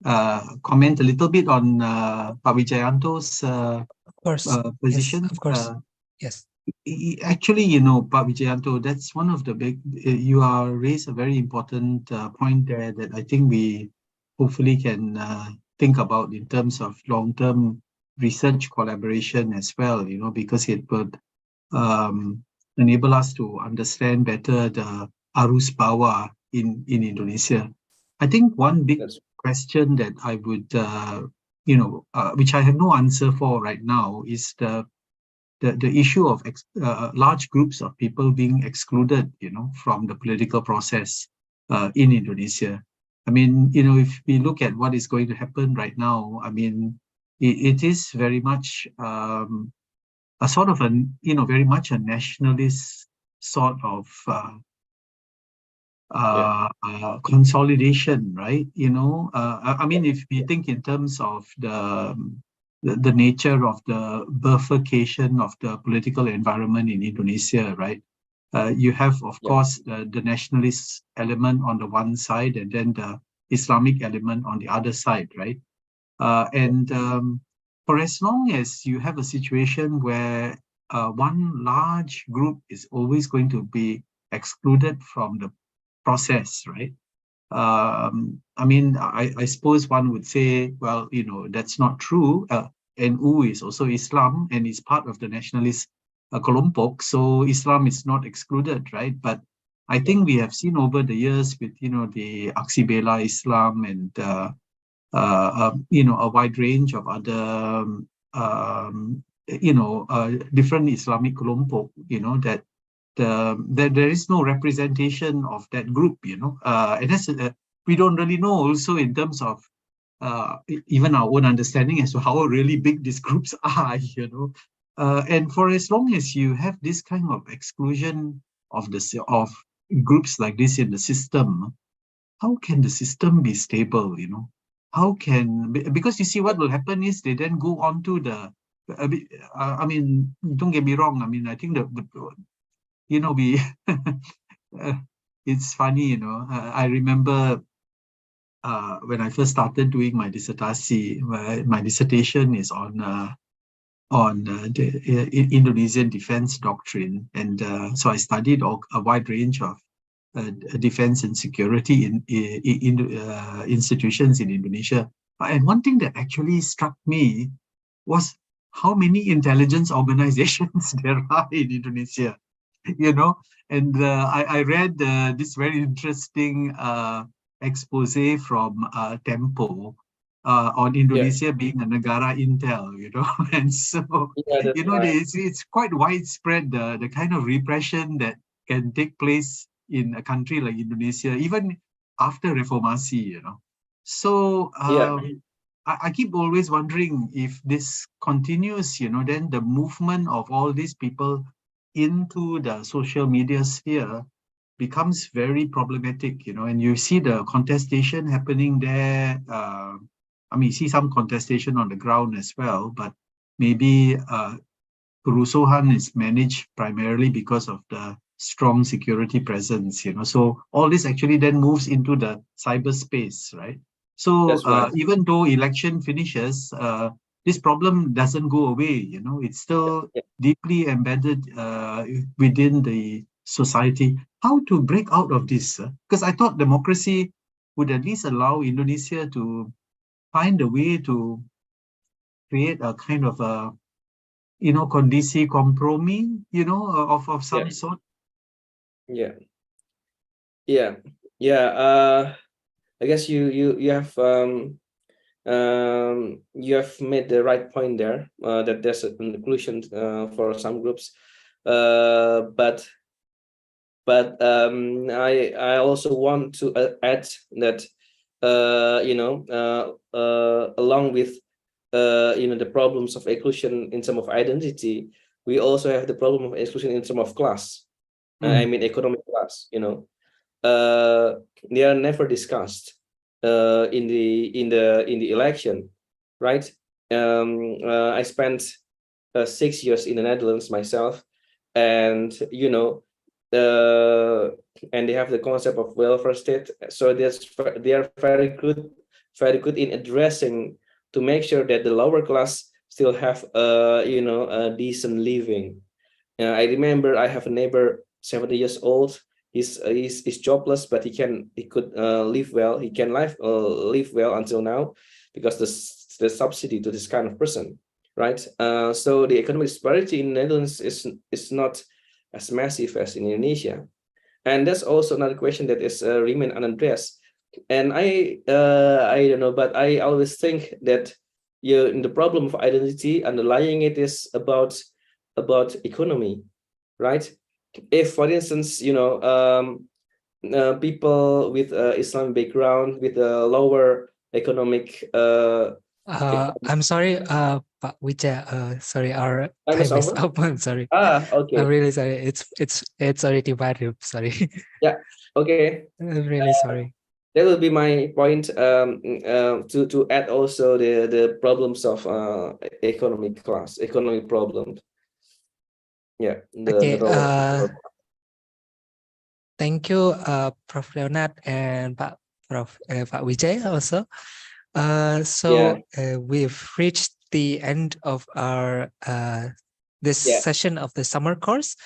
comment a little bit on Pak Wijayanto's Of course. Yes, position? of course. Yes. Actually, Pak Wijayanto, that's one of the big, you are raised a very important point there that I think we hopefully can think about in terms of long-term research collaboration as well, because it would enable us to understand better the arus bawah in Indonesia. I think one big question that I would, which I have no answer for right now is the issue of large groups of people being excluded, from the political process in Indonesia. I mean, if we look at what is going to happen right now, I mean, it is very much a sort of very much a nationalist sort of consolidation, right? I mean, if we think in terms of the nature of the bifurcation of the political environment in Indonesia, right? You have, of course, the nationalist element on the one side and then the Islamic element on the other side, right? And for as long as you have a situation where one large group is always going to be excluded from the process, right? I mean, I suppose one would say, well, that's not true. NU is also Islam and is part of the nationalist kelompok, so Islam is not excluded, right? But I think we have seen over the years with, the Aksi Bela Islam and, a wide range of other, different Islamic kelompok, that there is no representation of that group, and that's we don't really know also in terms of even our own understanding as to how really big these groups are, and for as long as you have this kind of exclusion of groups like this in the system, how can the system be stable? How can, because you see what will happen is they then go on to the, I mean, don't get me wrong. I mean, I think we, it's funny, I remember when I first started doing my dissertation is on the Indonesian defense doctrine. And so I studied a wide range of defense and security institutions in Indonesia. And one thing that actually struck me was how many intelligence organizations there are in Indonesia. And I read this very interesting expose from Tempo on Indonesia being a negara intel, and so, it's quite widespread, the kind of repression that can take place in a country like Indonesia, even after reformasi, So I keep always wondering if this continues, then the movement of all these people into the social media sphere becomes very problematic, and you see the contestation happening there. I mean, you see some contestation on the ground as well, but maybe kerusuhan is managed primarily because of the strong security presence, So all this actually then moves into the cyberspace, right? So even though election finishes, this problem doesn't go away, it's still deeply embedded within the society. How to break out of this? Because I thought democracy would at least allow Indonesia to find a way to create a kind of a, kondisi kompromi, of some sort. I guess you have made the right point there, that there's an inclusion for some groups, but I also want to add that along with the problems of exclusion in terms of identity, we also have the problem of exclusion in terms of class. I mean economic class. They are never discussed in the election, right? I spent 6 years in the Netherlands myself, and and they have the concept of welfare state, so they are very good very good in addressing to make sure that the lower class still have a decent living. I remember I have a neighbor, 70 years old. He's jobless, but he could live well. He can live well until now because the subsidy to this kind of person, right? So the economic disparity in the Netherlands is not as massive as in Indonesia, and that's also another question that is remain unaddressed. And I don't know, but I always think that in the problem of identity, underlying it is about economy, right? If, for instance, people with Islamic background with a lower economic I'm sorry, Pak Wija. Sorry, our time is time is over. up. I'm sorry. Okay. I'm really sorry. It's already bad. Sorry. Yeah. Okay. I'm really sorry. That will be my point. To add also the problems of economic problems. Yeah. Okay. The role. Thank you, Prof. Leonard and Pak Wijay also. So we've reached the end of our this session of the summer course,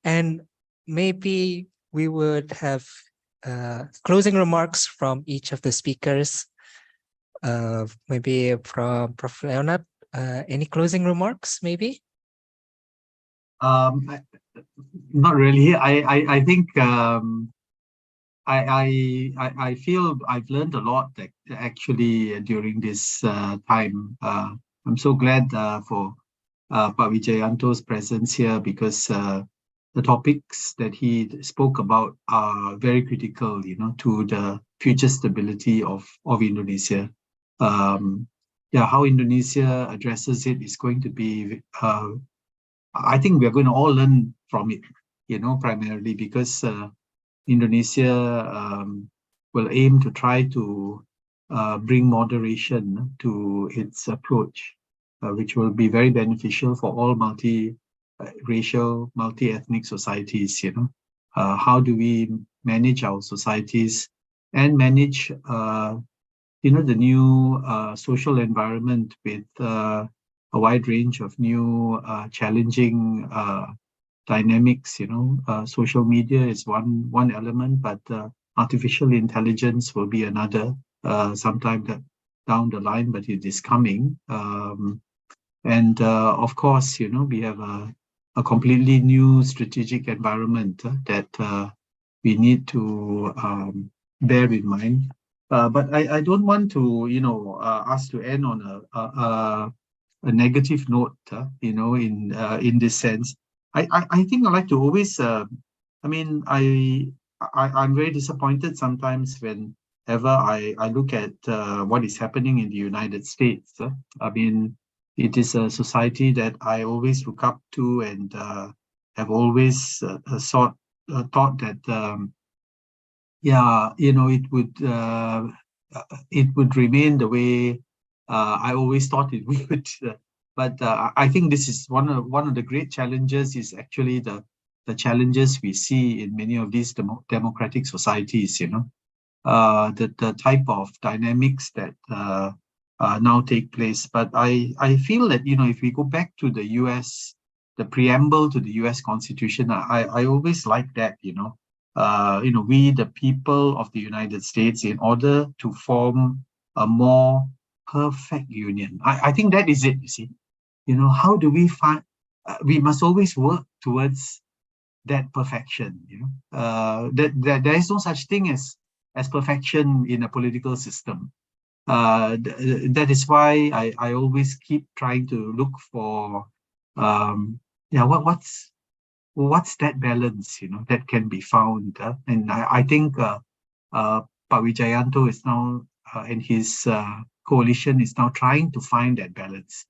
and maybe we would have closing remarks from each of the speakers. Maybe from Prof. Leonard, any closing remarks, maybe? Not really. I think I feel I've learned a lot actually during this time. I'm so glad for Pak Wijayanto's presence here, because the topics that he spoke about are very critical, to the future stability of Indonesia. How Indonesia addresses it is going to be, I think we are going to all learn from it, primarily because Indonesia will aim to try to bring moderation to its approach, which will be very beneficial for all multi-racial, multi-ethnic societies. How do we manage our societies and manage, the new social environment with a wide range of new challenging dynamics. Social media is one element, but artificial intelligence will be another sometime down the line, but it is coming. And of course, we have a completely new strategic environment that we need to bear in mind. But I don't want to, us to end on a negative note, in this sense. I think I like to always, I'm very disappointed sometimes whenever I look at what is happening in the United States. It is a society that I always look up to and have always thought that, it would remain the way I always thought it would. But I think this is one of the great challenges, is actually the challenges we see in many of these democratic societies. The type of dynamics that now take place. But I feel that if we go back to the US, the preamble to the US Constitution, I always like that. We, the people of the United States, in order to form a more perfect union. I think that is it. You see. How do we find, we must always work towards that perfection. That there is no such thing as perfection in a political system. That is why I always keep trying to look for what's that balance that can be found. And I think Pak Wijayanto is now and his coalition is now trying to find that balance.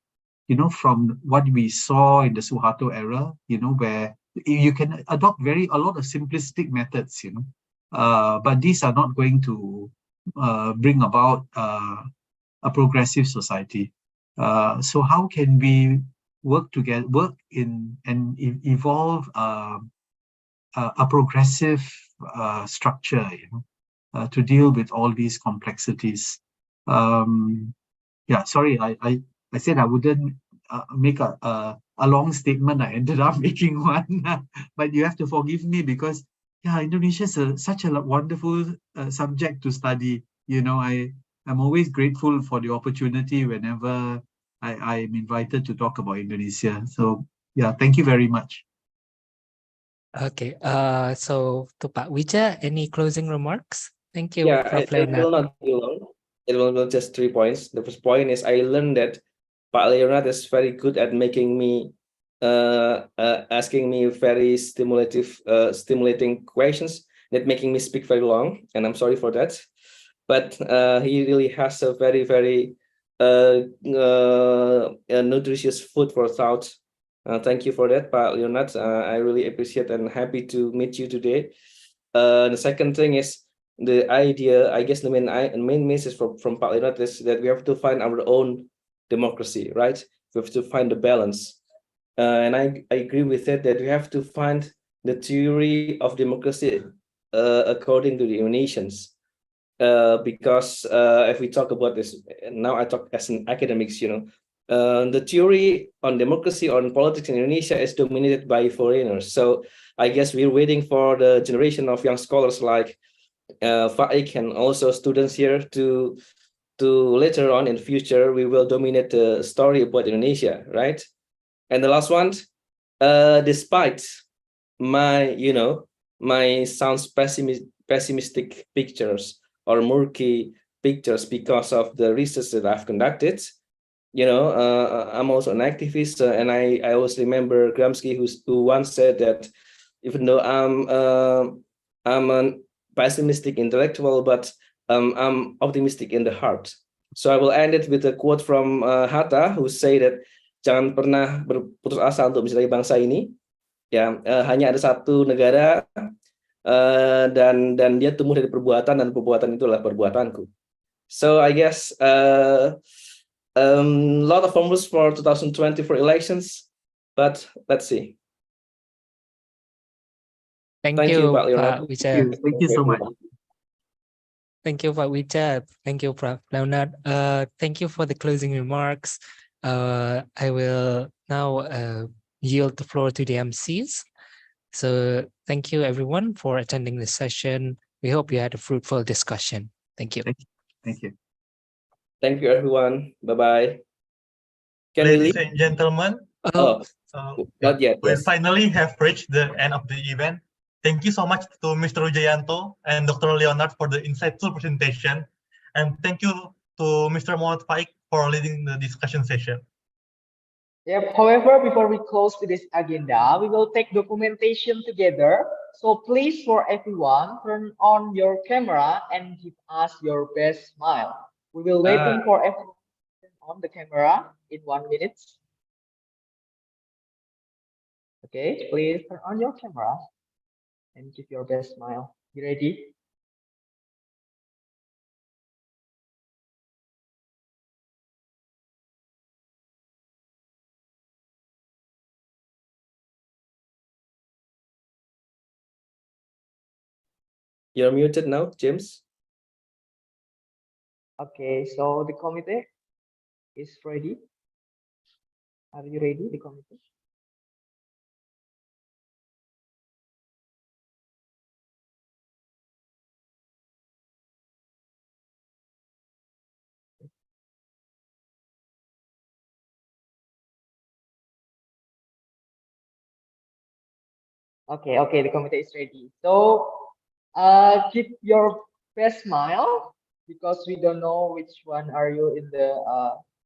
From what we saw in the Suharto era, where you can adopt a lot of simplistic methods, but these are not going to bring about a progressive society. So how can we work together, and evolve a progressive structure, to deal with all these complexities? Yeah, sorry, I said I wouldn't make a long statement. I ended up making one, but you have to forgive me because yeah, Indonesia is such a wonderful subject to study. You know, I'm always grateful for the opportunity whenever I'm invited to talk about Indonesia. So yeah, thank you very much. Okay, so to Pak Wija, any closing remarks? Thank you, Yeah, Prof. it will Leonard. not be long. It will be just 3 points. The first point is I learned that Pak Leonard is very good at making me asking me very stimulating questions that making me speak very long, and I'm sorry for that. But he really has a very nutritious food for thought. Thank you for that, Pak Leonard. I really appreciate and happy to meet you today. The second thing is the idea. I guess the main message from Pak Leonard is that we have to find our own democracy, right? We have to find the balance. And I agree with that we have to find the theory of democracy according to the Indonesians. Because if we talk about this, now I talk as an academics, the theory on democracy, on politics in Indonesia is dominated by foreigners. So I guess we're waiting for the generation of young scholars like Faiq and also students here to later on in the future, we will dominate the story about Indonesia, right? And the last one, despite my, my sounds pessimistic pictures or murky pictures because of the research that I've conducted, I'm also an activist, and I always remember Gramsci who once said that even though I'm a pessimistic intellectual, but I'm optimistic in the heart. So I will end it with a quote from Hatta, who say that jangan pernah berputus asa untuk mencintai bangsa ini. Ya, hanya ada satu negara dan dia tumbuh dari perbuatan dan perbuatan itulah perbuatanku. So I guess lot of formulas for 2024 elections, but let's see. Thank you, Pak Leonard. Pak Wija. Thank you so much. Thank you, Pak Wija. Thank you, Prof. Leonard. Thank you for the closing remarks. I will now yield the floor to the MCs. So thank you, everyone, for attending this session. We hope you had a fruitful discussion. Thank you. Thank you. Thank you, everyone. Bye-bye. Can we Ladies leave? and gentlemen, Not yet. we Yes. finally have reached the end of the event. Thank you so much to Mr. Wijayanto and Dr. Leonard for the insightful presentation. And thank you to Mr. Mohammad Faiq for leading the discussion session. Yep. However, before we close today's agenda, we will take documentation together. So please, for everyone, turn on your camera and give us your best smile. We will waiting for everyone to turn on the camera in 1 minute. Okay, please turn on your camera and give your best smile. You ready? You're muted now, James. Okay, so the committee is ready. Are you ready, the committee? Okay, the committee is ready. So keep your best smile because we don't know which one are you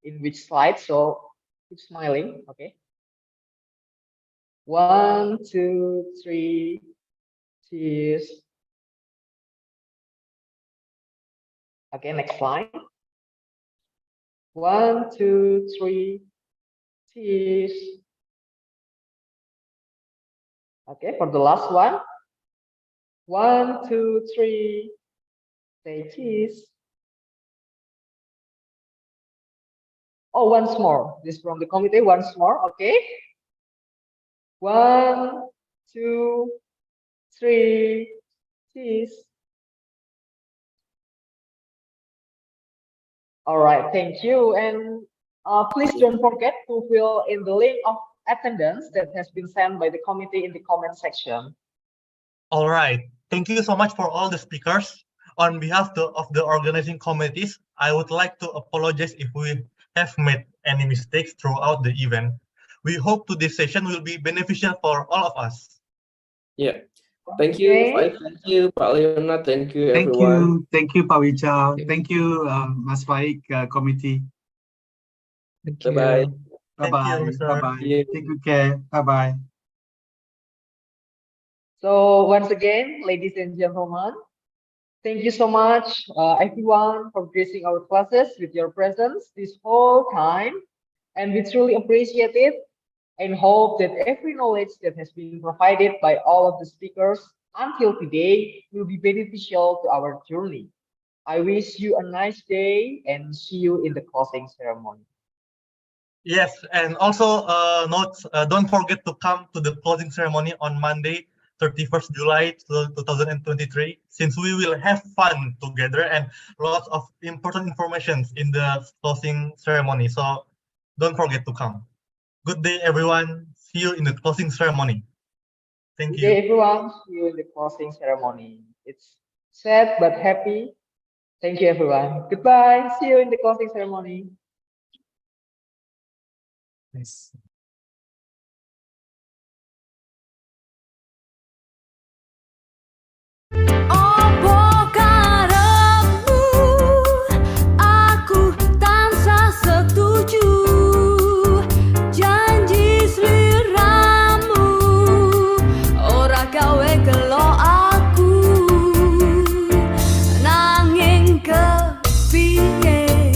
in which slide. So keep smiling. Okay. 1, 2, 3, cheers. Okay, next slide. 1, 2, 3, cheers. Okay, for the last one. 1, 2, 3, say cheese. Oh, once more. This from the committee. Once more. Okay. 1, 2, 3, cheese. All right, thank you. And please don't forget to fill in the link of attendance that has been sent by the committee in the comment section. All right. Thank you so much for all the speakers. On behalf of the organizing committees, I would like to apologize if we have made any mistakes throughout the event. We hope today's session will be beneficial for all of us. Yeah. Thank you, Okay. Faiq. Thank you, Pak Leonard. Thank you, Thank everyone. Thank you, Pak Wija. Thank you, Mas Faiq committee. Thank Bye-bye. you. Thank you, Bye-bye. Mr. Bye-bye. Yeah. Take good care. Bye-bye. So once again, ladies and gentlemen, thank you so much, everyone, for gracing our classes with your presence this whole time. And we truly appreciate it and hope that every knowledge that has been provided by all of the speakers until today will be beneficial to our journey. I wish you a nice day and see you in the closing ceremony. Yes, and also don't forget to come to the closing ceremony on Monday, 31st July 2023, since we will have fun together and lots of important information in the closing ceremony. So don't forget to come. Good day, everyone. See you in the closing ceremony. Thank Good you. day, everyone. See you in the closing ceremony. It's sad but happy. Thank you, everyone. Goodbye. See you in the closing ceremony. Nice.